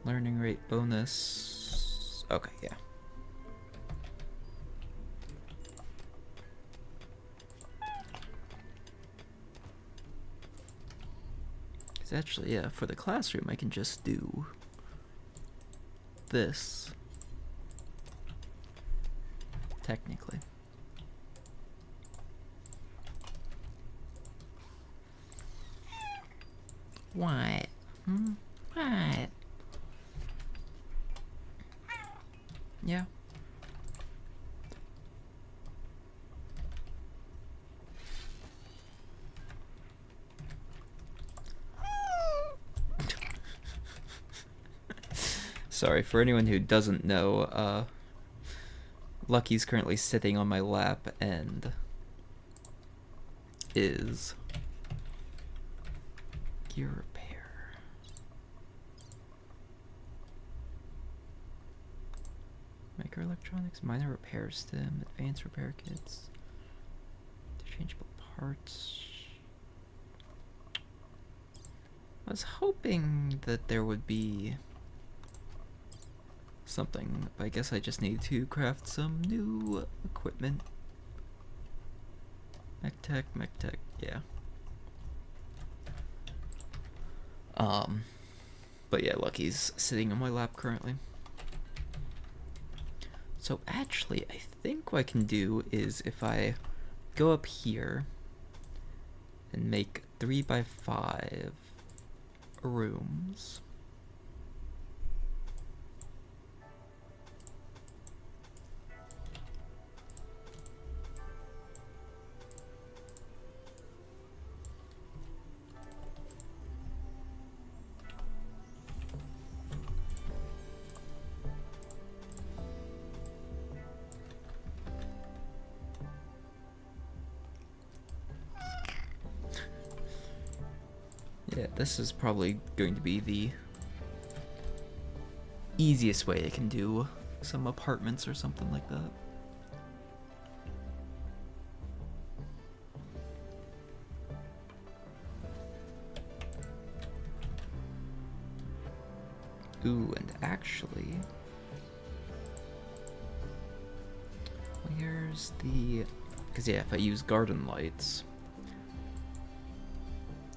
Learning rate bonus. Okay, yeah. Actually, yeah, for the classroom, I can just do this. Technically. What? What? Yeah. Sorry, for anyone who doesn't know, Lucky's currently sitting on my lap and is gear repair. Microelectronics, minor repair stim, advanced repair kits, interchangeable parts. I was hoping that there would be something, but I guess I just need to craft some new equipment. Mech tech, yeah. But yeah, Lucky's sitting on my lap currently. So actually, I think what I can do is if I go up here and make 3x5 rooms. Yeah, this is probably going to be the easiest way I can do some apartments or something like that. Ooh, and actually, where's the... Because yeah, if I use garden lights,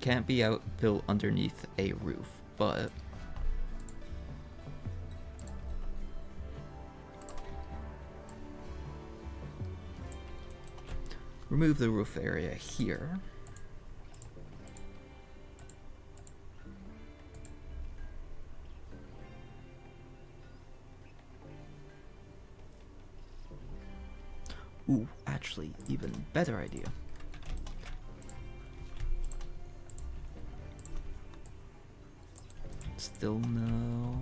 can't be built underneath a roof, but remove the roof area here. Ooh, actually, even better idea. Still no.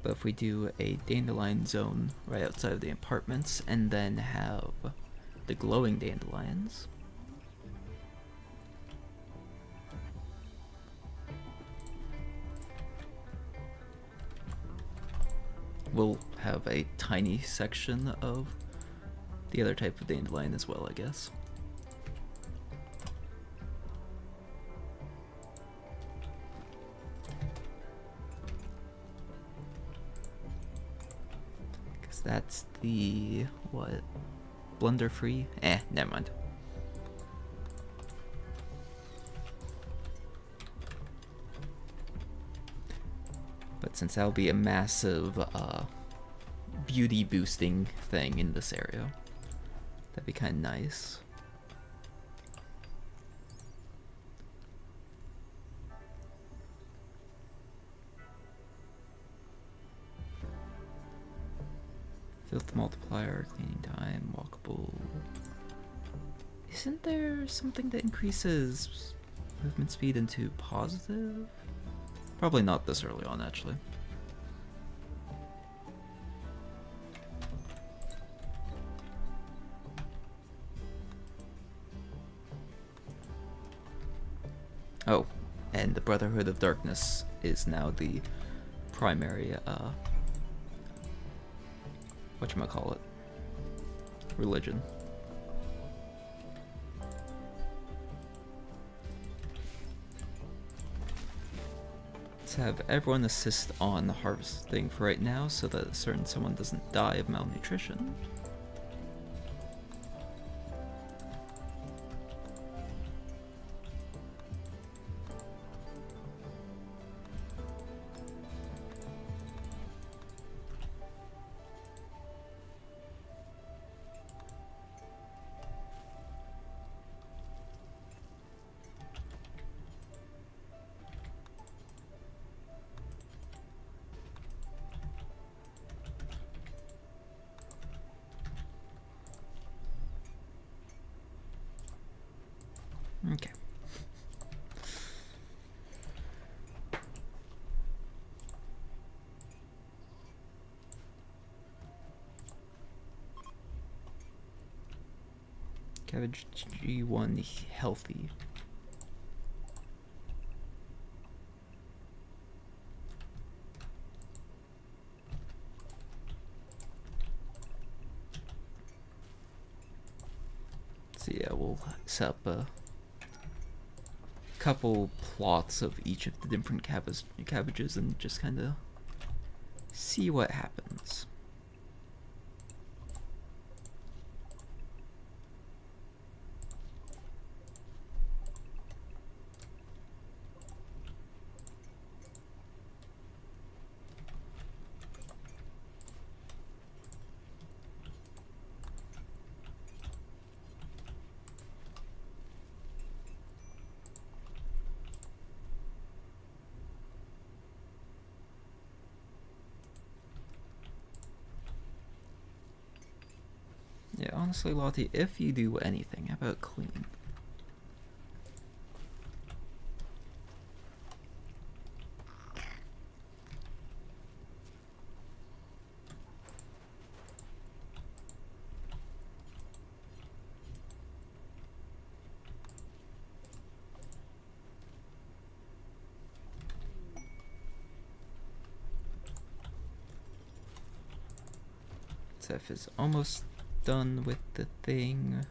But if we do a dandelion zone right outside of the apartments and then have the glowing dandelions, we'll have a tiny section of the other type of dandelion as well, I guess. Because that's the, what, blunder free? Never mind. But since that'll be a massive beauty boosting thing in this area, that'd be kind of nice. Filth multiplier, cleaning time, walkable. Isn't there something that increases movement speed into positive? Probably not this early on, actually. Oh, and the Brotherhood of Darkness is now the primary, whatchamacallit, religion. Let's have everyone assist on the harvesting for right now so that a certain someone doesn't die of malnutrition. Okay. Cabbage G1 healthy. So yeah, we'll set up a couple plots of each of the different cabbages and just kind of see what happens. Yeah, honestly, Lottie, if you do anything, how about clean? Zeph is almost done with the thing.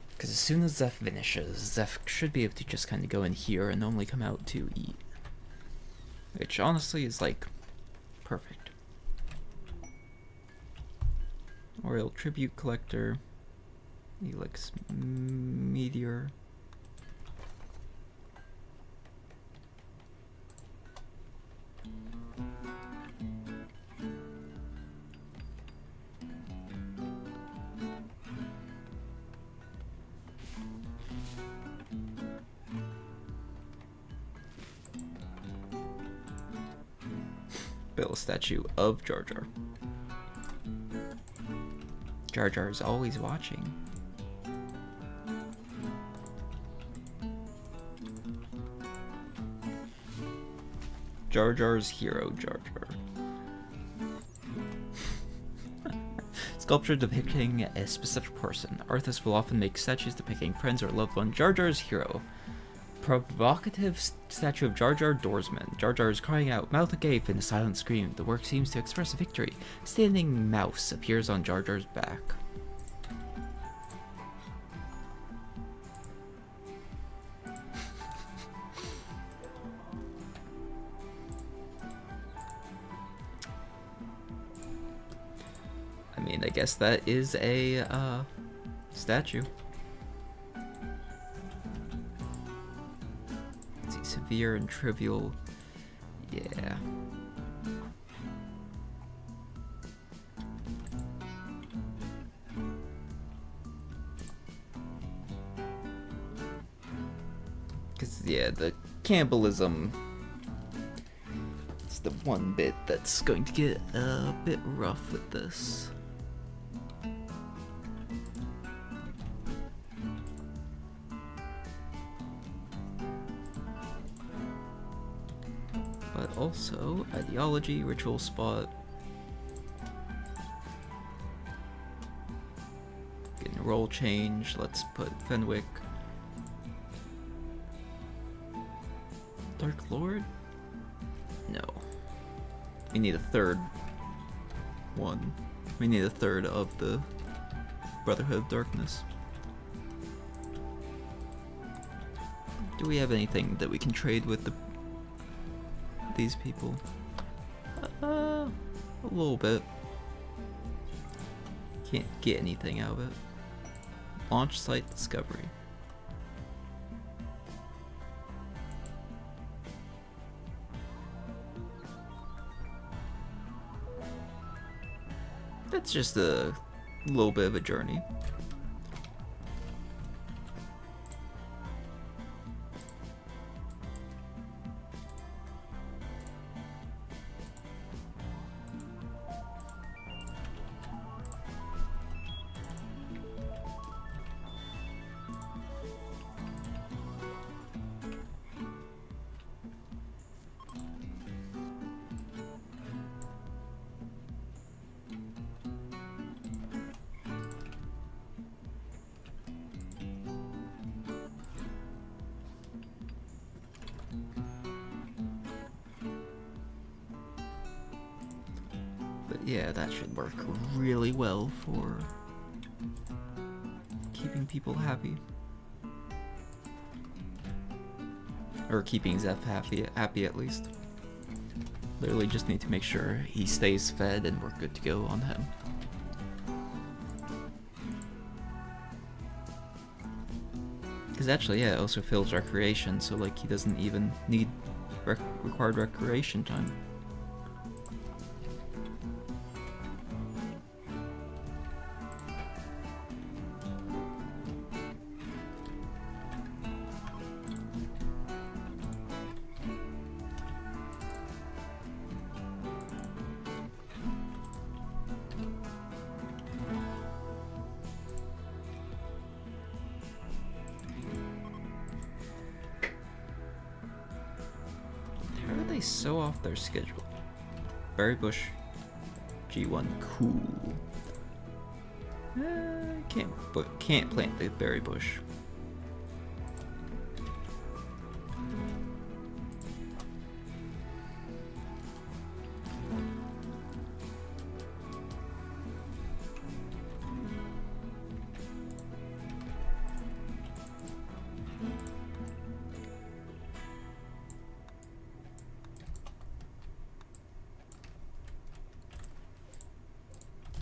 Because as soon as Zeph finishes, Zeph should be able to just kind of go in here and only come out to eat. Which honestly is like perfect. Oriel Tribute Collector. Elix Meteor. Build a statue of Jar Jar. Jar Jar is always watching. Jar Jar's hero, Jar Jar. Sculpture depicting a specific person. Artists will often make statues depicting friends or loved ones. Jar Jar's hero. Provocative statue of Jar Jar Doorsman. Jar Jar is crying out, mouth agape in a silent scream. The work seems to express victory. Standing mouse appears on Jar Jar's back. I mean, I guess that is a statue. Severe and trivial, yeah. Because, yeah, the cannibalism is the one bit that's going to get a bit rough with this. But also, ideology, ritual spot. Getting a role change, let's put Fenwick. Dark Lord? No. We need a third one. We need a third of the Brotherhood of Darkness. Do we have anything that we can trade with these people? A little bit. Can't get anything out of it. Launch site discovery. That's just a little bit of a journey. Yeah, that should work really well for keeping people happy. Or keeping Zeph happy at least. Literally just need to make sure he stays fed and we're good to go on him. Because actually, yeah, it also fills recreation, so like he doesn't even need required recreation time. So off their schedule. Berry bush, G1, cool. Can't plant the berry bush.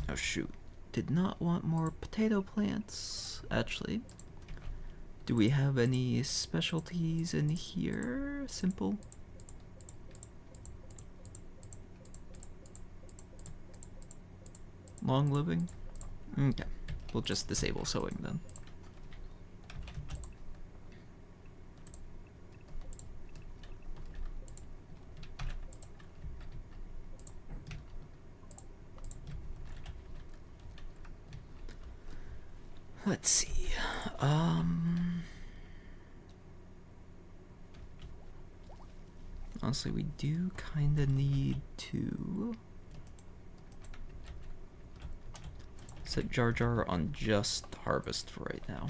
Oh shoot, did not want more potato plants, actually. Do we have any specialties in here? Simple. Long living? Okay, we'll just disable sowing then. Let's see. Honestly, we do kind of need to set JarJar on just harvest for right now.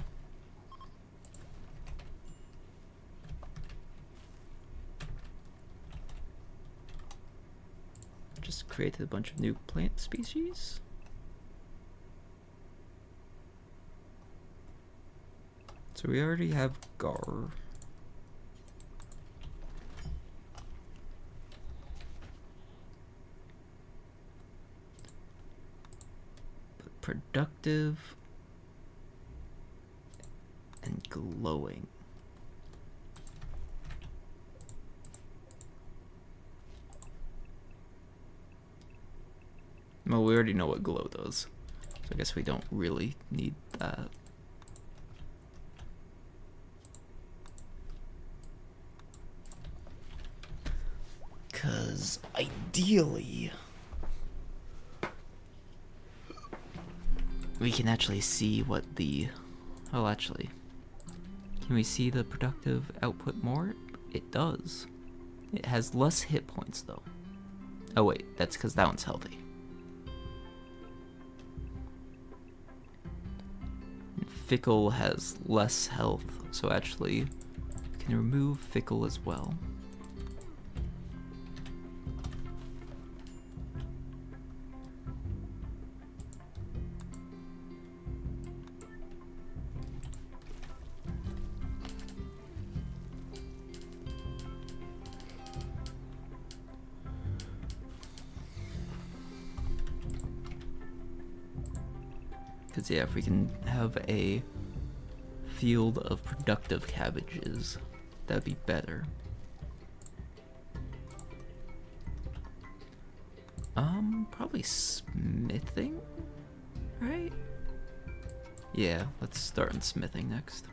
Just created a bunch of new plant species. So we already have Gar. But productive and glowing. Well, we already know what glow does, so I guess we don't really need that. Because ideally, we can actually see what the... Oh, actually, can we see the productive output more? It does. It has less hit points, though. Oh, wait, that's because that one's healthy. Fickle has less health, so actually, we can remove Fickle as well. Because, yeah, if we can have a field of productive cabbages, that'd be better. Probably smithing, right? Yeah, let's start on smithing next.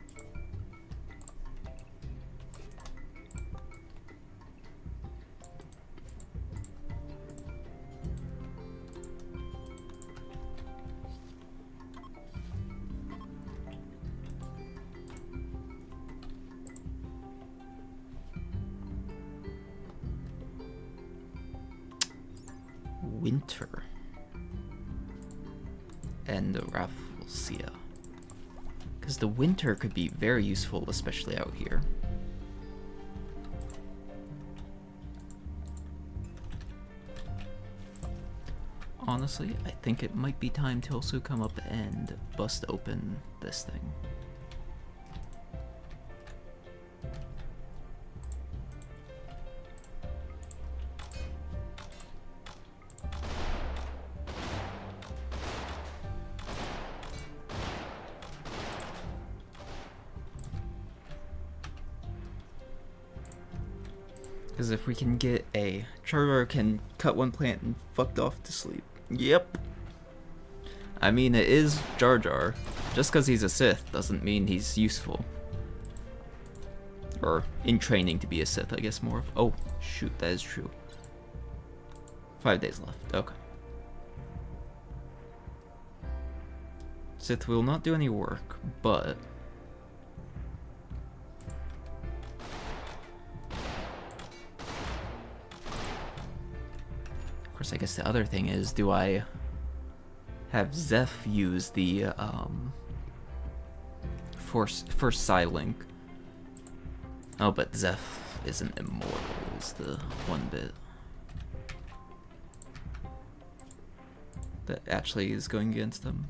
Winter and the Rafflesia, because the winter could be very useful, especially out here. honestly, I think it might be time to also come up and bust open this thing. Because if we can get a JarJar can cut one plant and fucked off to sleep. Yep. I mean, it is JarJar. Just because he's a Sith doesn't mean he's useful. Or in training to be a Sith, I guess more. Oh, shoot, that is true. 5 days left. Okay. Sith will not do any work, but... Of course, I guess the other thing is, do I have Zeph use the first Psylink? Oh, but Zeph isn't immortal, is the one bit that actually is going against him.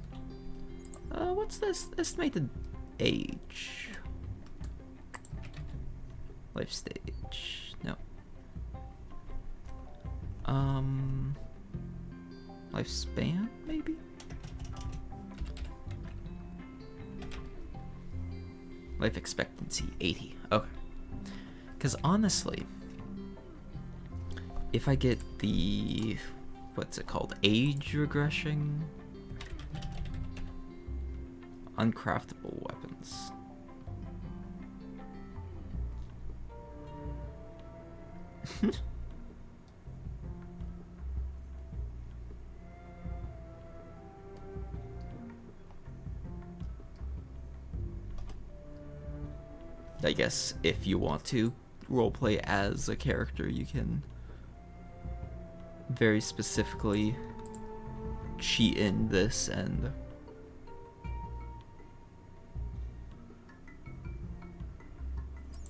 What's this estimated age? Life stage, no. Lifespan, maybe? Life expectancy, 80, okay. Because honestly, if I get the, what's it called, age regression? Uncraftable weapons. I guess if you want to roleplay as a character, you can very specifically cheat in this and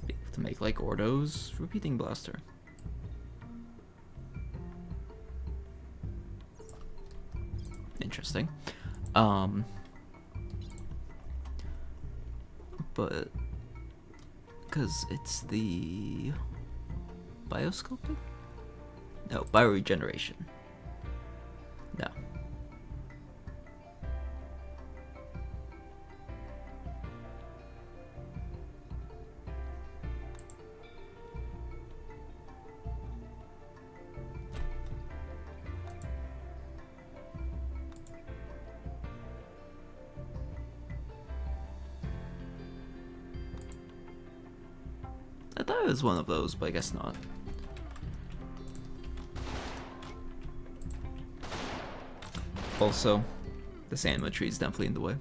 be able to make like Ordo's repeating blaster. Interesting. But because it's the biosculpting? No, bioregeneration. No. I thought it was one of those, but I guess not. Also, this anima tree is definitely in the way.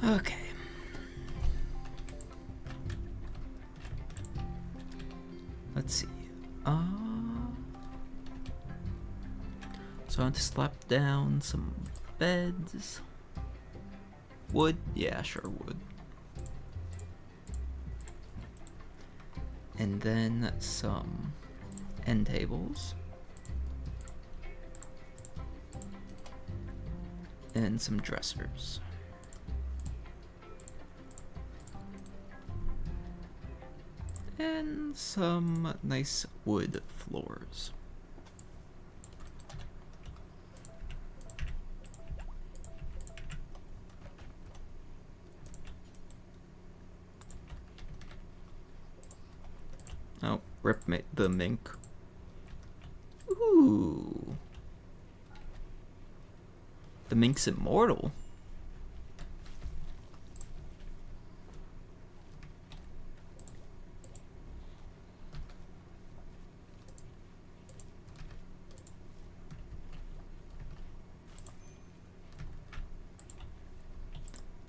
Okay. Let's see. So I want to slap down some beds. Wood? Yeah, sure, wood. And then some end tables. And some dressers. And some nice wood floors. Oh, rip the mink. Ooh, Ooh. The mink's immortal.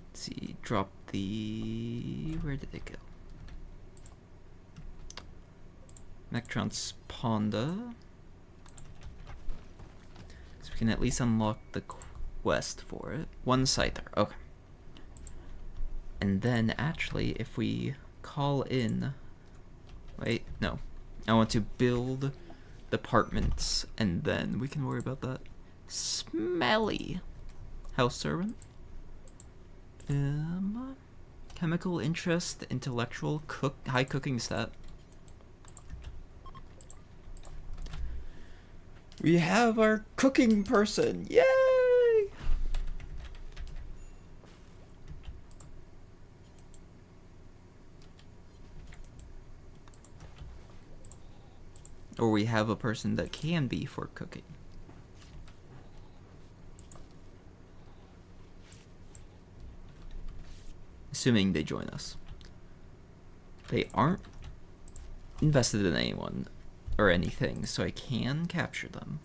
Let's see, drop the... Where did it go? Mectron's Ponda. So we can at least unlock the quest for it. One Scyther, okay. And then actually, if we call in... Wait, no. I want to build departments, and then we can worry about that. Smelly. House servant. Chemical interest, intellectual, high cooking stat. We have our cooking person! Yay! Or we have a person that can be for cooking. Assuming they join us. They aren't invested in anyone or anything, so I can capture them.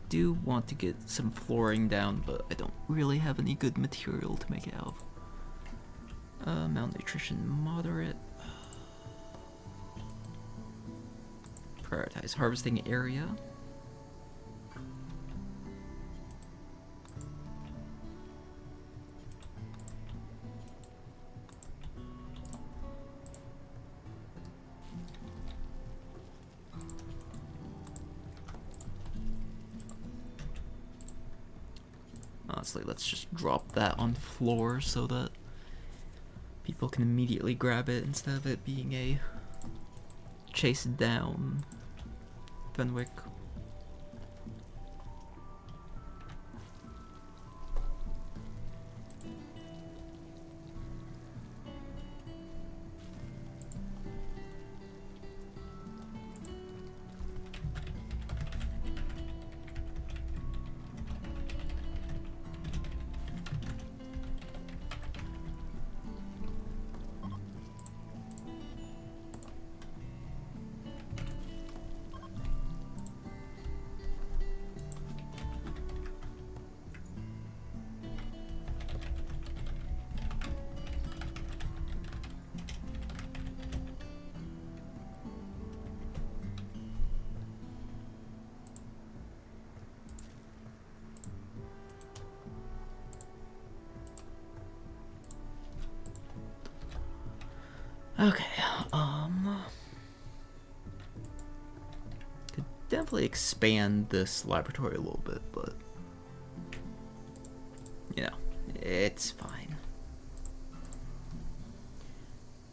Do want to get some flooring down, but I don't really have any good material to make it out of. Malnutrition moderate. Prioritize harvesting area. Honestly, let's just drop that on floor so that people can immediately grab it instead of it being a chase down Fenwick. Okay, could definitely expand this laboratory a little bit, but you know, it's fine.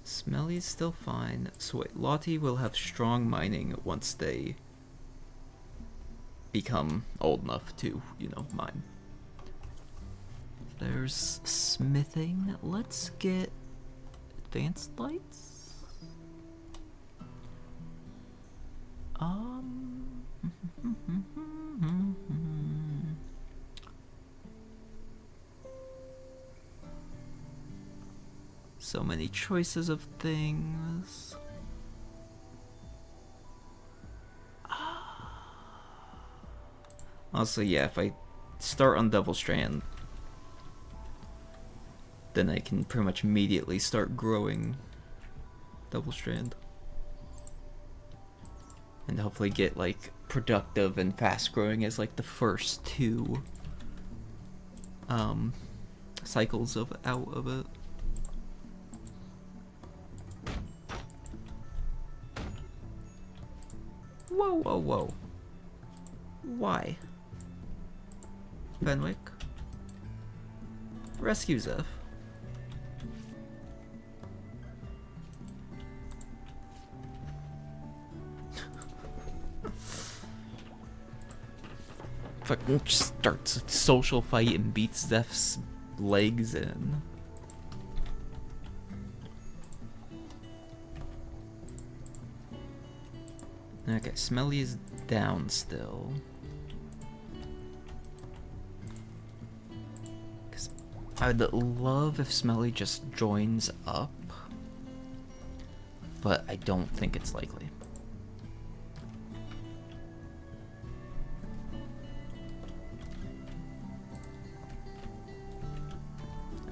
Smelly's still fine. So wait, Lottie will have strong mining once they become old enough to, you know, mine. There's smithing. Let's get advanced lights. So many choices of things. Also, yeah, if I start on Devil Strand, then I can pretty much immediately start growing Double Strand. And hopefully get like productive and fast growing as like the first two cycles of out of it. Whoa, whoa, whoa. Why? Fenwick? rescue Zeph. Fucking starts a social fight and beats Zeph's legs in. Okay, Smelly is down still. Cause I'd love if Smelly just joins up, but I don't think it's likely.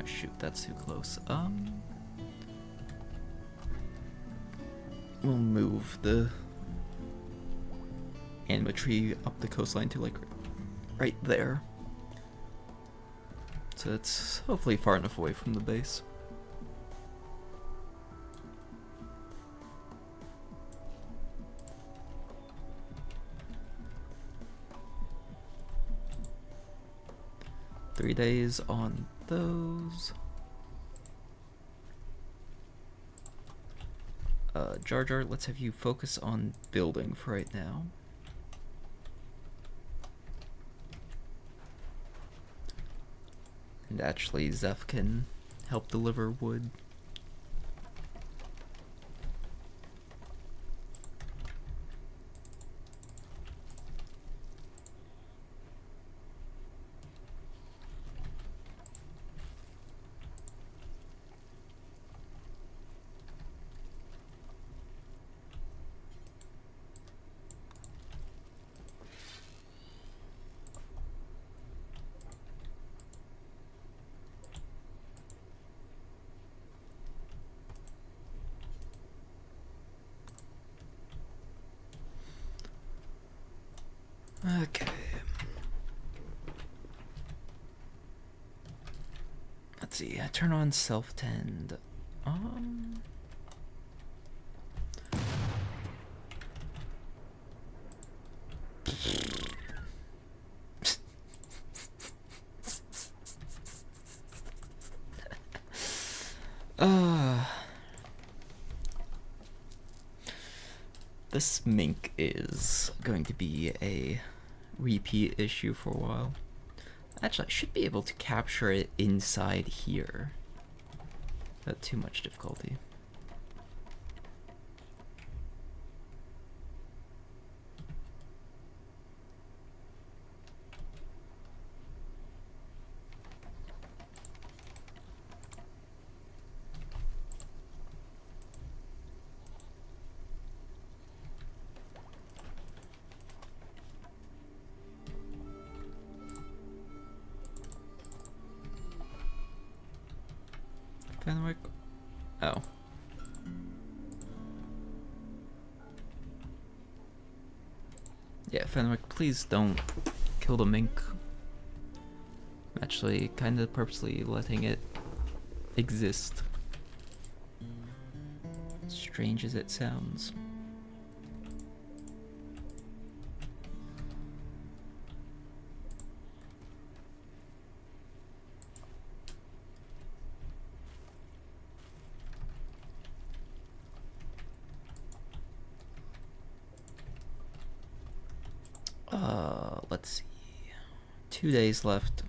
Oh shoot, that's too close. We'll move the animatree up the coastline to like right there. So it's hopefully far enough away from the base. Three days on those. Jar Jar, let's have you focus on building for right now. And actually, Zeph can help deliver wood. Okay. Let's see. I turn on self-tend. This mink is going to be a repeat issue for a while. Actually, I should be able to capture it inside here. Not too much difficulty. Fenwick? Oh. Yeah, Fenwick, please don't kill the mink. I'm actually kind of purposely letting it exist. Strange as it sounds. Let's see. 2 days left.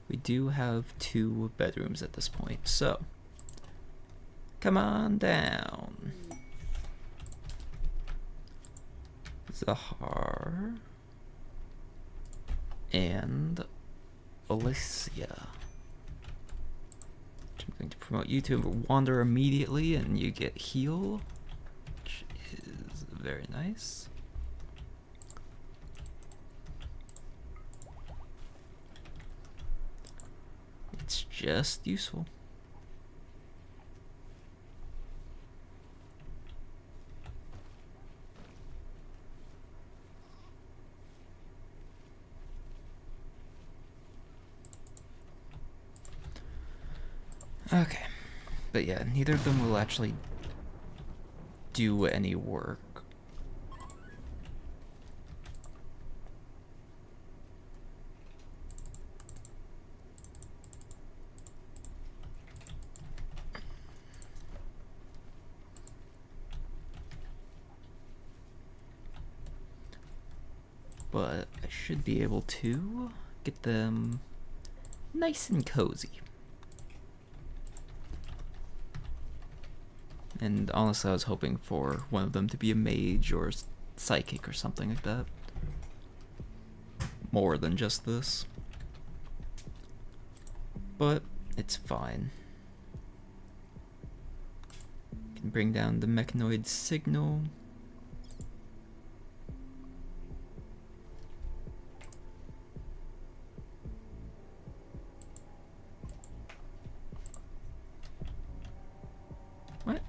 We do have 2 bedrooms at this point, so come on down. Zahar and Alicia. I'm going to promote you to wander immediately and you get heal, which is very nice. It's just useful. Okay, but yeah, neither of them will actually do any work. but I should be able to get them nice and cozy. And honestly, I was hoping for one of them to be a mage or psychic or something like that. More than just this. But it's fine. Can bring down the mechanoid signal. What?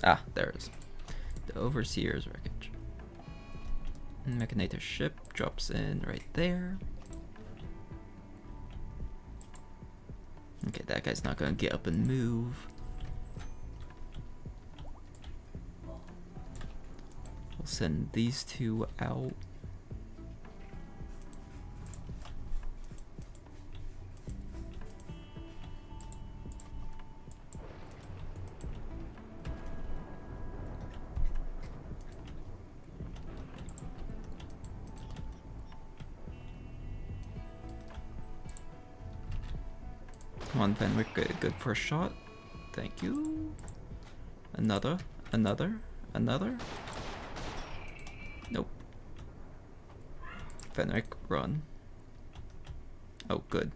Ah, there it is. The Overseer's wreckage. Mechanator ship drops in right there. Okay, that guy's not gonna get up and move. We'll send these two out. Come on, Fenwick, good first shot. Thank you. Another. Nope. Fenwick, run. Oh, good.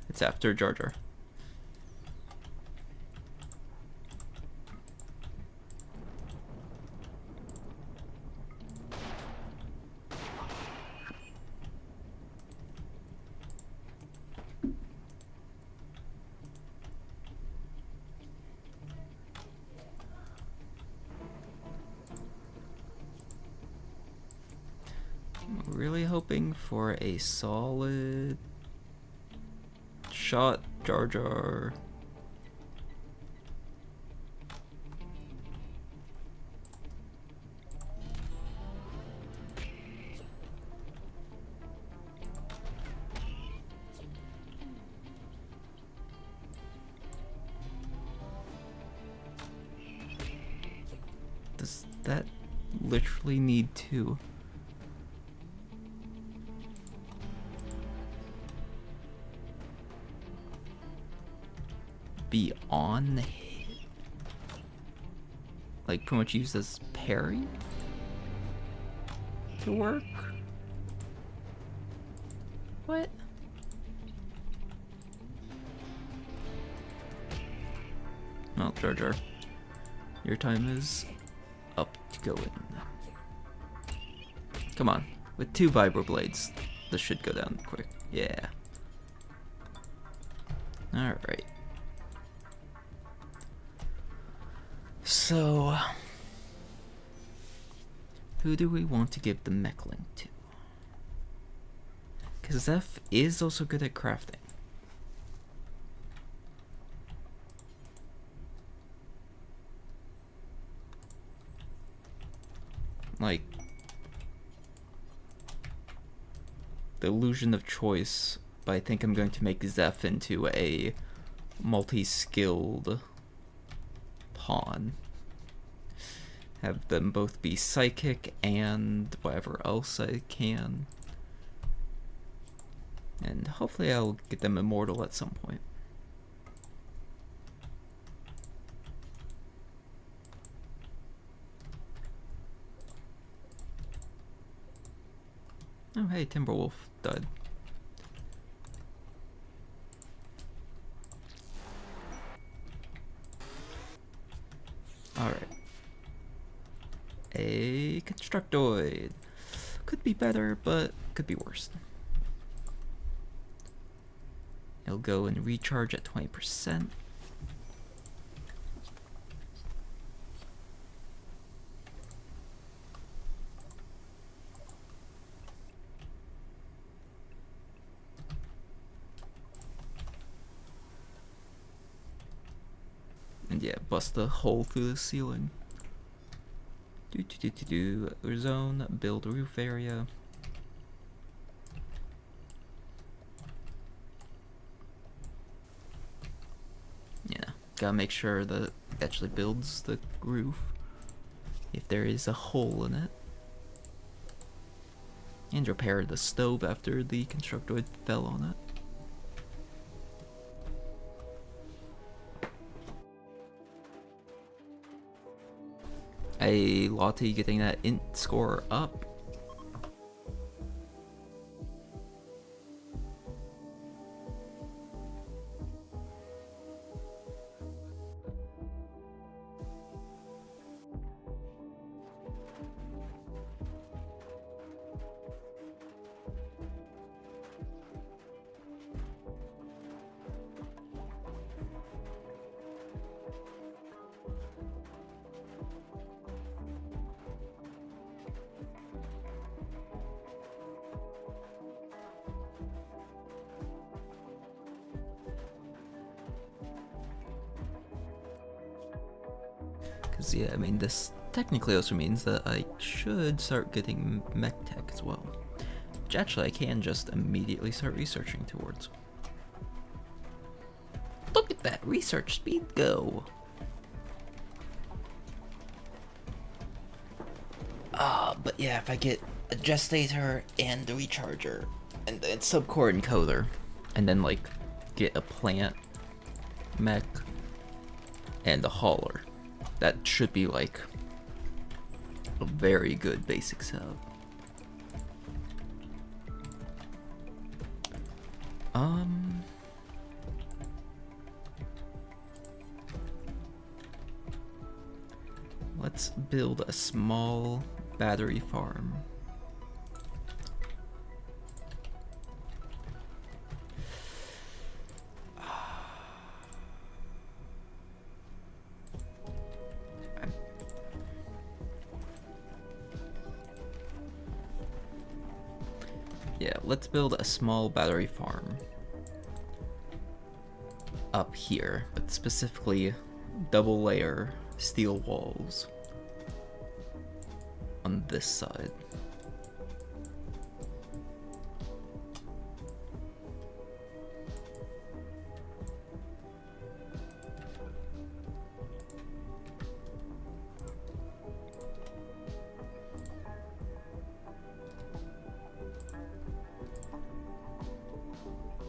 It's after JarJar. Really hoping for a solid shot, JarJar. Does that literally need to? Be on hit? Like pretty much use as parry to work? What? Well, JarJar, your time is up to go in. Come on, with 2 vibroblades, this should go down quick. Yeah. Alright. So, who do we want to give the mech link to? Because Zeph is also good at crafting. Like, the illusion of choice, but I think I'm going to make Zeph into a multi-skilled pawn. Have them both be psychic and whatever else I can. And hopefully I'll get them immortal at some point. Oh hey, Timberwolf died. Alright. A Constructoid. Could be better, but could be worse. It'll go and recharge at 20%. And yeah, bust a hole through the ceiling. Zone, build roof area. Yeah, Gotta make sure that it actually builds the roof if there is a hole in it. And repair the stove after the constructoid fell on it. Hey, Lottie getting that int score up. Because, yeah, I mean, this technically also means that I should start getting mech tech as well. Which actually I can just immediately start researching towards. Look at that research speed go! But yeah, if I get a gestator and a recharger, and then subcore encoder, and then like get a plant mech and a hauler, that should be like a very good basic setup. Let's build a small battery farm. Yeah, let's build a small battery farm up here, but specifically double layer steel walls on this side.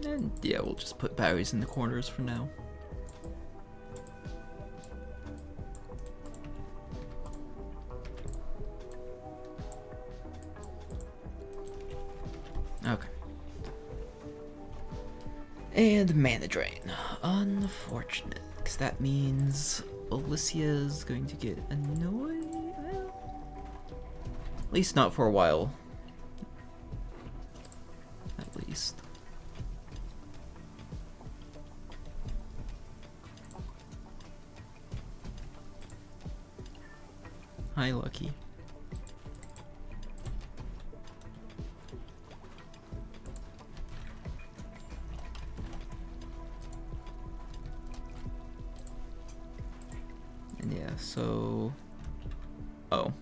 And yeah, we'll just put batteries in the corners for now. Okay. And mana drain. Unfortunate, because that means Alicia's going to get annoyed. At least not for a while. At least. Hi, Lucky. And yeah, so... Oh.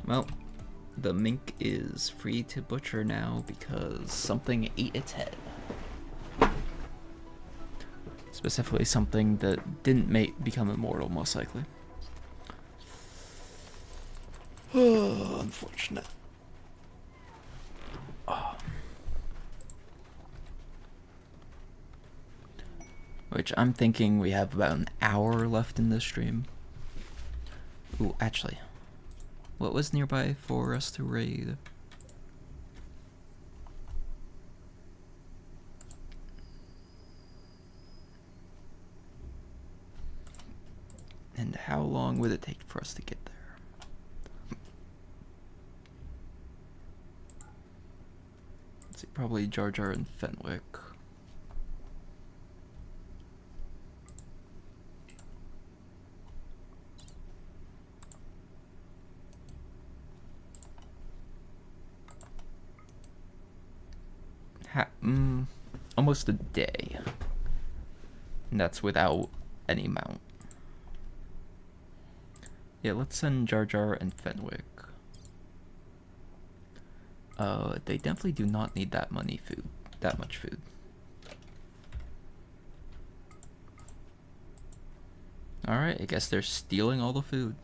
Well, the mink is free to butcher now because something ate its head. Specifically something that didn't become immortal, most likely. Oh, unfortunate. Oh. Which I'm thinking we have about an hour left in this stream. Ooh, actually, what was nearby for us to raid? And how long would it take for us to get there? Let's see, probably Jar Jar and Fenwick. Almost a day. And that's without any mount. Yeah, let's send Jar Jar and Fenwick. They definitely do not need that much food. Alright, I guess they're stealing all the food.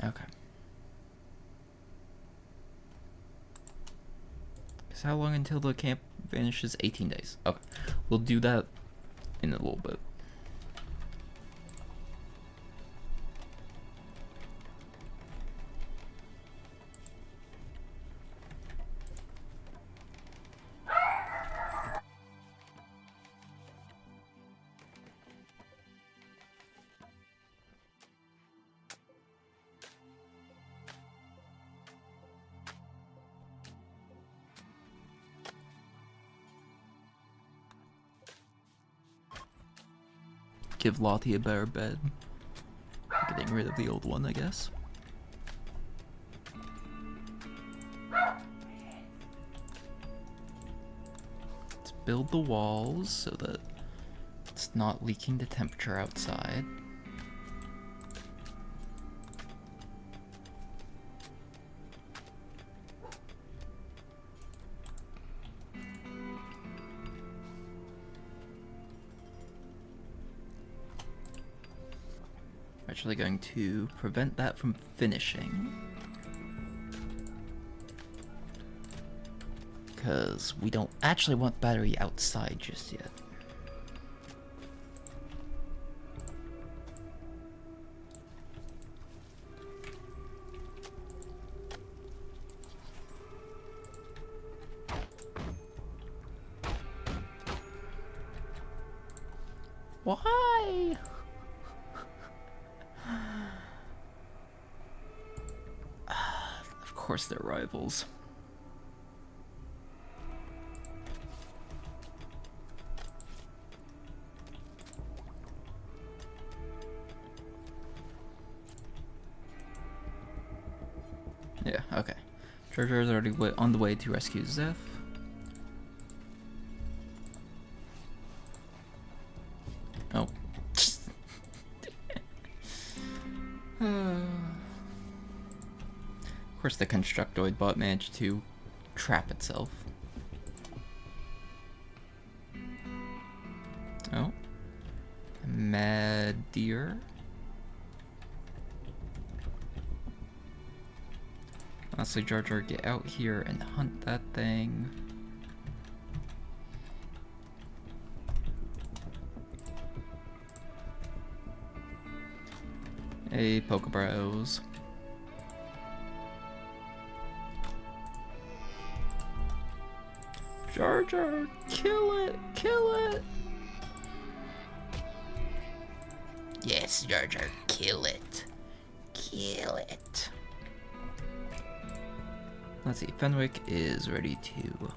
Okay. Because how long until the camp vanishes? 18 days. Okay. We'll do that in a little bit. Give Lottie a better bed. Getting rid of the old one, I guess. Let's build the walls so that it's not leaking the temperature outside. Actually going to prevent that from finishing. Because we don't actually want battery outside just yet. Why? Of course they're rivals. Yeah, okay. Jar Jar is already on the way to rescue Zeph. Oh. Of course the Constructoid bot managed to trap itself. Oh. Mad deer. Honestly, Jar Jar, get out here and hunt that thing. Hey, Pokebros. Jar Jar, kill it! Kill it! Yes, Jar Jar, kill it. Kill it. Let's see, Fenwick is ready to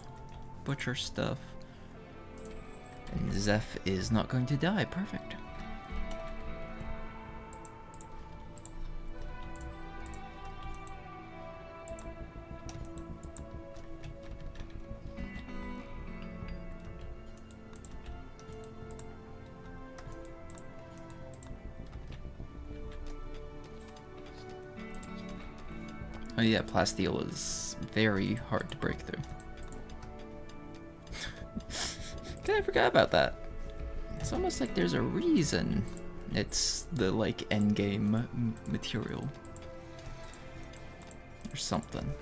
butcher stuff. And Zeph is not going to die. Perfect. Oh yeah, plasteel is very hard to break through. I forgot about that. It's almost like there's a reason it's the, like, endgame material. Or something.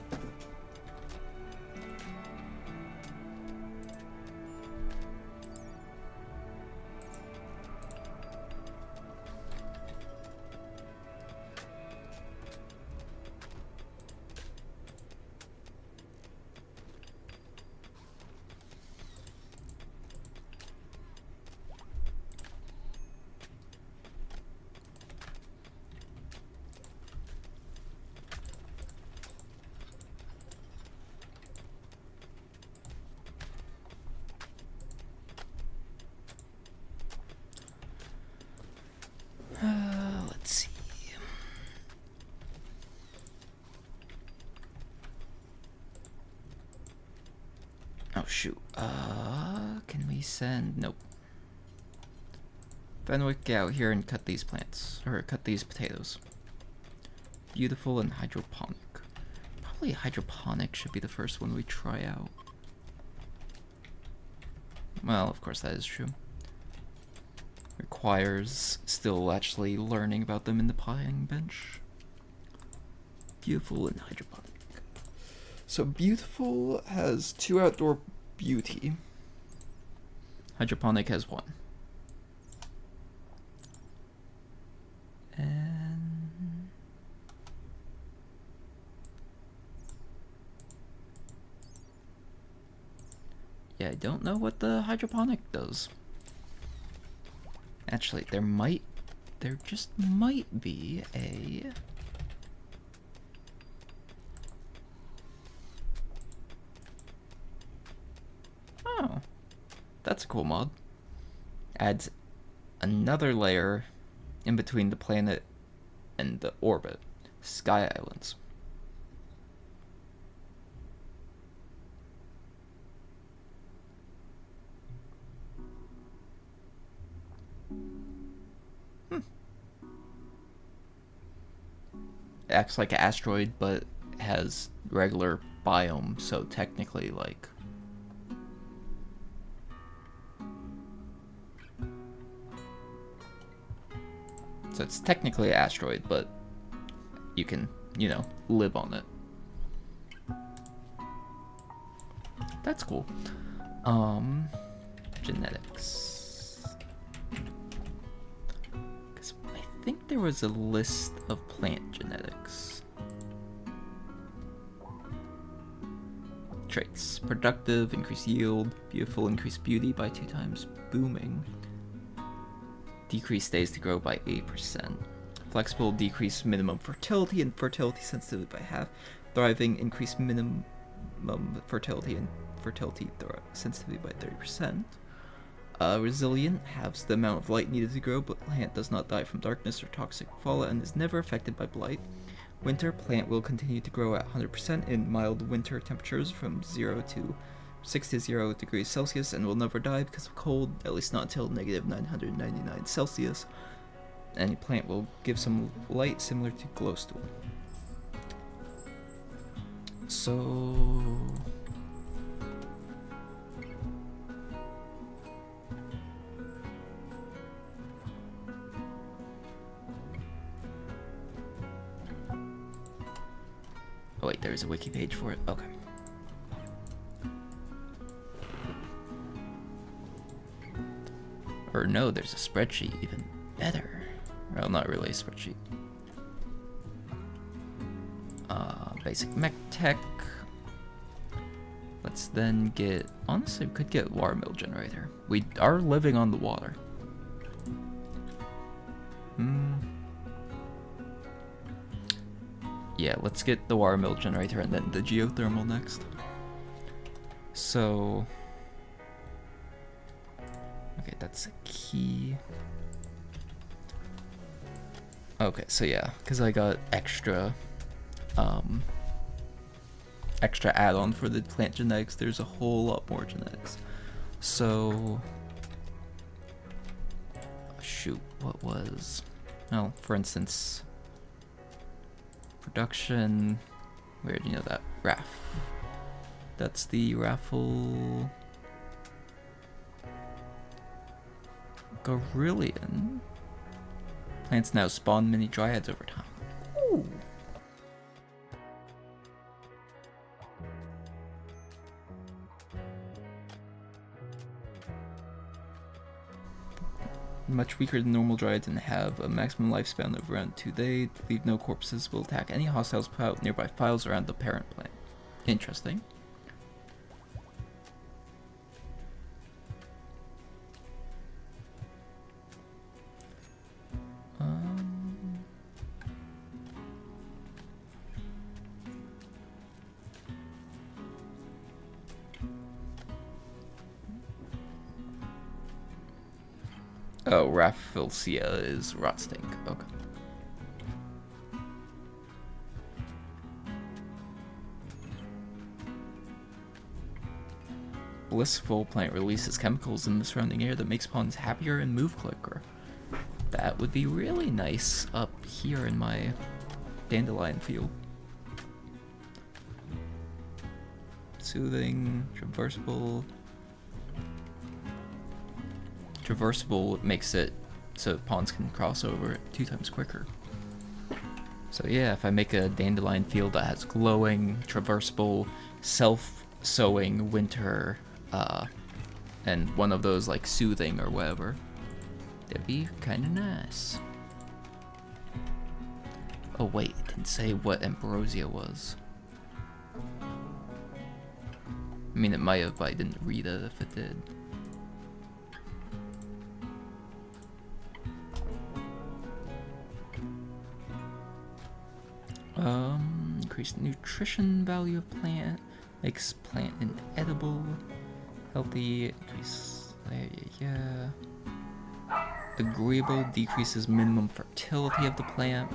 Oh shoot. Can we send? Nope. Fenwick, get out here and cut these plants, or cut these potatoes. Beautiful and hydroponic. Probably hydroponic should be the first one we try out. Well, of course that is true. Requires still actually learning about them in the potting bench. Beautiful and hydroponic. So beautiful has 2 outdoor beauty. Hydroponic has 1. And yeah, I don't know what the hydroponic does. Actually, there just might be a... Oh, that's a cool mod. Adds another layer in between the planet and the orbit. Sky Islands. It acts like an asteroid, but has regular biome, so technically, like... So it's technically an asteroid, but you can, you know, live on it. That's cool. Genetics. Because I think there was a list of plant genetics. Traits. Productive, increased yield. Beautiful, increased beauty by 2 times. Booming. Decrease days to grow by 8%. Flexible, decrease minimum fertility and fertility sensitivity by half. Thriving, increase minimum fertility and fertility sensitivity by 30%. Resilient, halves the amount of light needed to grow, but plant does not die from darkness or toxic fallout and is never affected by blight. Winter, plant will continue to grow at 100% in mild winter temperatures from 0 to 60 degrees Celsius and will never die because of cold, at least not until negative 999 Celsius. Any plant will give some light similar to glowstone. So... Oh wait, there is a wiki page for it. Okay. Or no, there's a spreadsheet, even better. Well, not really a spreadsheet. Basic mech tech. Let's then get... Honestly, we could get water mill generator. We are living on the water. Yeah, let's get the water mill generator and then the geothermal next. So... Okay, that's a key. Okay, so yeah, because I got extra add-on for the plant genetics, there's a whole lot more genetics. So... Shoot, what was... Well, for instance... Production... Where do you know that? RAF. That's the raffle... Gorillion. Plants now spawn mini dryads over time. Ooh. Much weaker than normal dryads and have a maximum lifespan of around 2 days. Leave no corpses. Will attack any hostiles put out nearby files around the parent plant. Interesting. Oh, Rafflesia is rot stink. Okay. blissful plant releases chemicals in the surrounding air that makes pawns happier and move quicker. That would be really nice up here in my dandelion field. Soothing, traversable. Traversable makes it so pawns can cross over it 2 times quicker. So yeah, if I make a dandelion field that has glowing, traversable, self-sowing winter, and one of those like soothing or whatever, that'd be kind of nice. Oh wait, it didn't say what ambrosia was. I mean, it might have, but I didn't read it if it did. Increased nutrition value of plant, makes plant inedible, healthy, increase, yeah. Agreeable, decreases minimum fertility of the plant.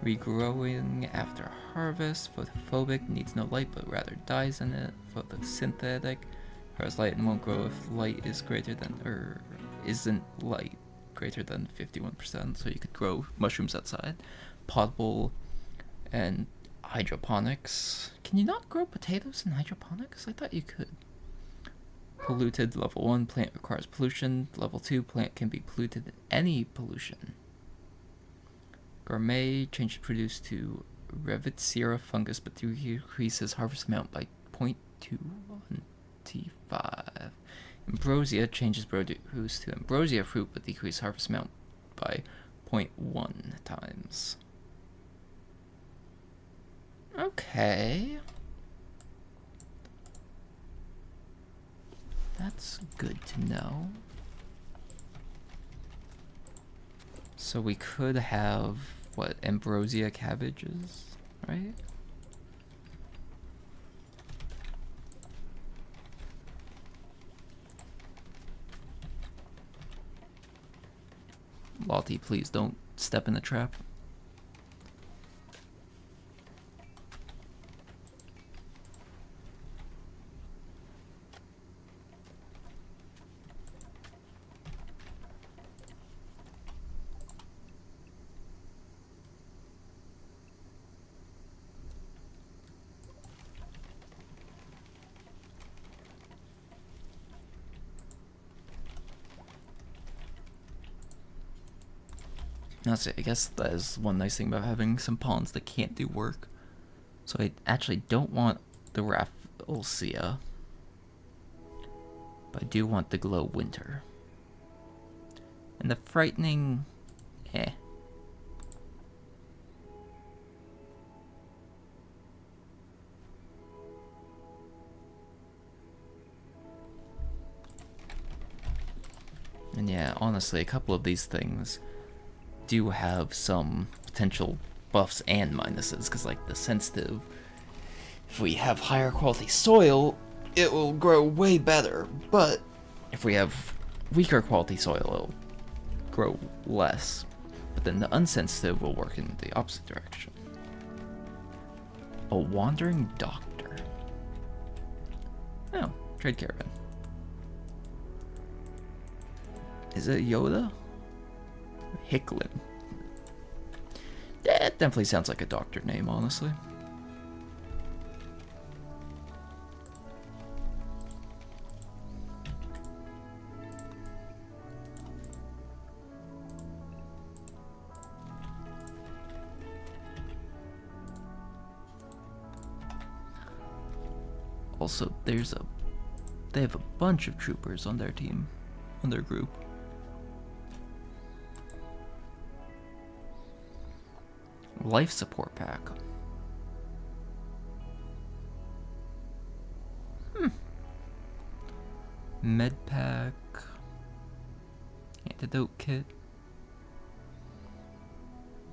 Regrowing after harvest, photophobic, needs no light but rather dies in it. Photosynthetic, requires light and won't grow if light is greater than, or isn't light greater than 51%, so you could grow mushrooms outside. Potable and hydroponics. Can you not grow potatoes in hydroponics? I thought you could. Polluted, level 1, plant requires pollution. Level 2, plant can be polluted in any pollution. Gourmet, change produce to Revitsera fungus, but decreases harvest amount by 0.215. Ambrosia, changes produce to ambrosia fruit, but decreases harvest amount by 0.1 times. Okay. That's good to know. So we could have, what, ambrosia cabbages, right? Lottie, please don't step in the trap. That's it. I guess that is one nice thing about having some pawns that can't do work. So I actually don't want the Rafflesia, but I do want the Glow Winter. And the Frightening, eh. And yeah, honestly, a couple of these things do have some potential buffs and minuses, because like the sensitive, if we have higher quality soil, it will grow way better, but if we have weaker quality soil, it'll grow less. But then the unsensitive will work in the opposite direction. A wandering doctor. Oh, trade caravan. Is it Yoda? Hicklin. That definitely sounds like a doctor name, honestly. Also, they have a bunch of troopers on their team, on their group. Life support pack. Med pack. Antidote kit.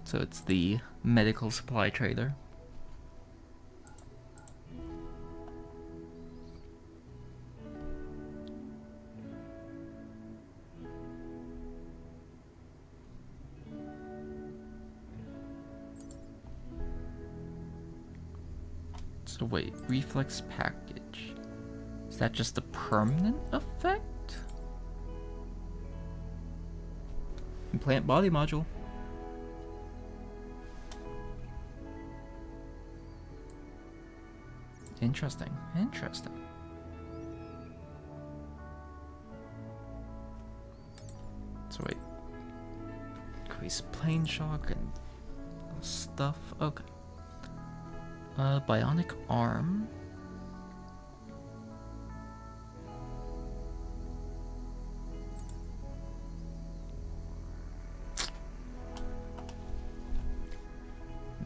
So it's the medical supply trader. So wait, reflex package. Is that just a permanent effect? Implant body module. Interesting. Interesting. So wait. Increase plane shock and stuff. Okay. Bionic arm.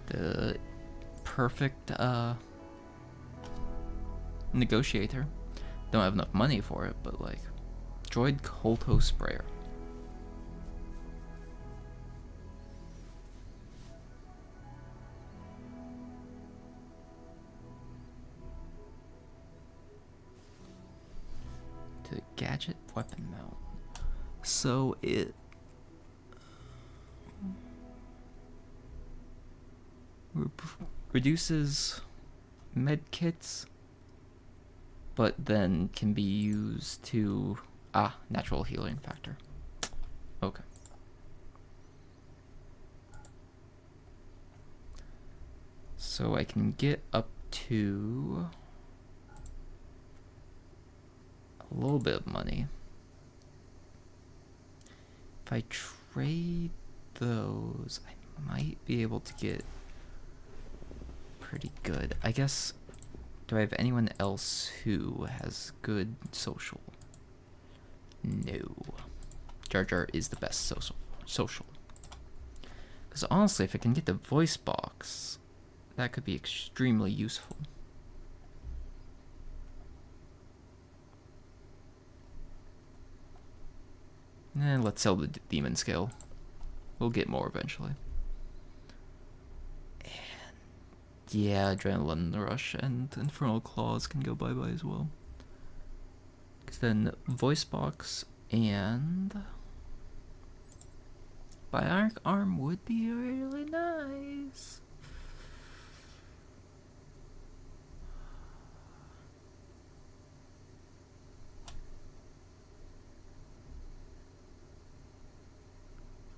The perfect negotiator. Don't have enough money for it, but like droid Kolto sprayer. To gadget weapon mount. So it reduces med kits, but then can be used to natural healing factor. Okay. So I can get up to a little bit of money. If I trade those, I might be able to get pretty good. I guess, do I have anyone else who has good social? No. Jar Jar is the best social. Because honestly, if I can get the voice box, that could be extremely useful. And let's sell the demon scale. We'll get more eventually. Yeah, Adrenaline Rush and Infernal Claws can go bye-bye as well. Because then Voice Box and Bionic Arm would be really nice.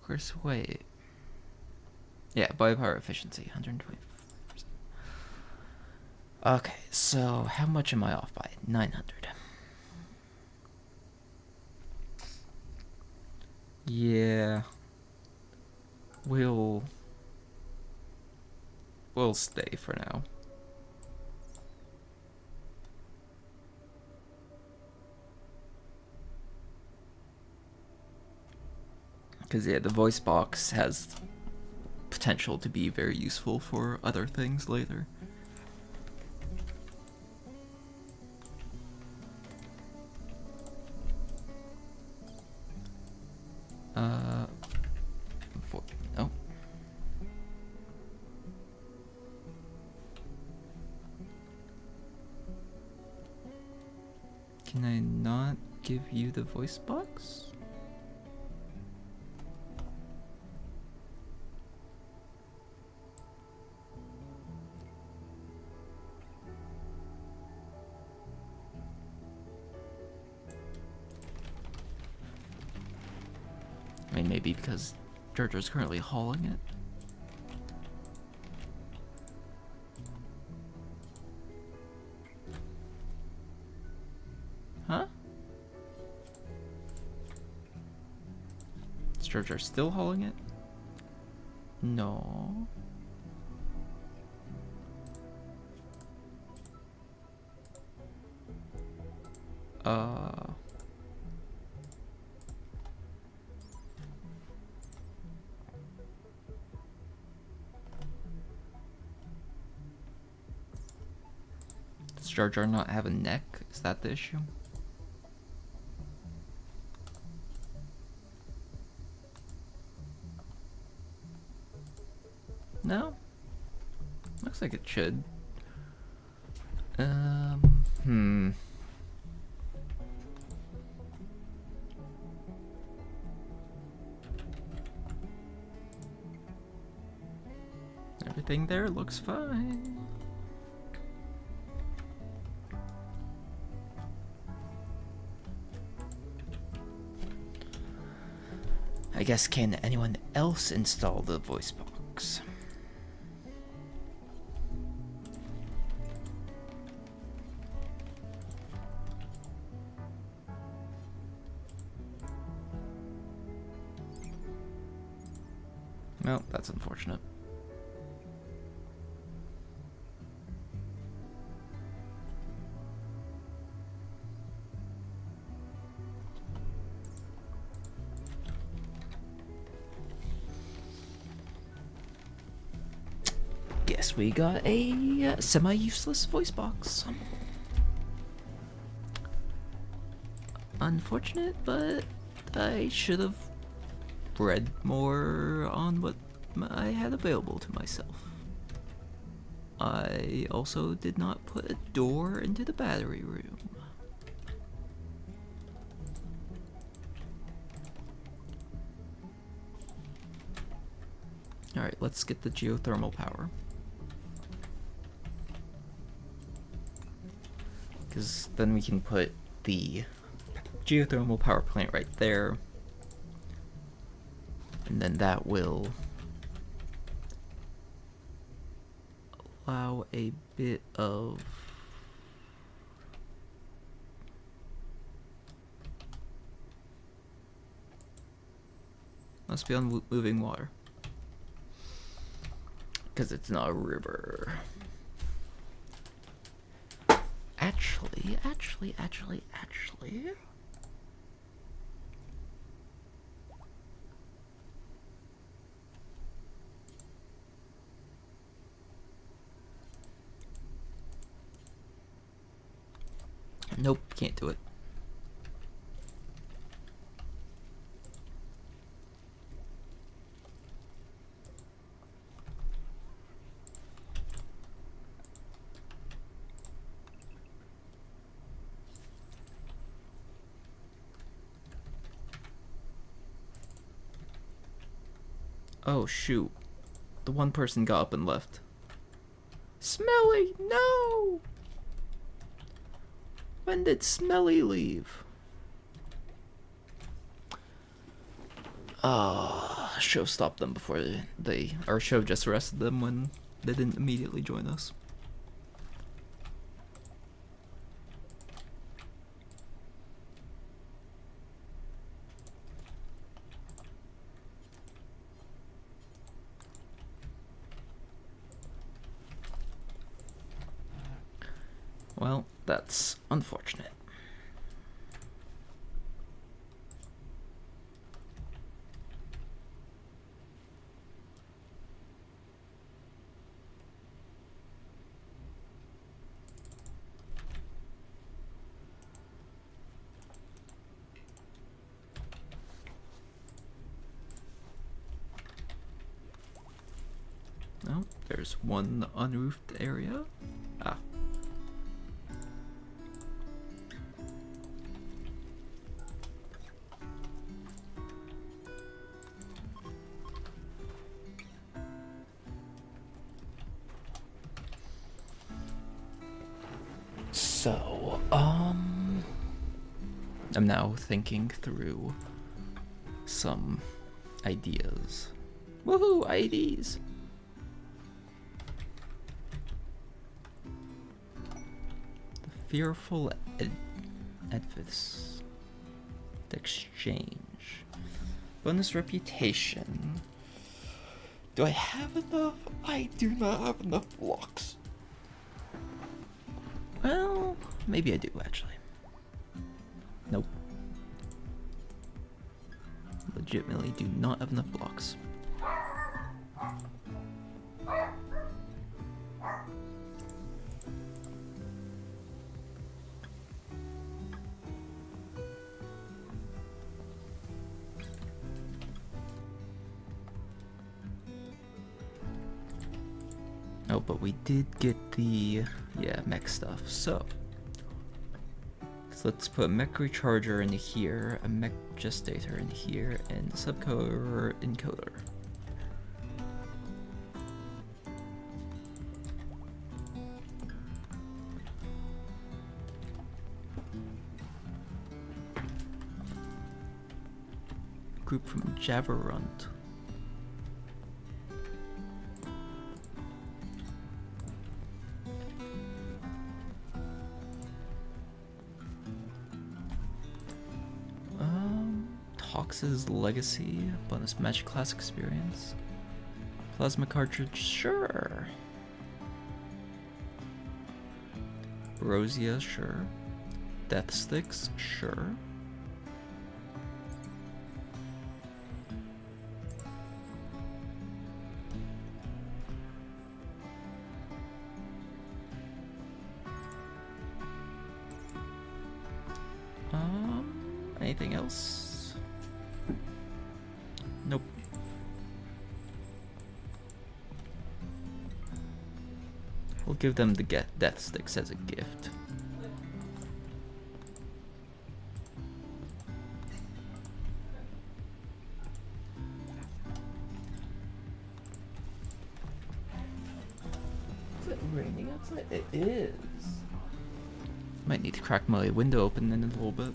Of course, wait. Yeah, biopower efficiency, 120%. Okay, so how much am I off by? 900. Yeah. We'll stay for now. Because yeah, the voice box has potential to be very useful for other things later. No. Can I not give you the voice box? I mean, maybe because Jar Jar's currently hauling it. Huh? Is Jar Jar still hauling it? No. Does Jar Jar not have a neck? Is that the issue? No? Looks like it should. Everything there looks fine. I guess, can anyone else install the voice box? Well, that's unfortunate. Guess we got a semi-useless voice box. Unfortunate, but I should have read more on what I had available to myself. I also did not put a door into the battery room. Alright, let's get the geothermal power. Because then we can put the geothermal power plant right there. And then that will allow a bit of must be on moving water. Because it's not a river. Actually. Nope, can't do it. Oh shoot. The one person got up and left. Smelly, no! When did Smelly leave? Show stopped them before our show just arrested them when they didn't immediately join us. Well, that's unfortunate. Oh, there's one unroofed area. Ah. So, I'm now thinking through some ideas. Woohoo, IDs! The fearful edifice. The exchange. Bonus reputation. Do I have enough? I do not have enough blocks. Well, maybe I do, actually. Nope. Legitimately do not have enough blocks. Oh, but we did get the, mech stuff, so let's put a mech recharger in here, a mech gestator in here, and a subcoder encoder. group from Javarunt. Tox's Legacy, bonus Magic Class experience. Plasma cartridge, sure. Rosia, sure. Death Sticks, sure. Anything else? Nope. We'll give them the Death Sticks as a gift. Is it raining outside? It is. Might need to crack my window open in a little bit.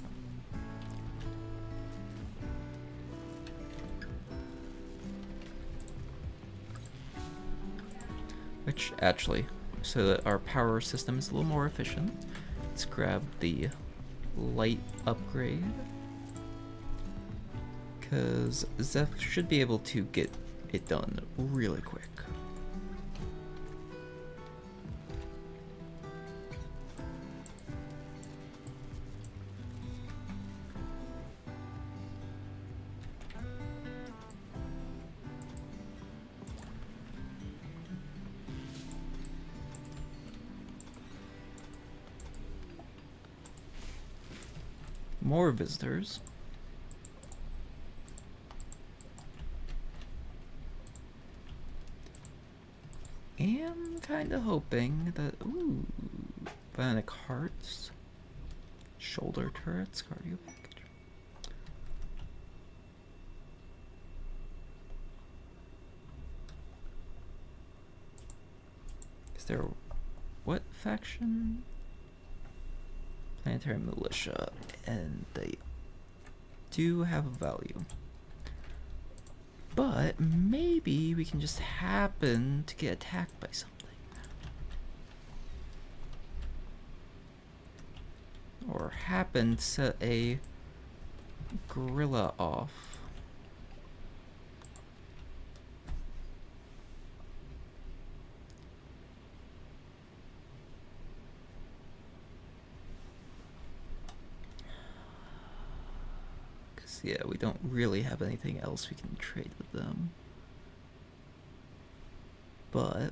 Which, actually, so that our power system is a little more efficient, let's grab the light upgrade. Because Zeph should be able to get it done really quick. More visitors. Am kinda hoping that, ooh, bionic hearts, shoulder turrets, cardio package. Is there, what faction? Planetary Militia, and they do have a value. But maybe we can just happen to get attacked by something. Or happen to set a gorilla off. Yeah, we don't really have anything else we can trade with them. But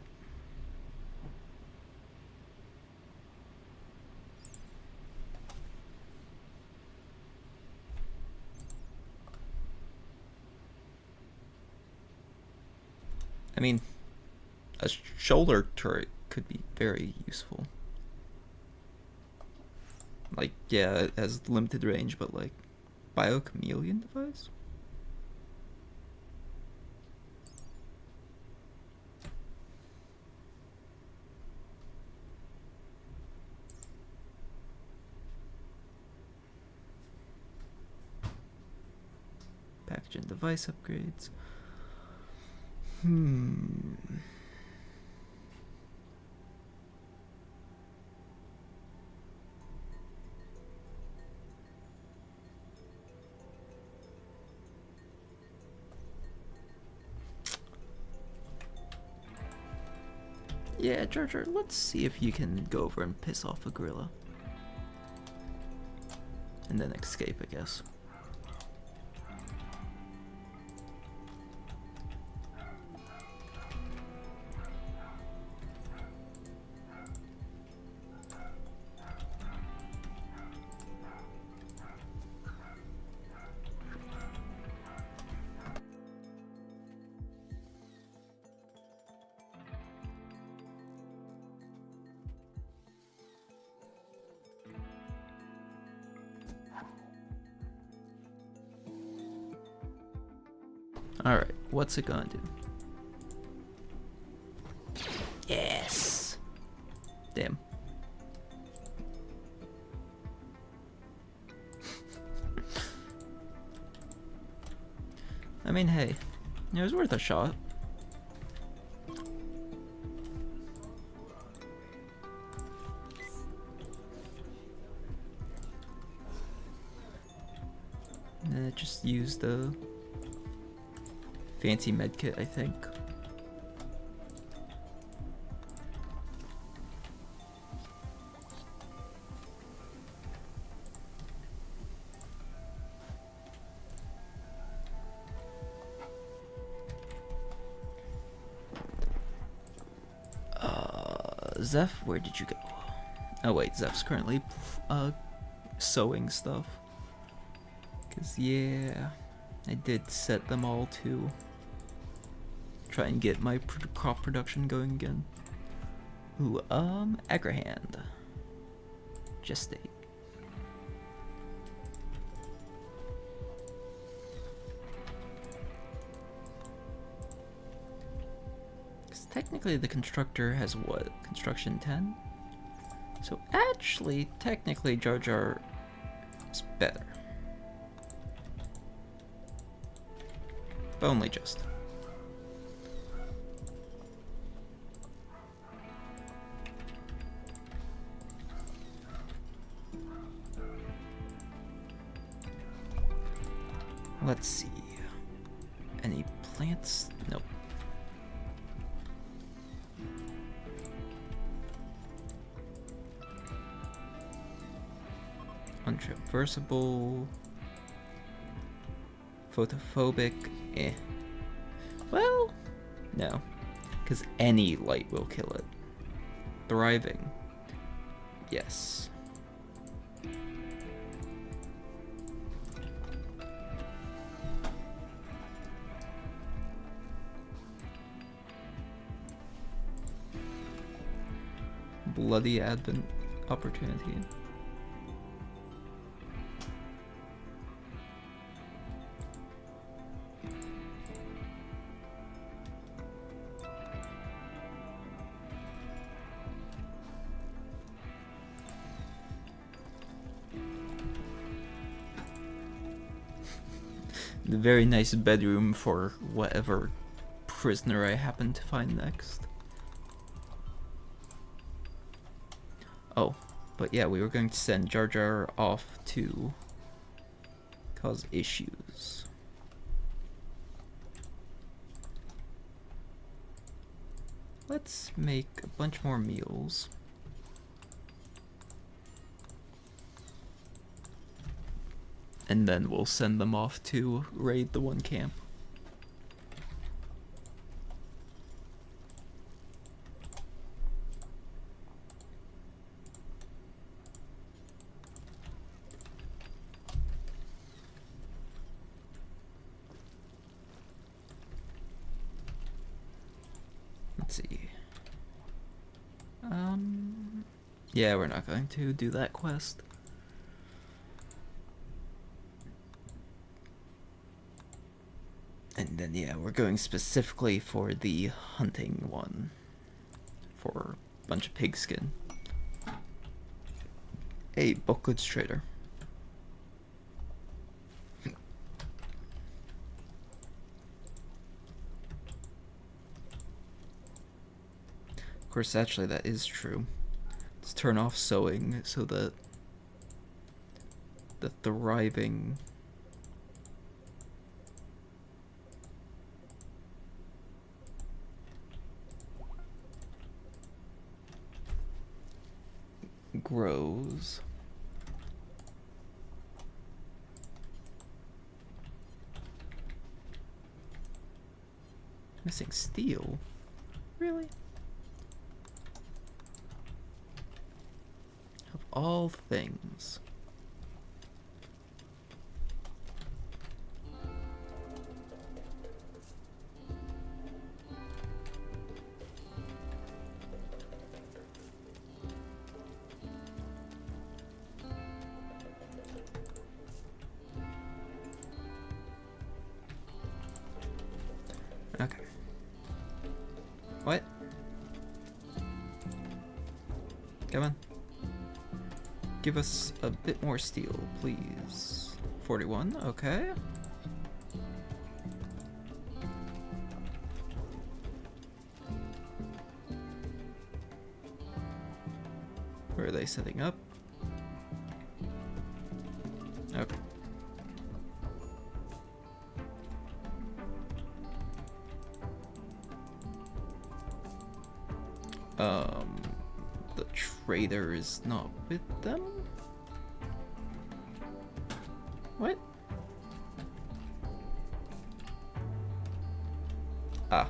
I mean, a shoulder turret could be very useful. Like, yeah, it has limited range, but like Bio-chameleon device? Package and device upgrades. Yeah, JarJar, let's see if you can go over and piss off a gorilla. And then escape, I guess. Alright, what's it gonna do? Yes! Damn. I mean, hey, it was worth a shot. And then it just used the fancy medkit, I think. Zeph, where did you go? Oh wait, Zeph's currently sewing stuff. Cause yeah, I did set them all to try and get my crop production going again. Ooh, Agrahand. Gestate. Technically the constructor has what? Construction 10? So actually, technically Jar Jar is better. But only just. Let's see. Any plants? Nope. Untraversable, photophobic, eh. Well, no, because any light will kill it. Thriving, yes. Bloody Advent opportunity. The very nice bedroom for whatever prisoner I happen to find next. Oh, but yeah, we were going to send Jar Jar off to cause issues. Let's make a bunch more meals. And then we'll send them off to raid the one camp. Let's see. Yeah, we're not going to do that quest. And then, yeah, we're going specifically for the hunting one. For a bunch of pigskin. Hey, bulk goods trader. Of course, actually, that is true. Let's turn off sewing so that the thriving grows. Missing steel? Really? Of all things. Okay. What? Come on. Give us a bit more steel, please. 41, okay. Where are they setting up? Okay. The trader is not with them? What? Ah.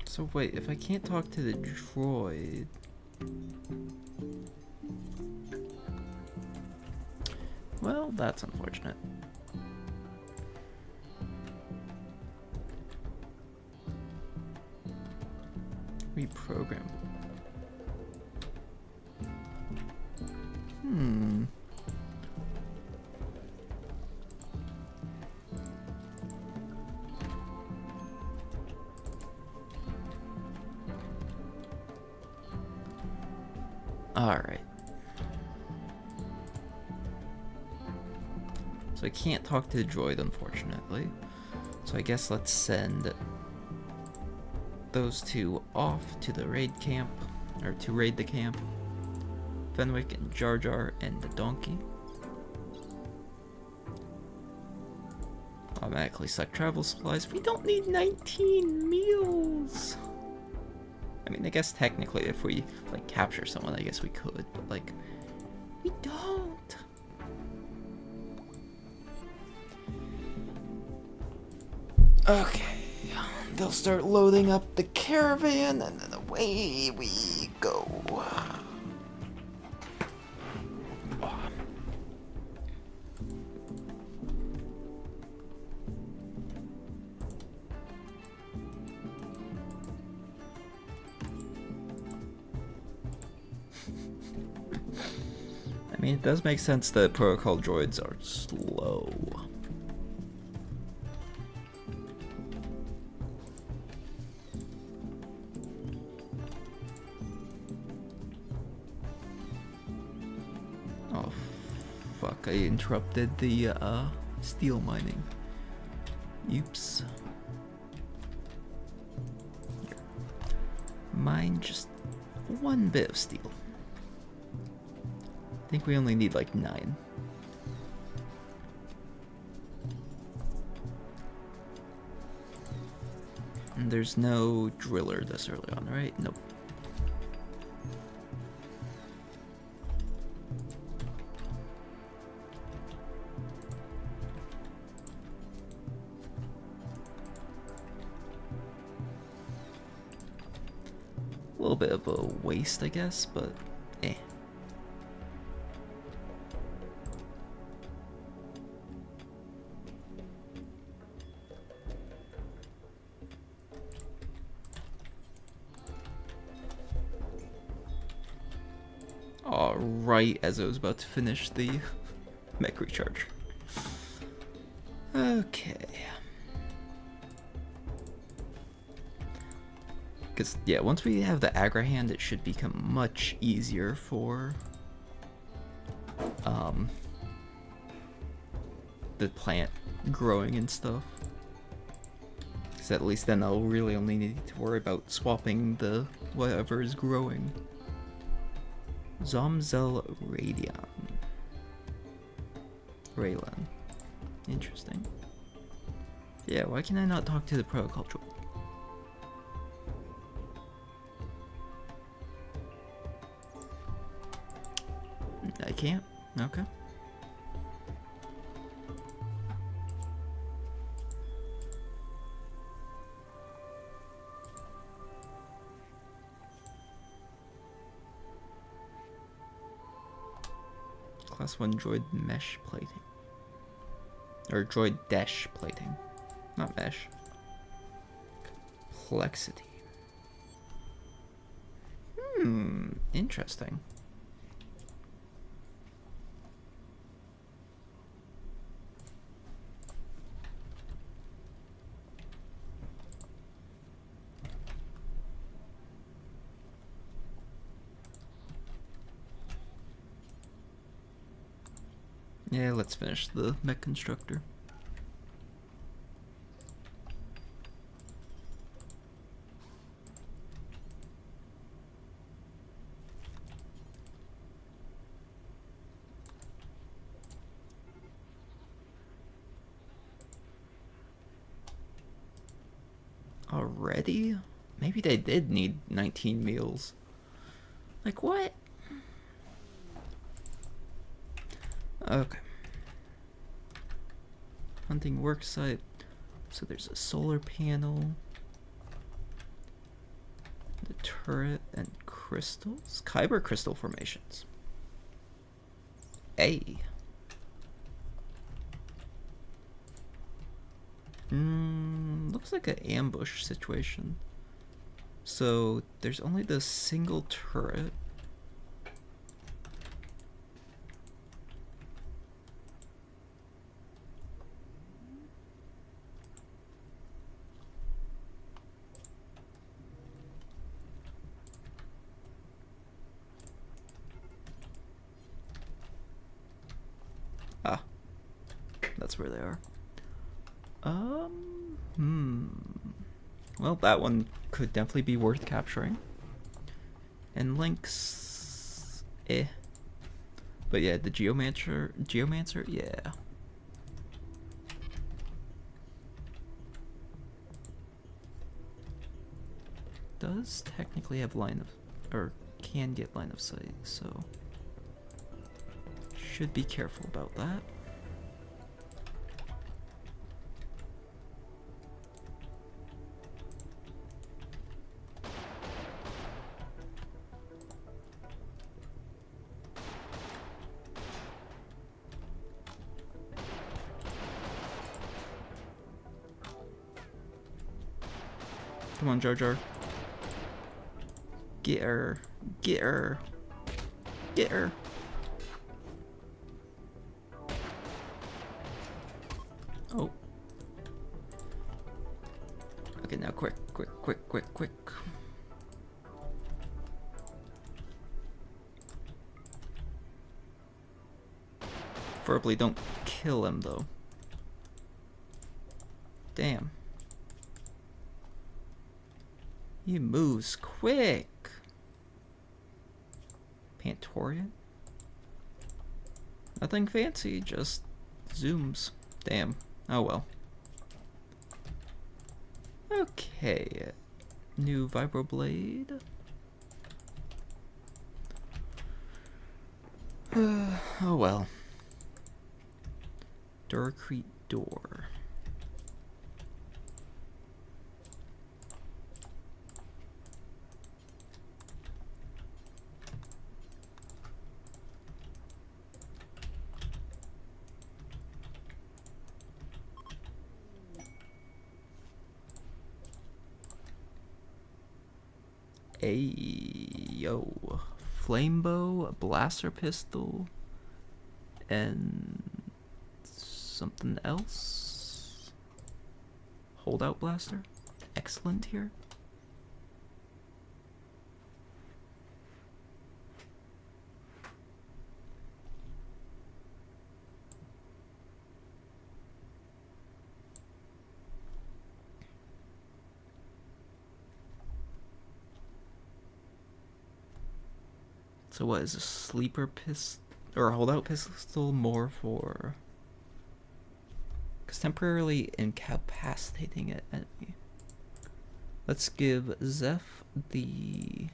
So wait, if I can't talk to the droid... Well, that's unfortunate. Reprogram. Alright. So I can't talk to the droid, unfortunately. So I guess let's send those two off to the raid camp, or to raid the camp. Fenwick and Jar Jar and the donkey. Automatically select travel supplies. We don't need 19 meals! I mean, I guess technically if we, like, capture someone, I guess we could, but, like, we don't! Okay, they'll start loading up the caravan, and then away we go. I mean, it does make sense that protocol droids are slow. Oh, fuck, I interrupted the, steel mining. Oops. Here. Mine just one bit of steel. I think we only need like 9. And there's no driller this early on, right? Nope. A little bit of a waste, I guess, but eh. Right as I was about to finish the mech recharge. Okay. Because, yeah, once we have the Agra hand, it should become much easier for the plant growing and stuff. Because at least then I'll really only need to worry about swapping the whatever is growing. Zomzel Raylan. Interesting. Yeah, why can I not talk to the protocol droid? I can't? Okay. Class 1 droid mesh plating. Or droid dash plating. Not mesh. Complexity. Interesting. Yeah, let's finish the mech constructor. Already? Maybe they did need 19 meals. Like what? Okay. Hunting worksite. So there's a solar panel. The turret and crystals? Kyber crystal formations. A. Looks like an ambush situation. So there's only the single turret. Ah, that's where they are. Well, that one could definitely be worth capturing. And Lynx, eh. But yeah, the Geomancer, yeah. Does technically have line of, or can get line of sight, so should be careful about that. Come on, Jar Jar. Get her. Get her. Get her. Oh. Okay, now quick. Preferably don't kill him, though. Damn. He moves quick. Pantorian? Nothing fancy, just zooms. Damn. Oh well. Okay. New vibroblade. Oh well. Duracrete door. Yo, flamebow, a blaster pistol, and something else. Holdout blaster, excellent here. So what is a sleeper pistol or a holdout pistol more for? Because temporarily incapacitating an enemy. Let's give Zeph the.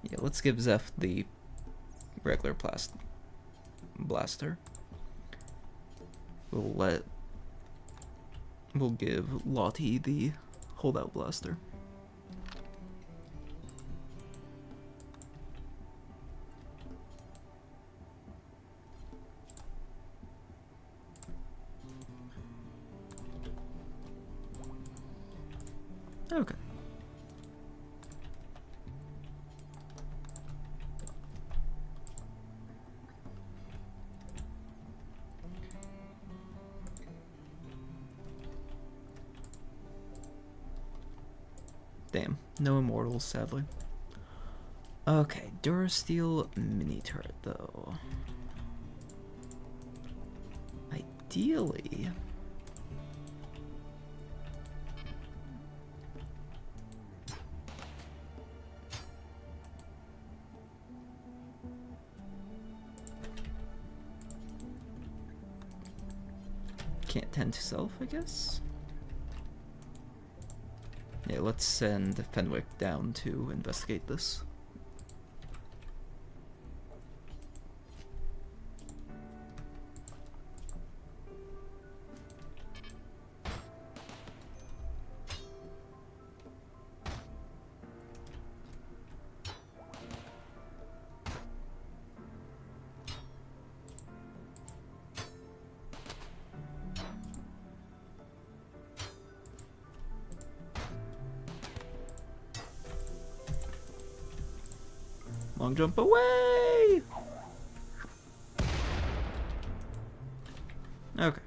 Yeah, let's give Zeph the regular blaster. We'll give Lottie the holdout blaster. Okay. Damn, no immortals, sadly. Okay, Durasteel mini turret though. Ideally, can't tend to self, I guess. Yeah, let's send Fenwick down to investigate this. Long jump away! Okay.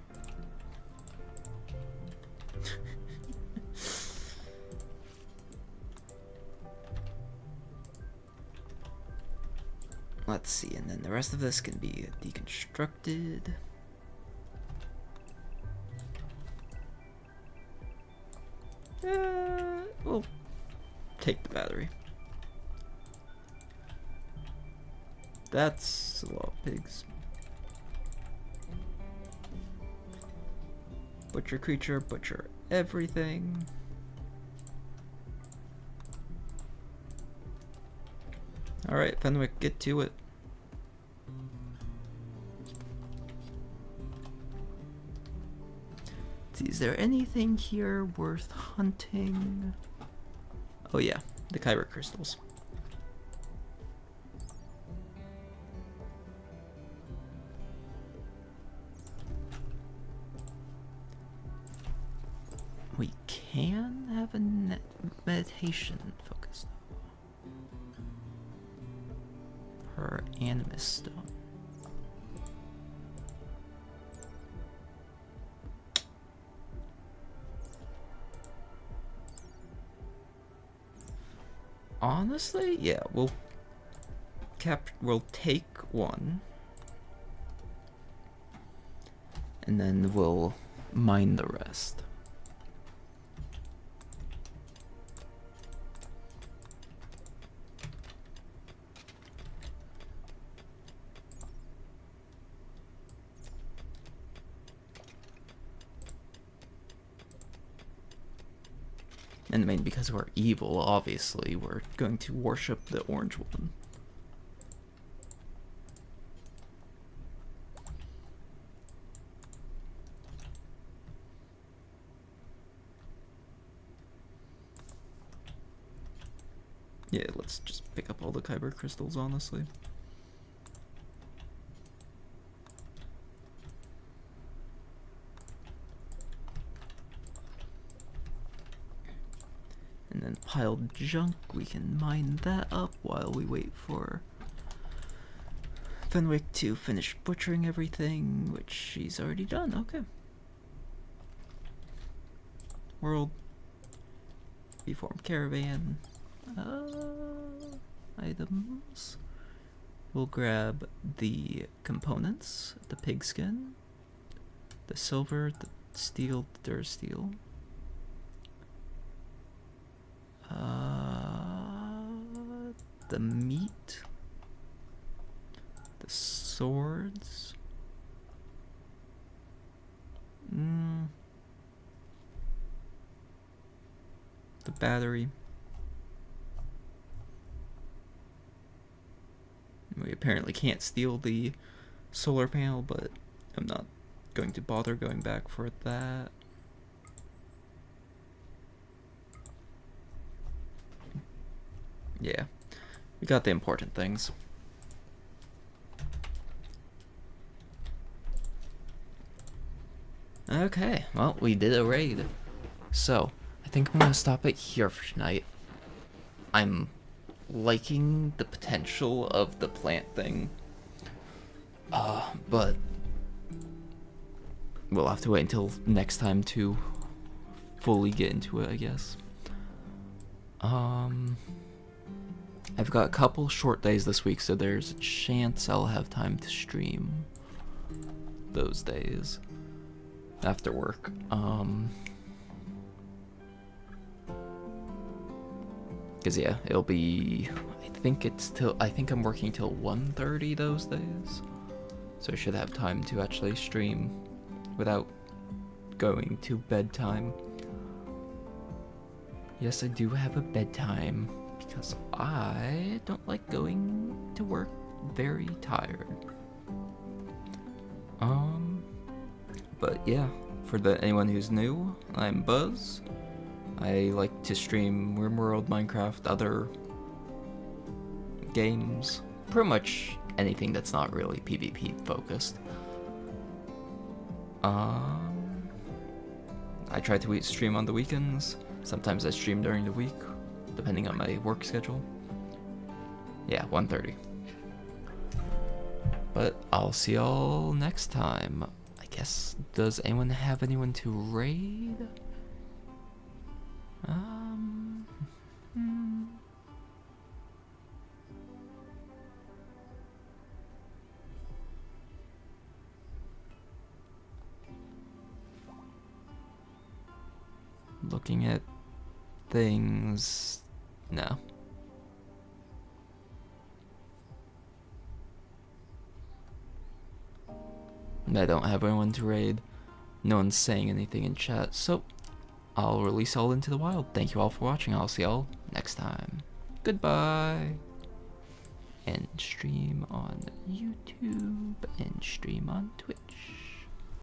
Let's see, and then the rest of this can be deconstructed. We'll take the battery. That's a lot of pigs. Butcher creature, butcher everything. Alright, Fenwick, get to it. Let's see, is there anything here worth hunting? Oh yeah, the Kyber crystals. We can have a meditation focus though. Per animus stone. Honestly, yeah, we'll take one. And then we'll mine the rest. And I mean, because we're evil, obviously, we're going to worship the orange one. Yeah, let's just pick up all the Kyber crystals, honestly. And then piled junk, we can mine that up while we wait for Fenwick to finish butchering everything, which she's already done. Okay. World. Reform caravan. Items. We'll grab the components, the pigskin, the silver, the steel, the Durasteel. The meat, the swords, the battery. We apparently can't steal the solar panel, but I'm not going to bother going back for that. Yeah, we got the important things. Okay, well, we did a raid. So, I think I'm gonna stop it here for tonight. I'm liking the potential of the plant thing. But we'll have to wait until next time to fully get into it, I guess. Um, I've got a couple short days this week, so there's a chance I'll have time to stream those days after work. Cause yeah, it'll be, I think I'm working till 1:30 those days. So I should have time to actually stream without going to bedtime. Yes, I do have a bedtime because I don't like going to work very tired. But yeah, for anyone who's new, I'm Buzz. I like to stream RimWorld, Minecraft, other games, pretty much anything that's not really PvP focused. I try to stream on the weekends. Sometimes I stream during the week, depending on my work schedule. Yeah, 1:30. But I'll see y'all next time. I guess, does anyone have anyone to raid? Looking at things, no. I don't have anyone to raid. No one's saying anything in chat, so I'll release all into the wild. Thank you all for watching. I'll see y'all next time. Goodbye. And stream on YouTube and stream on Twitch.